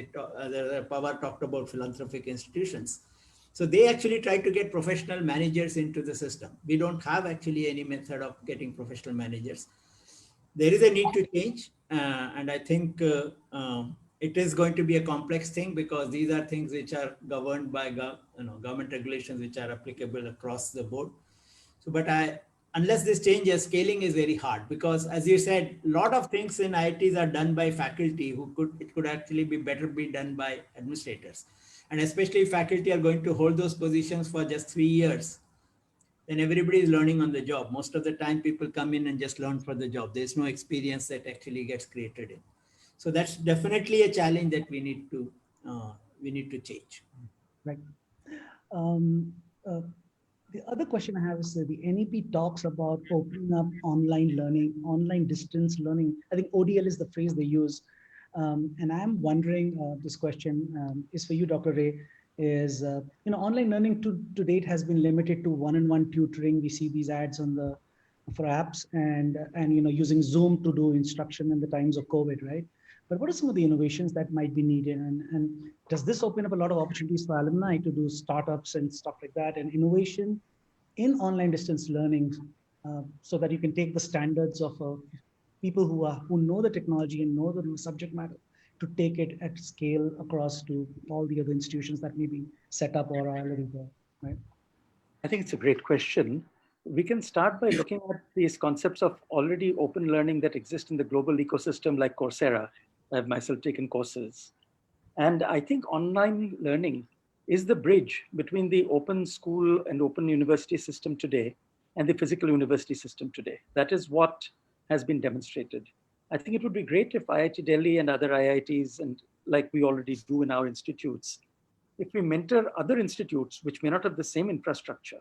Pawar talked about philanthropic institutions. So they actually try to get professional managers into the system. We don't have actually any method of getting professional managers. There is a need to change, and I think it is going to be a complex thing, because these are things which are governed by government regulations which are applicable across the board. So, but unless this changes, scaling is very hard, because as you said, a lot of things in IITs are done by faculty it could actually be better be done by administrators. And especially if faculty are going to hold those positions for just 3 years, then everybody is learning on the job. Most of the time people come in and just learn for the job. There's no experience that actually gets created in. So that's definitely a challenge that we need to change. Right. The other question I have is the NEP talks about opening up online learning, online distance learning. I think ODL is the phrase they use. And I'm wondering, this question is for you, Dr. Ray, is, online learning to date has been limited to one-on-one tutoring. We see these ads for apps and using Zoom to do instruction in the times of COVID, right? But what are some of the innovations that might be needed? And does this open up a lot of opportunities for alumni to do startups and stuff like that, and innovation in online distance learning, so that you can take the standards of people who know the technology and know the subject matter to take it at scale across to all the other institutions that may be set up or are already there, right? I think it's a great question. We can start by looking at these concepts of already open learning that exist in the global ecosystem like Coursera. I've myself taken courses. And I think online learning is the bridge between the open school and open university system today and the physical university system today. That is what has been demonstrated. I think it would be great if IIT Delhi and other IITs, and like we already do in our institutes, if we mentor other institutes which may not have the same infrastructure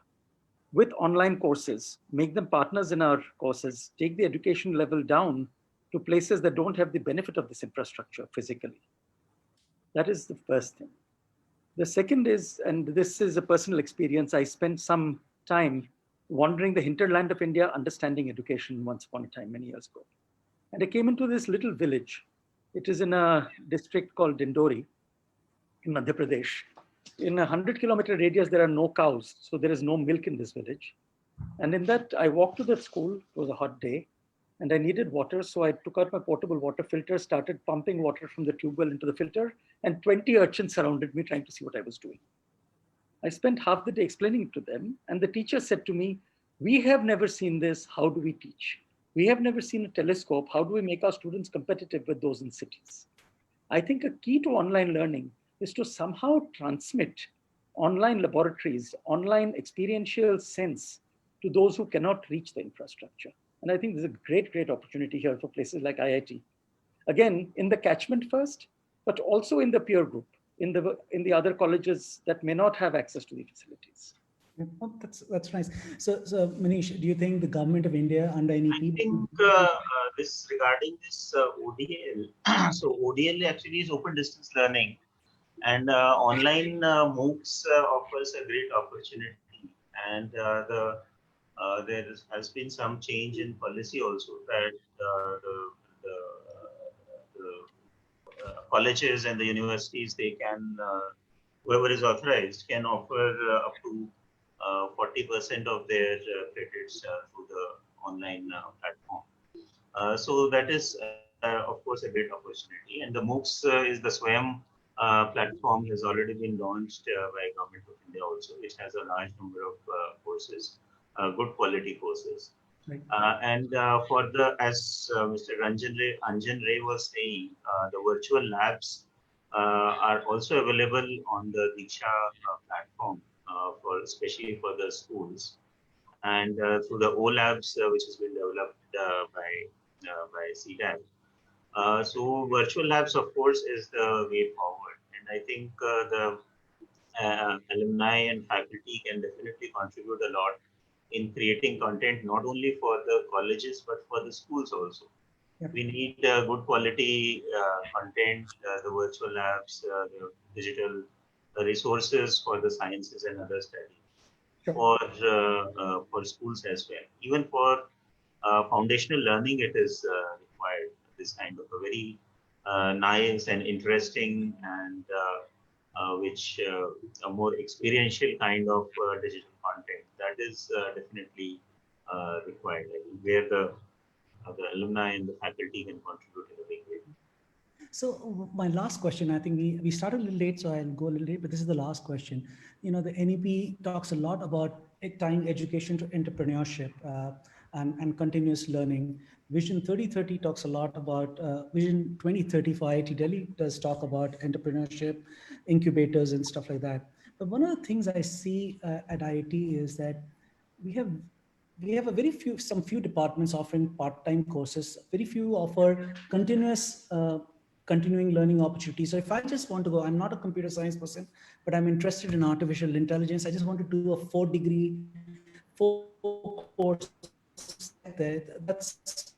with online courses, make them partners in our courses, take the education level down to places that don't have the benefit of this infrastructure physically. That is the first thing. The second is, and this is a personal experience, I spent some time wandering the hinterland of India, understanding education once upon a time, many years ago. And I came into this little village. It is in a district called Dindori in Madhya Pradesh. In a 100-kilometer radius, there are no cows, so there is no milk in this village. And in that, I walked to the school. It was a hot day, and I needed water, so I took out my portable water filter, started pumping water from the tube well into the filter, and 20 urchins surrounded me trying to see what I was doing. I spent half the day explaining it to them, and the teacher said to me, "We have never seen this. How do we teach? We have never seen a telescope. How do we make our students competitive with those in cities?" I think a key to online learning is to somehow transmit online laboratories, online experiential sense to those who cannot reach the infrastructure. And I think there's a great, great opportunity here for places like IIT. Again, in the catchment first, but also in the peer group, in the other colleges that may not have access to the facilities. Oh, that's nice. So Manish, do you think the government of India under NEP? I think this regarding this ODL. So ODL actually is open distance learning, and online MOOCs offers a great opportunity. And there has been some change in policy also, that the colleges and the universities, they can, whoever is authorized can offer up to 40% of their credits through the online platform. So that is of course, a great opportunity. And the MOOCs is the SWAYAM platform has already been launched by Government of India also, which has a large number of courses, good quality courses. Right. For the, as Mr. Anjan Ray was saying, the virtual labs are also available on the Diksha platform, especially for the schools, and through the O Labs, which has been developed by CDAC. So virtual labs, of course, is the way forward, and I think the alumni and faculty can definitely contribute a lot in creating content, not only for the colleges, but for the schools also. Yep. We need good quality content, the virtual labs, the digital resources for the sciences and other studies, for schools as well. Even for foundational learning, it is required, this kind of a very nice and interesting and which a more experiential kind of digital content that is definitely required, where the alumni and the faculty can contribute in a big way. So my last question, I think we started a little late, so I'll go a little late, but this is the last question. You know, the NEP talks a lot about tying education to entrepreneurship and continuous learning. Vision 3030 talks a lot about, Vision 2030 for IIT Delhi does talk about entrepreneurship, incubators and stuff like that. But one of the things I see at IIT is that we have a some few departments offering part-time courses. Very few offer continuing learning opportunities. So if I just want to go, I'm not a computer science person, but I'm interested in artificial intelligence. I just want to do a 4 course. That's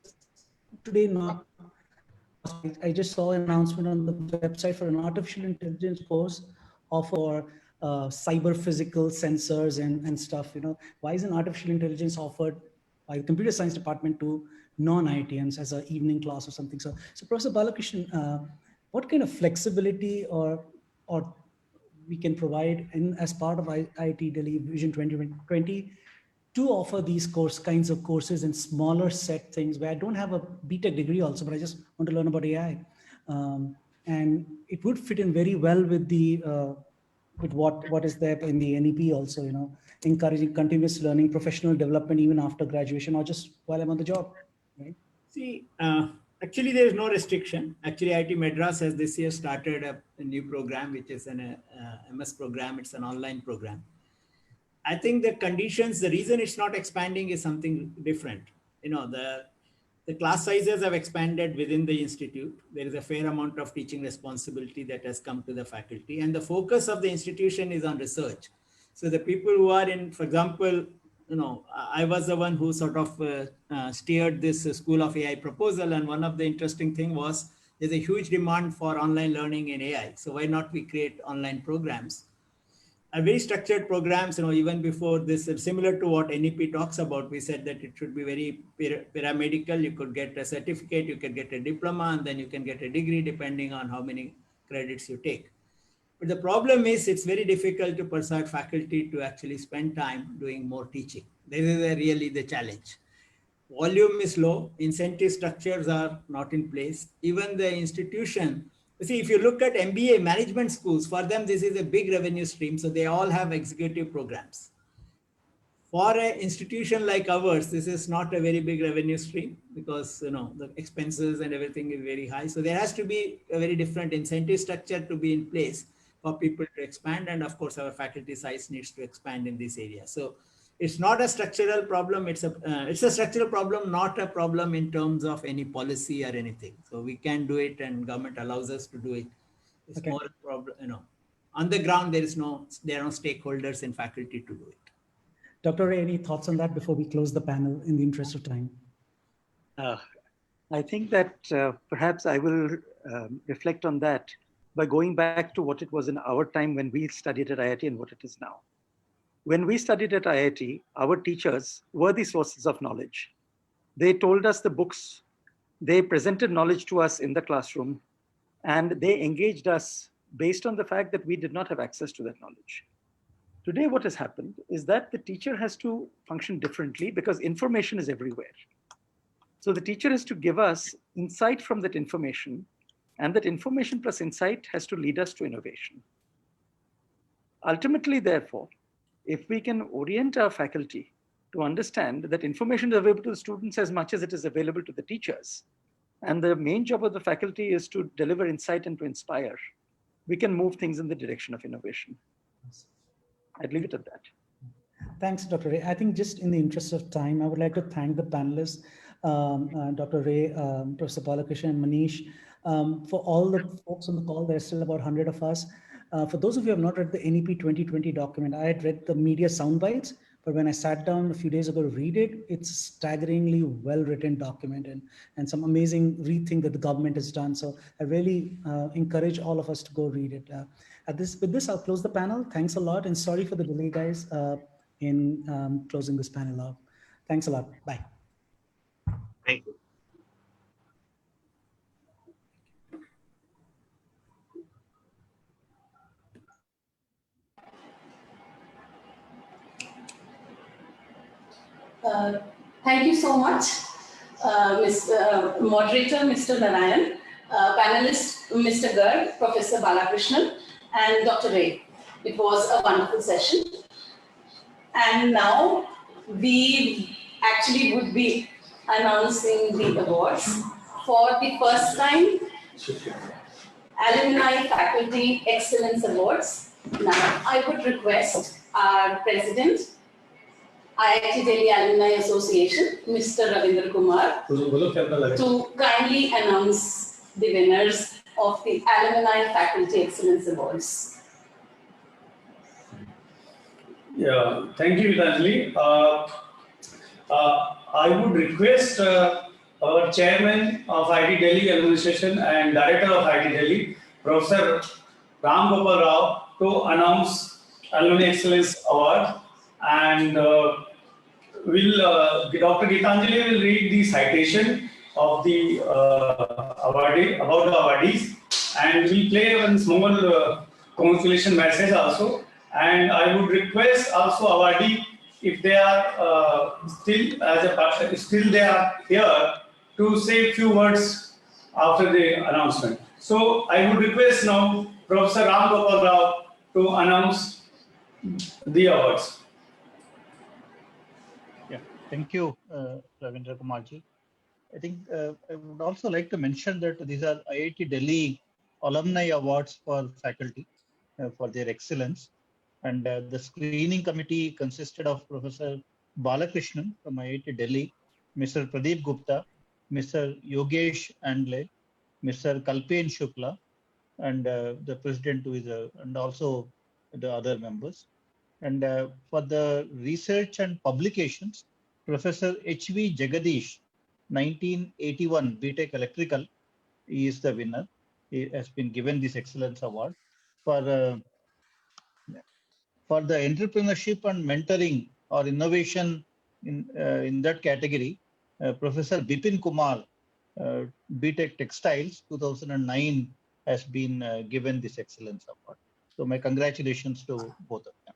today not. I just saw an announcement on the website for an artificial intelligence course for cyber physical sensors and stuff. You know, why isn't artificial intelligence offered by the computer science department to non-IITians as an evening class or something? So Professor Balakrishnan, what kind of flexibility or we can provide as part of IIT Delhi Vision 2020 to offer these kinds of courses in smaller set things where I don't have a BTech degree also, but I just want to learn about AI. And it would fit in very well with the with what is there in the NEP also, you know, encouraging continuous learning, professional development even after graduation or just while I'm on the job, right? See, actually there is no restriction. Actually, IIT Madras has this year started a new program, which is an MS program. It's an online program. I think the conditions, the reason it's not expanding is something different. You know, the class sizes have expanded within the institute. There is a fair amount of teaching responsibility that has come to the faculty, and the focus of the institution is on research. So the people who are in, for example, you know, I was the one who sort of steered this School of AI proposal, and one of the interesting thing was there's a huge demand for online learning in AI. So why not we create online programs? Very structured programs, you know, even before this, similar to what NEP talks about, we said that it should be very paramedical. You could get a certificate, you can get a diploma, and then you can get a degree depending on how many credits you take. But the problem is it's very difficult to persuade faculty to actually spend time doing more teaching. This is really the challenge. Volume is low, incentive structures are not in place. Even the institution, see, if you look at MBA management schools, for them, this is a big revenue stream. So they all have executive programs. For an institution like ours, this is not a very big revenue stream because, you know, the expenses and everything is very high. So there has to be a very different incentive structure to be in place for people to expand. And of course, our faculty size needs to expand in this area. So it's not a structural problem. It's a structural problem, not a problem in terms of any policy or anything. So we can do it, and government allows us to do it. It's more a problem, you know. On the ground, there are no stakeholders in faculty to do it. Dr. Ray, any thoughts on that before we close the panel in the interest of time? I think that perhaps I will reflect on that by going back to what it was in our time when we studied at IIT and what it is now. When we studied at IIT, our teachers were the sources of knowledge. They told us the books, they presented knowledge to us in the classroom, and they engaged us based on the fact that we did not have access to that knowledge. Today, what has happened is that the teacher has to function differently because information is everywhere. So the teacher has to give us insight from that information, and that information plus insight has to lead us to innovation. Ultimately, therefore, if we can orient our faculty to understand that information is available to the students as much as it is available to the teachers, and the main job of the faculty is to deliver insight and to inspire, we can move things in the direction of innovation. I'd leave it at that. Thanks, Dr. Ray. I think just in the interest of time, I would like to thank the panelists, Dr. Ray, Professor Balakrishnan, and Manish, for all the folks on the call. There's still about 100 of us. For those of you who have not read the NEP 2020 document, I had read the media sound bites, but when I sat down a few days ago to read it, it's a staggeringly well-written document and some amazing rethink that the government has done. So I really encourage all of us to go read it. With this, I'll close the panel. Thanks a lot, and sorry for the delay, guys, in closing this panel up. Thanks a lot. Bye. Thank you. Thank you so much, Mr. Moderator, Mr. Narayan, panelist, Mr. Garg, Professor Balakrishnan, and Dr. Ray. It was a wonderful session. And now we actually would be announcing the awards for the first time, Alumni Faculty Excellence Awards. Now, I would request our President, IIT Delhi Alumni Association, Mr. Ravinder Kumar, to kindly announce the winners of the Alumni Faculty Excellence Awards. Yeah, thank you, Gitanjali. I would request our Chairman of IIT Delhi Alumni Association and Director of IIT Delhi, Professor Ram Gopal Rao, to announce Alumni Excellence Award, and Dr. Gitanjali will read the citation of the awardee, about the awardees, and we'll play one small congratulation message also. And I would request also awardee, if they are still they are here, to say a few words after the announcement. So I would request now Professor Ram Gopal Rao to announce the awards. Yeah, thank you, Ravinder Kumarji. I think I would also like to mention that these are IIT Delhi Alumni Awards for faculty for their excellence. And the screening committee consisted of Professor Balakrishnan from IIT Delhi, Mr. Pradeep Gupta, Mr. Yogesh Andle, Mr. Kalpen Shukla, and the president who is and also the other members. And for the research and publications, Professor H.V. Jagadish, 1981 BTech Electrical, he is the winner. He has been given this excellence award. For the entrepreneurship and mentoring or innovation in that category, Professor Bipin Kumar, BTech Textiles, 2009, has been given this excellence award. So my congratulations to both of them.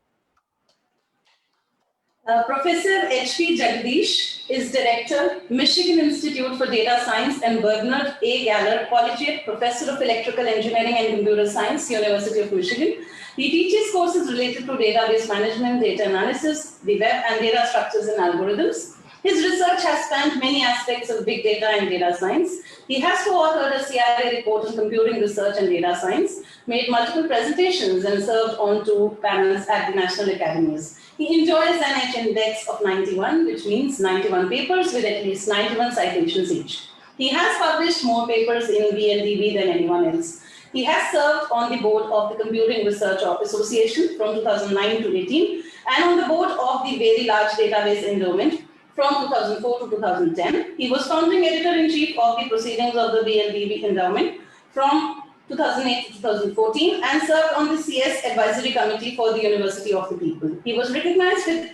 Professor H.P. Jagadish is Director, Michigan Institute for Data Science, and Bernard A. Galler, Collegiate Professor of Electrical Engineering and Computer Science, University of Michigan. He teaches courses related to database management, data analysis, the web, and data structures and algorithms. His research has spanned many aspects of big data and data science. He has co-authored a CIA report on computing research and data science, made multiple presentations, and served on 2 panels at the national academies. He enjoys an H index of 91, which means 91 papers with at least 91 citations each. He has published more papers in VLDB than anyone else. He has served on the board of the Computing Research Association from 2009 to 18, and on the board of the Very Large Database Endowment from 2004 to 2010. He was founding editor-in-chief of the Proceedings of the VLDB Endowment from 2008 to 2014, and served on the CS Advisory Committee for the University of the People. He was recognized with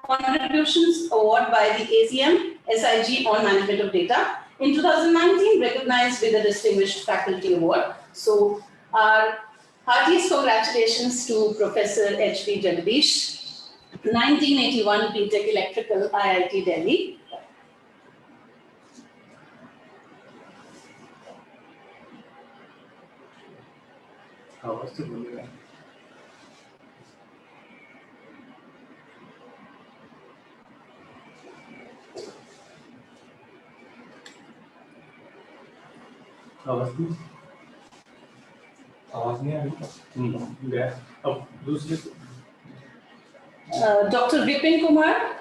Contributions Award by the ACM SIG on Management of Data. In 2019, recognized with the Distinguished Faculty Award. So our heartiest congratulations to Professor H.P. Jagadish, 1981 BTech Electrical, IIT Delhi. Dr. Vipin Kumar,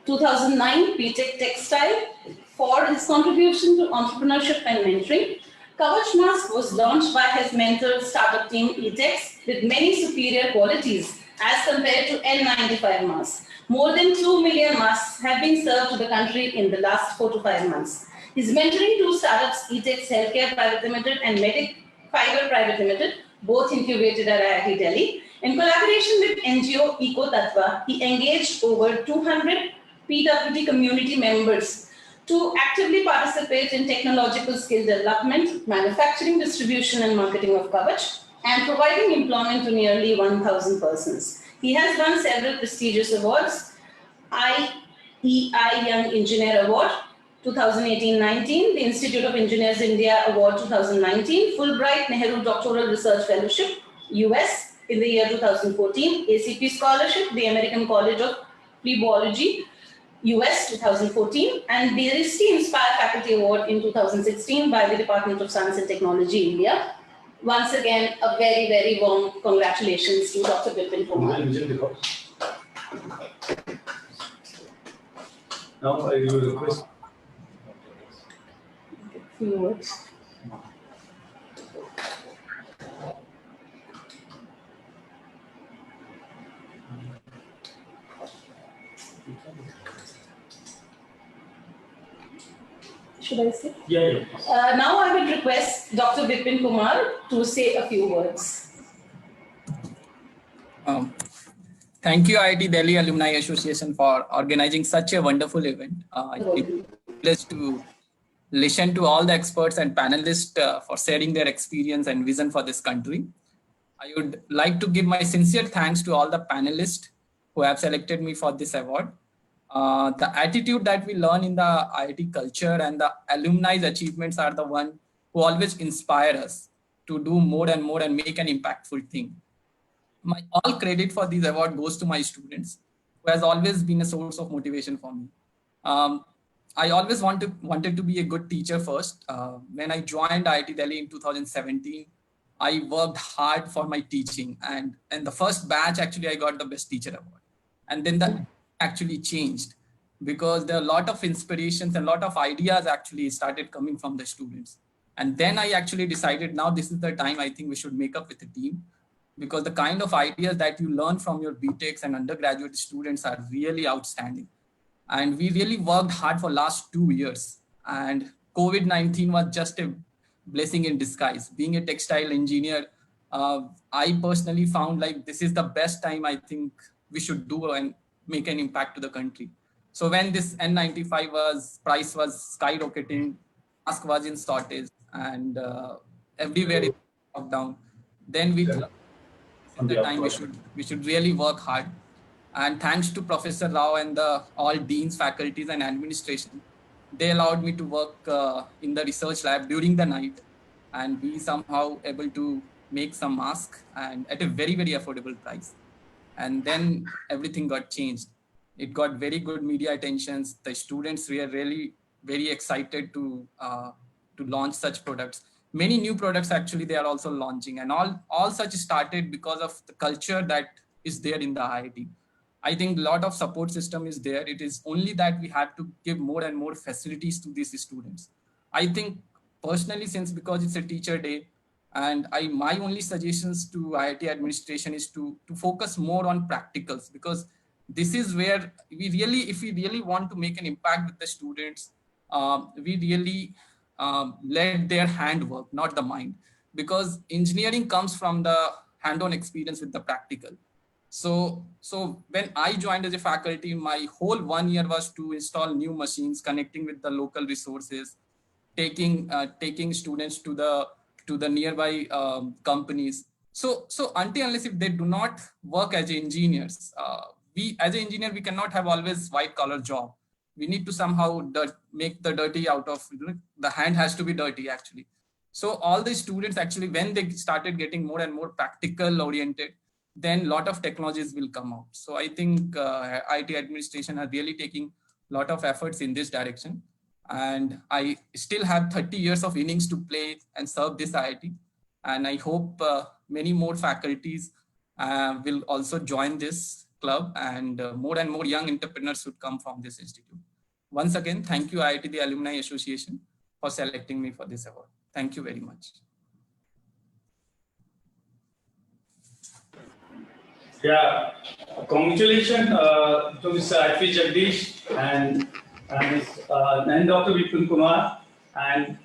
2009 BTech Textile, for his contribution to entrepreneurship and mentoring. Kavach Mask was launched by his mentor startup team eTex with many superior qualities as compared to N95 masks. More than 2 million masks have been served to the country in the last 4 to 5 months. His mentoring two startups, eTex Healthcare Private Limited and Medic Fiber Private Limited, both incubated at IIT Delhi. In collaboration with NGO Eco Tattva, he engaged over 200 PWD community members to actively participate in technological skill development, manufacturing, distribution, and marketing of Kavach, and providing employment to nearly 1,000 persons. He has won several prestigious awards: IEI Young Engineer Award 2018-19, the Institute of Engineers India Award 2019, Fulbright Nehru Doctoral Research Fellowship, US in the year 2014, ACP Scholarship, the American College of Phlebology, US 2014, and the Rc Inspire Faculty Award in 2016 by the Department of Science and Technology, India. Once again, a very, very warm congratulations to Dr. Vipin Kumar. Now I will request few words. Should I say? Yeah. Now I would request Dr. Vipin Kumar to say a few words. Thank you, IIT Delhi Alumni Association, for organizing such a wonderful event. It's a privilege to listen to all the experts and panelists for sharing their experience and vision for this country. I would like to give my sincere thanks to all the panelists who have selected me for this award. The attitude that we learn in the IIT culture and the alumni's achievements are the one who always inspire us to do more and more and make an impactful thing. My all credit for this award goes to my students, who has always been a source of motivation for me. I always wanted to be a good teacher first. When I joined IIT Delhi in 2017, I worked hard for my teaching, and the first batch actually I got the best teacher award. And then that actually changed because there are a lot of inspirations and a lot of ideas actually started coming from the students. And then I actually decided now this is the time I think we should make up with a team, because the kind of ideas that you learn from your BTechs and undergraduate students are really outstanding. And we really worked hard for last 2 years. And COVID-19 was just a blessing in disguise. Being a textile engineer, I personally found like this is the best time I think we should do and make an impact to the country. So when this N95 price was skyrocketing, mask was in shortage, and everywhere it locked down, then we at the time we should really work hard. And thanks to Professor Rao and all deans, faculties, and administration, they allowed me to work in the research lab during the night, and we somehow able to make some masks and at a very, very affordable price. And then everything got changed. It got very good media attentions. The students were really very excited to launch such products. Many new products actually they are also launching, and all such started because of the culture that is there in the IIT. I think a lot of support system is there. It is only that we have to give more and more facilities to these students. I think personally, since because it's a teacher day, and my only suggestions to IIT administration is to focus more on practicals, because this is where if we really want to make an impact with the students, we really let their hand work, not the mind, because engineering comes from the hand-on experience with the practical. So when I joined as a faculty, my whole 1 year was to install new machines, connecting with the local resources, taking students to the nearby companies. So until unless if they do not work as engineers, we as an engineer, we cannot have always white collar job. We need to somehow make the dirty out of, the hand has to be dirty actually. So all the students actually, when they started getting more and more practical oriented, then a lot of technologies will come out. So I think IT administration are really taking a lot of efforts in this direction. And I still have 30 years of innings to play and serve this IIT. And I hope many more faculties will also join this club, and more young entrepreneurs would come from this institute. Once again, thank you IITD Alumni Association for selecting me for this award. Thank you very much. Yeah, congratulations to Mr. I.P. Jagdish and Dr. Vipin Kumar. And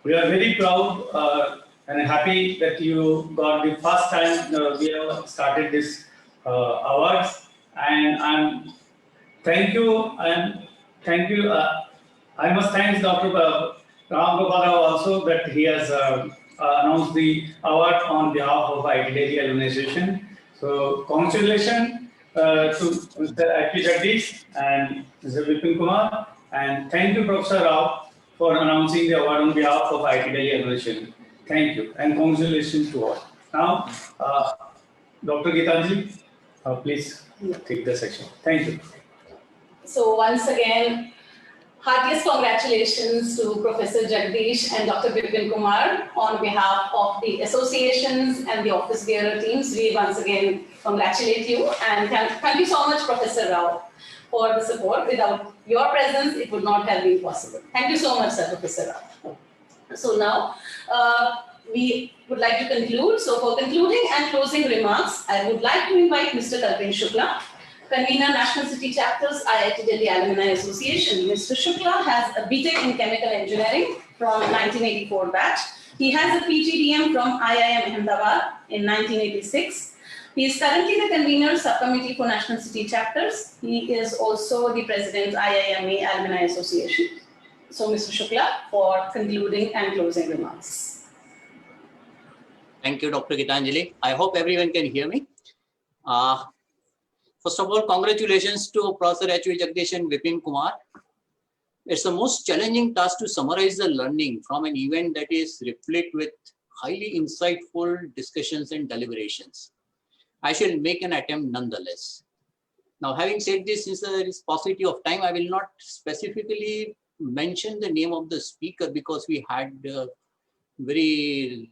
we are very proud and happy that you got the first time we have started this awards. And thank you. I must thank Dr. Ram Gopal Rao also that he has announced the award on behalf of IIT Delhi Alumni Association. So congratulations to Mr. I.P. Jagdish and Mr. Vipin Kumar, and thank you, Professor Rao, for announcing the award on behalf of IIT Delhi Alumni Association. Thank you, and congratulations to all. Now, Dr. Gitanjali, please take the section. Thank you. So once again, heartiest congratulations to Professor Jagdish and Dr. Vipin Kumar on behalf of the associations and the office bearer teams. We once again congratulate you, and thank you so much, Professor Rao, for the support. Without your presence, it would not have been possible. Thank you so much, sir, Professor Rao. So now, we would like to conclude. So for concluding and closing remarks, I would like to invite Mr. Kalpin Shukla, Convener, National City Chapters, IIT Delhi Alumni Association. Mr. Shukla has a BTech in Chemical Engineering from 1984 batch. He has a PGDM from IIM Ahmedabad in 1986. He is currently the Convener, Subcommittee for National City Chapters. He is also the President, IIMA Alumni Association. So, Mr. Shukla, for concluding and closing remarks. Thank you, Dr. Gitanjali. I hope everyone can hear me. First of all, congratulations to Professor H.V. Jagdish and Vipin Kumar. It's the most challenging task to summarize the learning from an event that is replete with highly insightful discussions and deliberations. I shall make an attempt nonetheless. Now, having said this, since there is paucity of time, I will not specifically mention the name of the speaker because we had very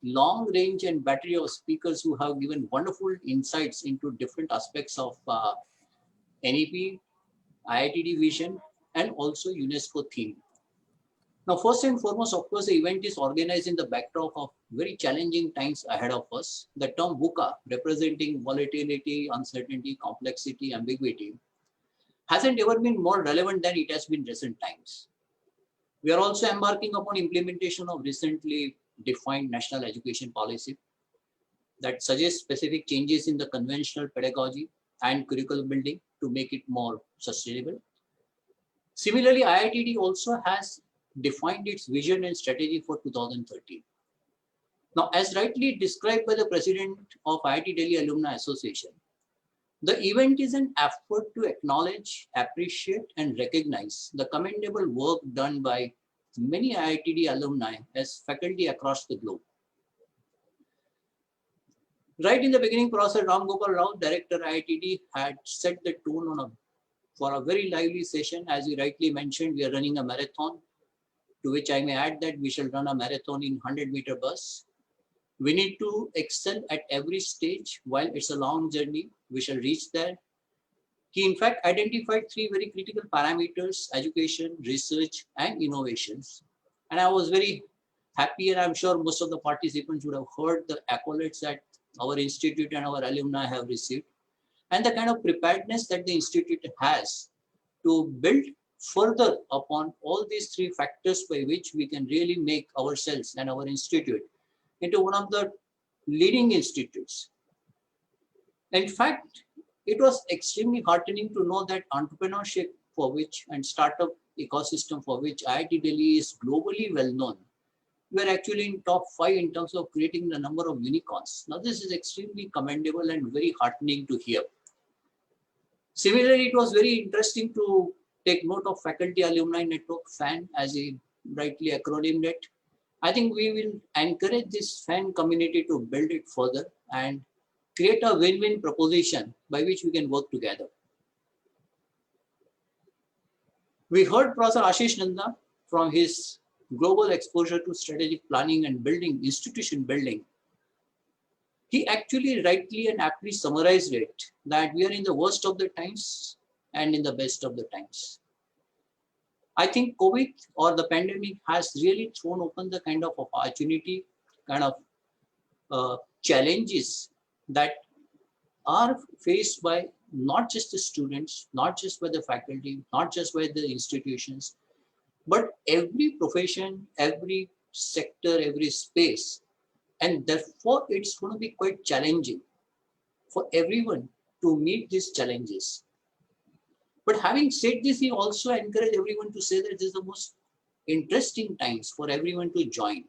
long range and battery of speakers who have given wonderful insights into different aspects of NEP, IITD vision, and also UNESCO theme. Now, first and foremost, of course, the event is organized in the backdrop of very challenging times ahead of us. The term VUCA, representing volatility, uncertainty, complexity, ambiguity, hasn't ever been more relevant than it has been in recent times. We are also embarking upon implementation of recently defined national education policy that suggests specific changes in the conventional pedagogy and curriculum building to make it more sustainable. Similarly, IITD also has defined its vision and strategy for 2030. Now, as rightly described by the President of IIT Delhi Alumni Association, the event is an effort to acknowledge, appreciate, and recognize the commendable work done by many IITD alumni as faculty across the globe. Right in the beginning, Professor Ram Gopal Rao, Director IITD, had set the tone for a very lively session. As you rightly mentioned, we are running a marathon, to which I may add that we shall run a marathon in 100-meter bus. We need to excel at every stage. While it's a long journey, we shall reach there. He in fact identified 3 very critical parameters: education, research, and innovations. And I was very happy, and I'm sure most of the participants would have heard the accolades that our institute and our alumni have received, and the kind of preparedness that the institute has to build further upon all these 3 factors by which we can really make ourselves and our institute into one of the leading institutes. In fact, it was extremely heartening to know that entrepreneurship for which and startup ecosystem for which IIT Delhi is globally well known, we are actually in top 5 in terms of creating the number of unicorns. Now, this is extremely commendable and very heartening to hear. Similarly, it was very interesting to take note of Faculty Alumni Network, FAN, as he rightly acronymed it. I think we will encourage this fan community to build it further and create a win-win proposition by which we can work together. We heard Professor Rashid Nanda from his global exposure to strategic planning and building, institution building. He actually rightly and aptly summarized it that we are in the worst of the times and in the best of the times. I think COVID or the pandemic has really thrown open the kind of opportunity, kind of challenges that are faced by not just the students, not just by the faculty, not just by the institutions, but every profession, every sector, every space. And therefore, it's going to be quite challenging for everyone to meet these challenges. But having said this, he also encouraged everyone to say that this is the most interesting times for everyone to join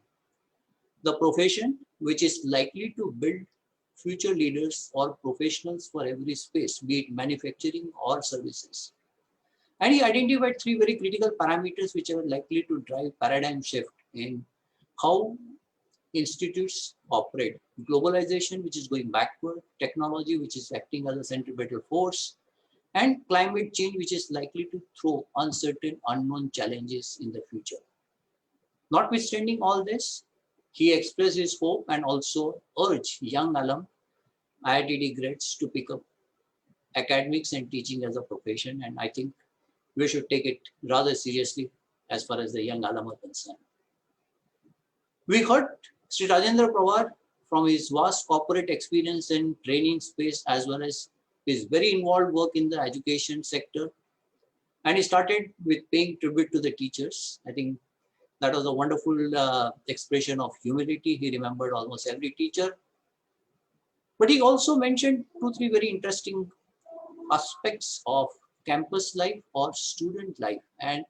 the profession, which is likely to build future leaders or professionals for every space, be it manufacturing or services. And he identified three very critical parameters which are likely to drive paradigm shift in how institutes operate. Globalization, which is going backward, technology, which is acting as a centripetal force, and climate change, which is likely to throw uncertain, unknown challenges in the future. Notwithstanding all this, he expressed his hope and also urged young alum IITD grads to pick up academics and teaching as a profession. And I think we should take it rather seriously as far as the young alum are concerned. We heard Sri Rajendra Pawar from his vast corporate experience and training space, as well as his very involved work in the education sector. And he started with paying tribute to the teachers. I think that was a wonderful expression of humility. He remembered almost every teacher. But he also mentioned 2-3 very interesting aspects of campus life or student life and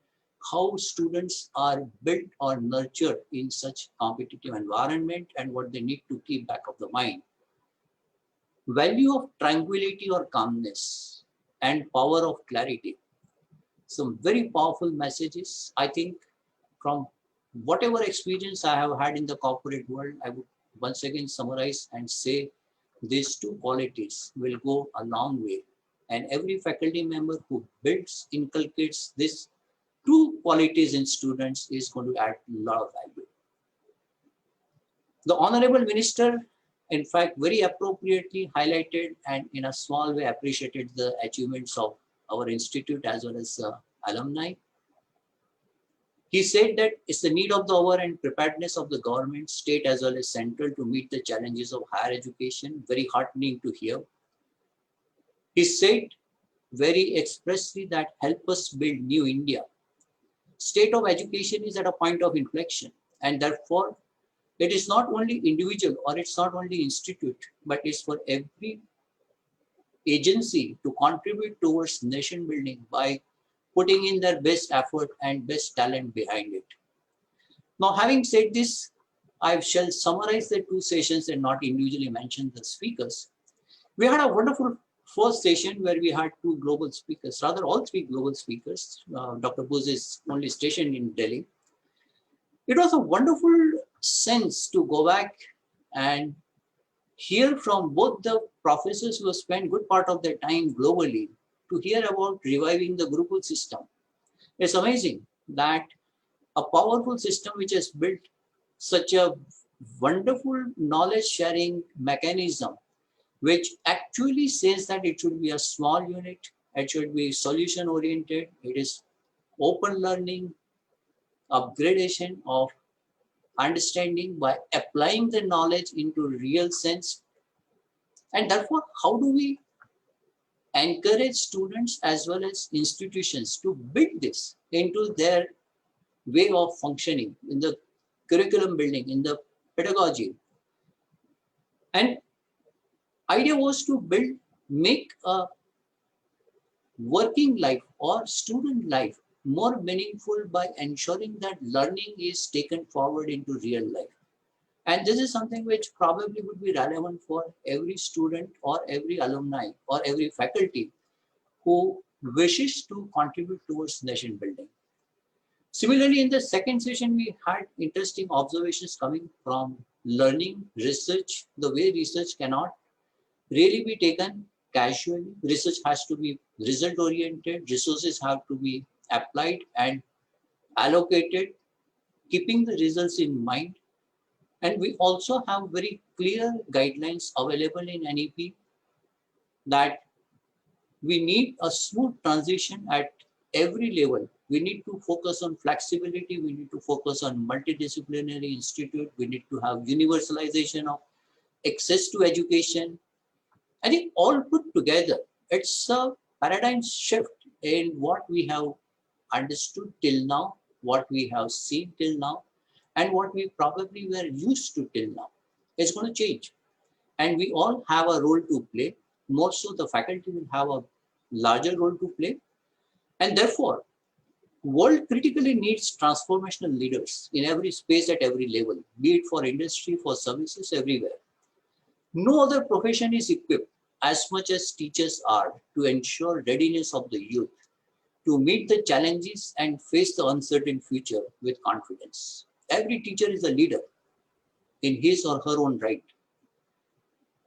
how students are built or nurtured in such competitive environment and what they need to keep back of the mind. Value of tranquility or calmness and power of clarity. Some very powerful messages. I think from whatever experience I have had in the corporate world, I would once again summarize and say these two qualities will go a long way. And every faculty member who builds, inculcates these two qualities in students is going to add a lot of value. The Honorable Minister, in fact, very appropriately highlighted and in a small way appreciated the achievements of our institute as well as alumni. He said that it's the need of the hour and preparedness of the government, state as well as central to meet the challenges of higher education. Very heartening to hear. He said very expressly that help us build new India. State of education is at a point of inflection, and therefore it is not only individual or it's not only institute, but it's for every agency to contribute towards nation building by putting in their best effort and best talent behind it. Now, having said this, I shall summarize the two sessions and not individually mention the speakers. We had a wonderful first session where we had two global speakers, rather all three global speakers. Dr. Bose is only stationed in Delhi. It was a wonderful sense to go back and hear from both the professors who have spent good part of their time globally to hear about reviving the Gurukul system. It's amazing that a powerful system which has built such a wonderful knowledge sharing mechanism, which actually says that it should be a small unit, it should be solution oriented, it is open learning, upgradation of understanding by applying the knowledge into real sense. And therefore, how do we encourage students as well as institutions to build this into their way of functioning in the curriculum building, in the pedagogy? And idea was to make a working life or student life more meaningful by ensuring that learning is taken forward into real life. And this is something which probably would be relevant for every student or every alumni or every faculty who wishes to contribute towards nation building. Similarly, in the second session, we had interesting observations coming from learning, research, the way research cannot really be taken casually. Research has to be result oriented, resources have to be applied and allocated, keeping the results in mind. And we also have very clear guidelines available in NEP that we need a smooth transition at every level. We need to focus on flexibility. We need to focus on multidisciplinary institute. We need to have universalization of access to education. I think all put together, it's a paradigm shift in what we have understood till now, what we have seen till now, and what we probably were used to till now. It's going to change. And we all have a role to play. More so, the faculty will have a larger role to play. And therefore, world critically needs transformational leaders in every space at every level, be it for industry, for services, everywhere. No other profession is equipped as much as teachers are to ensure readiness of the youth to meet the challenges and face the uncertain future with confidence. Every teacher is a leader in his or her own right.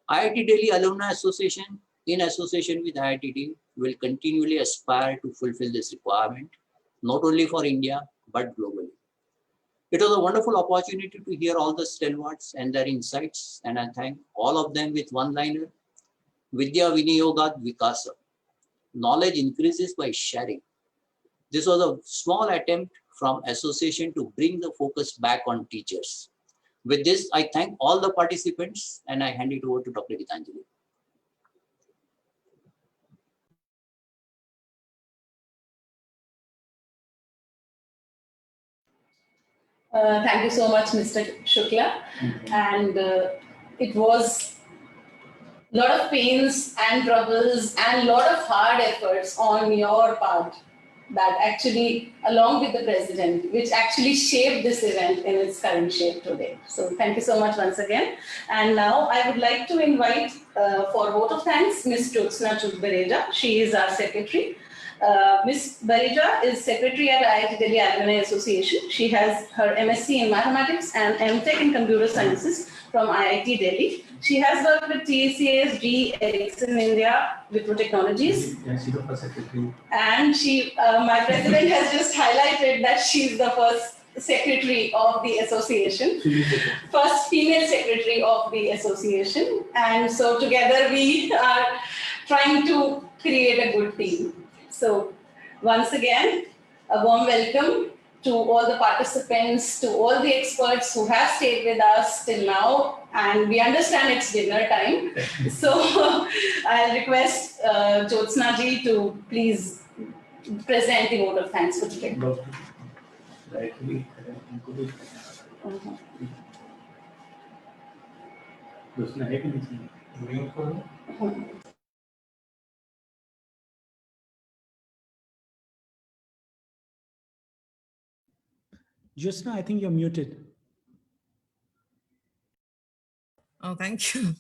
IIT Delhi Alumni Association, in association with IITD, will continually aspire to fulfill this requirement, not only for India, but globally. It was a wonderful opportunity to hear all the stalwarts and their insights, and I thank all of them with one-liner, Vidya Viniyogad Vikasa. Knowledge increases by sharing. This was a small attempt from association to bring the focus back on teachers. With this, I thank all the participants and I hand it over to Dr. Gitanjali. Thank you so much, Mr. Shukla. And it was a lot of pains and troubles and a lot of hard efforts on your part that actually, along with the president, which actually shaped this event in its current shape today. So thank you so much once again. And now I would like to invite for vote of thanks, Ms. Jyotsna Chudbareja. She is our secretary. Ms. Bareja is secretary at IIT Delhi Alumni Association. She has her MSc in mathematics and MTech in computer sciences from IIT Delhi. She has worked with TCS, GE, Ericsson India, Wipro Technologies. Yeah, she's the first secretary. And she, my president has just highlighted that she's the first secretary of the association, first female secretary of the association. And so together we are trying to create a good team. So once again, a warm welcome to all the participants, to all the experts who have stayed with us till now. And we understand it's dinner time. So I'll request Jyotsna ji to please present the vote of thanks for today. Jyotsna, I think you're muted. Oh, thank you.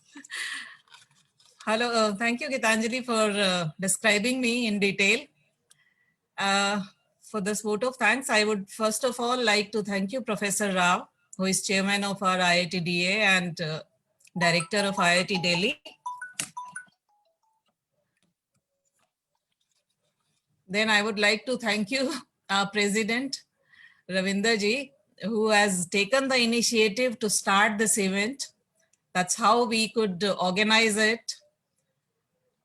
Hello, thank you, Gitanjali, for describing me in detail. For this vote of thanks, I would first of all like to thank you, Professor Rao, who is chairman of our IITDAA and director of IIT Delhi. Then I would like to thank you, our president, Ravinder ji, who has taken the initiative to start this event. That's how we could organize it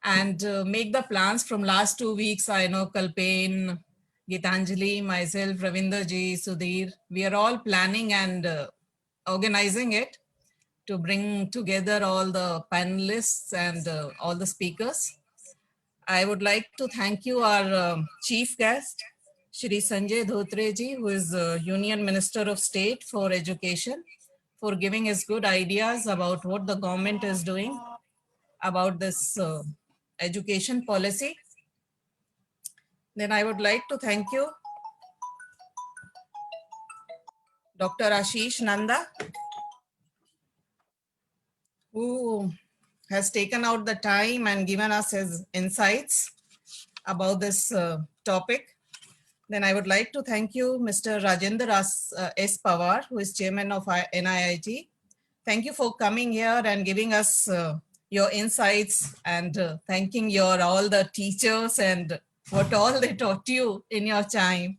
and make the plans from last 2 weeks. I know Kalpen, Gitanjali, myself, Ravinder ji, Sudhir, we are all planning and organizing it to bring together all the panelists and all the speakers. I would like to thank you, our chief guest, Shri Sanjay Dhotre ji, who is Union Minister of State for Education, for giving his good ideas about what the government is doing about this education policy. Then I would like to thank you, Dr. Rashid Nanda, who has taken out the time and given us his insights about this topic. Then I would like to thank you, Mr. Rajendra S. Pawar, who is chairman of NIIT. Thank you for coming here and giving us your insights and thanking all the teachers and what all they taught you in your time.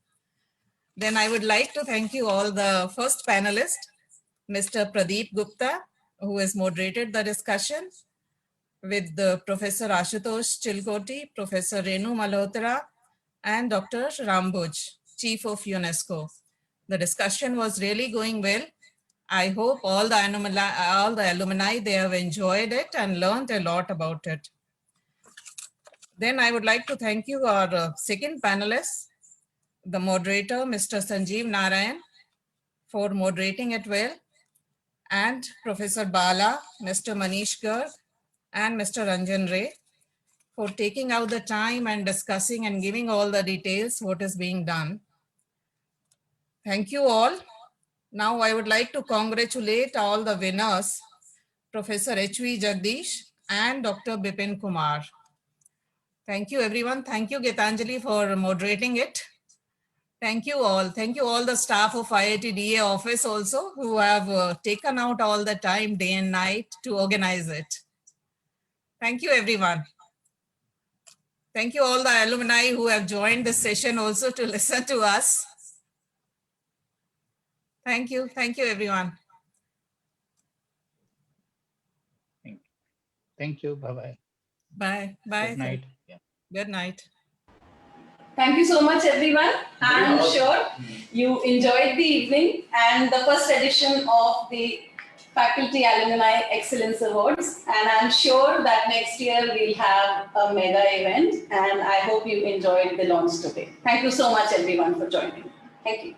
Then I would like to thank you all the first panelist, Mr. Pradeep Gupta, who has moderated the discussion with Professor Ashutosh Chilkoti, Professor Renu Malhotra, and Dr. Rambuj, Chief of UNESCO. The discussion was really going well. I hope all the alumni, they have enjoyed it and learned a lot about it. Then I would like to thank you, our second panelist, the moderator, Mr. Sanjeev Narayan, for moderating it well, and Professor Bala, Mr. Manish Garg, and Mr. Ranjan Ray for taking out the time and discussing and giving all the details what is being done. Thank you all. Now I would like to congratulate all the winners, Professor H.V. Jagdish and Dr. Bipin Kumar. Thank you everyone. Thank you Gitanjali for moderating it. Thank you all. Thank you all the staff of IITDAA office also who have taken out all the time day and night to organize it. Thank you everyone. Thank you all the alumni who have joined this session also to listen to us. Thank you. Thank you everyone. Thank you. Bye-bye. Bye. Bye. Good night. Yeah. Good night. Thank you so much, everyone. I'm sure you enjoyed the evening and the first edition of the Faculty Alumni Excellence Awards. And I'm sure that next year we'll have a mega event. And I hope you enjoyed the launch today. Thank you so much, everyone, for joining. Thank you.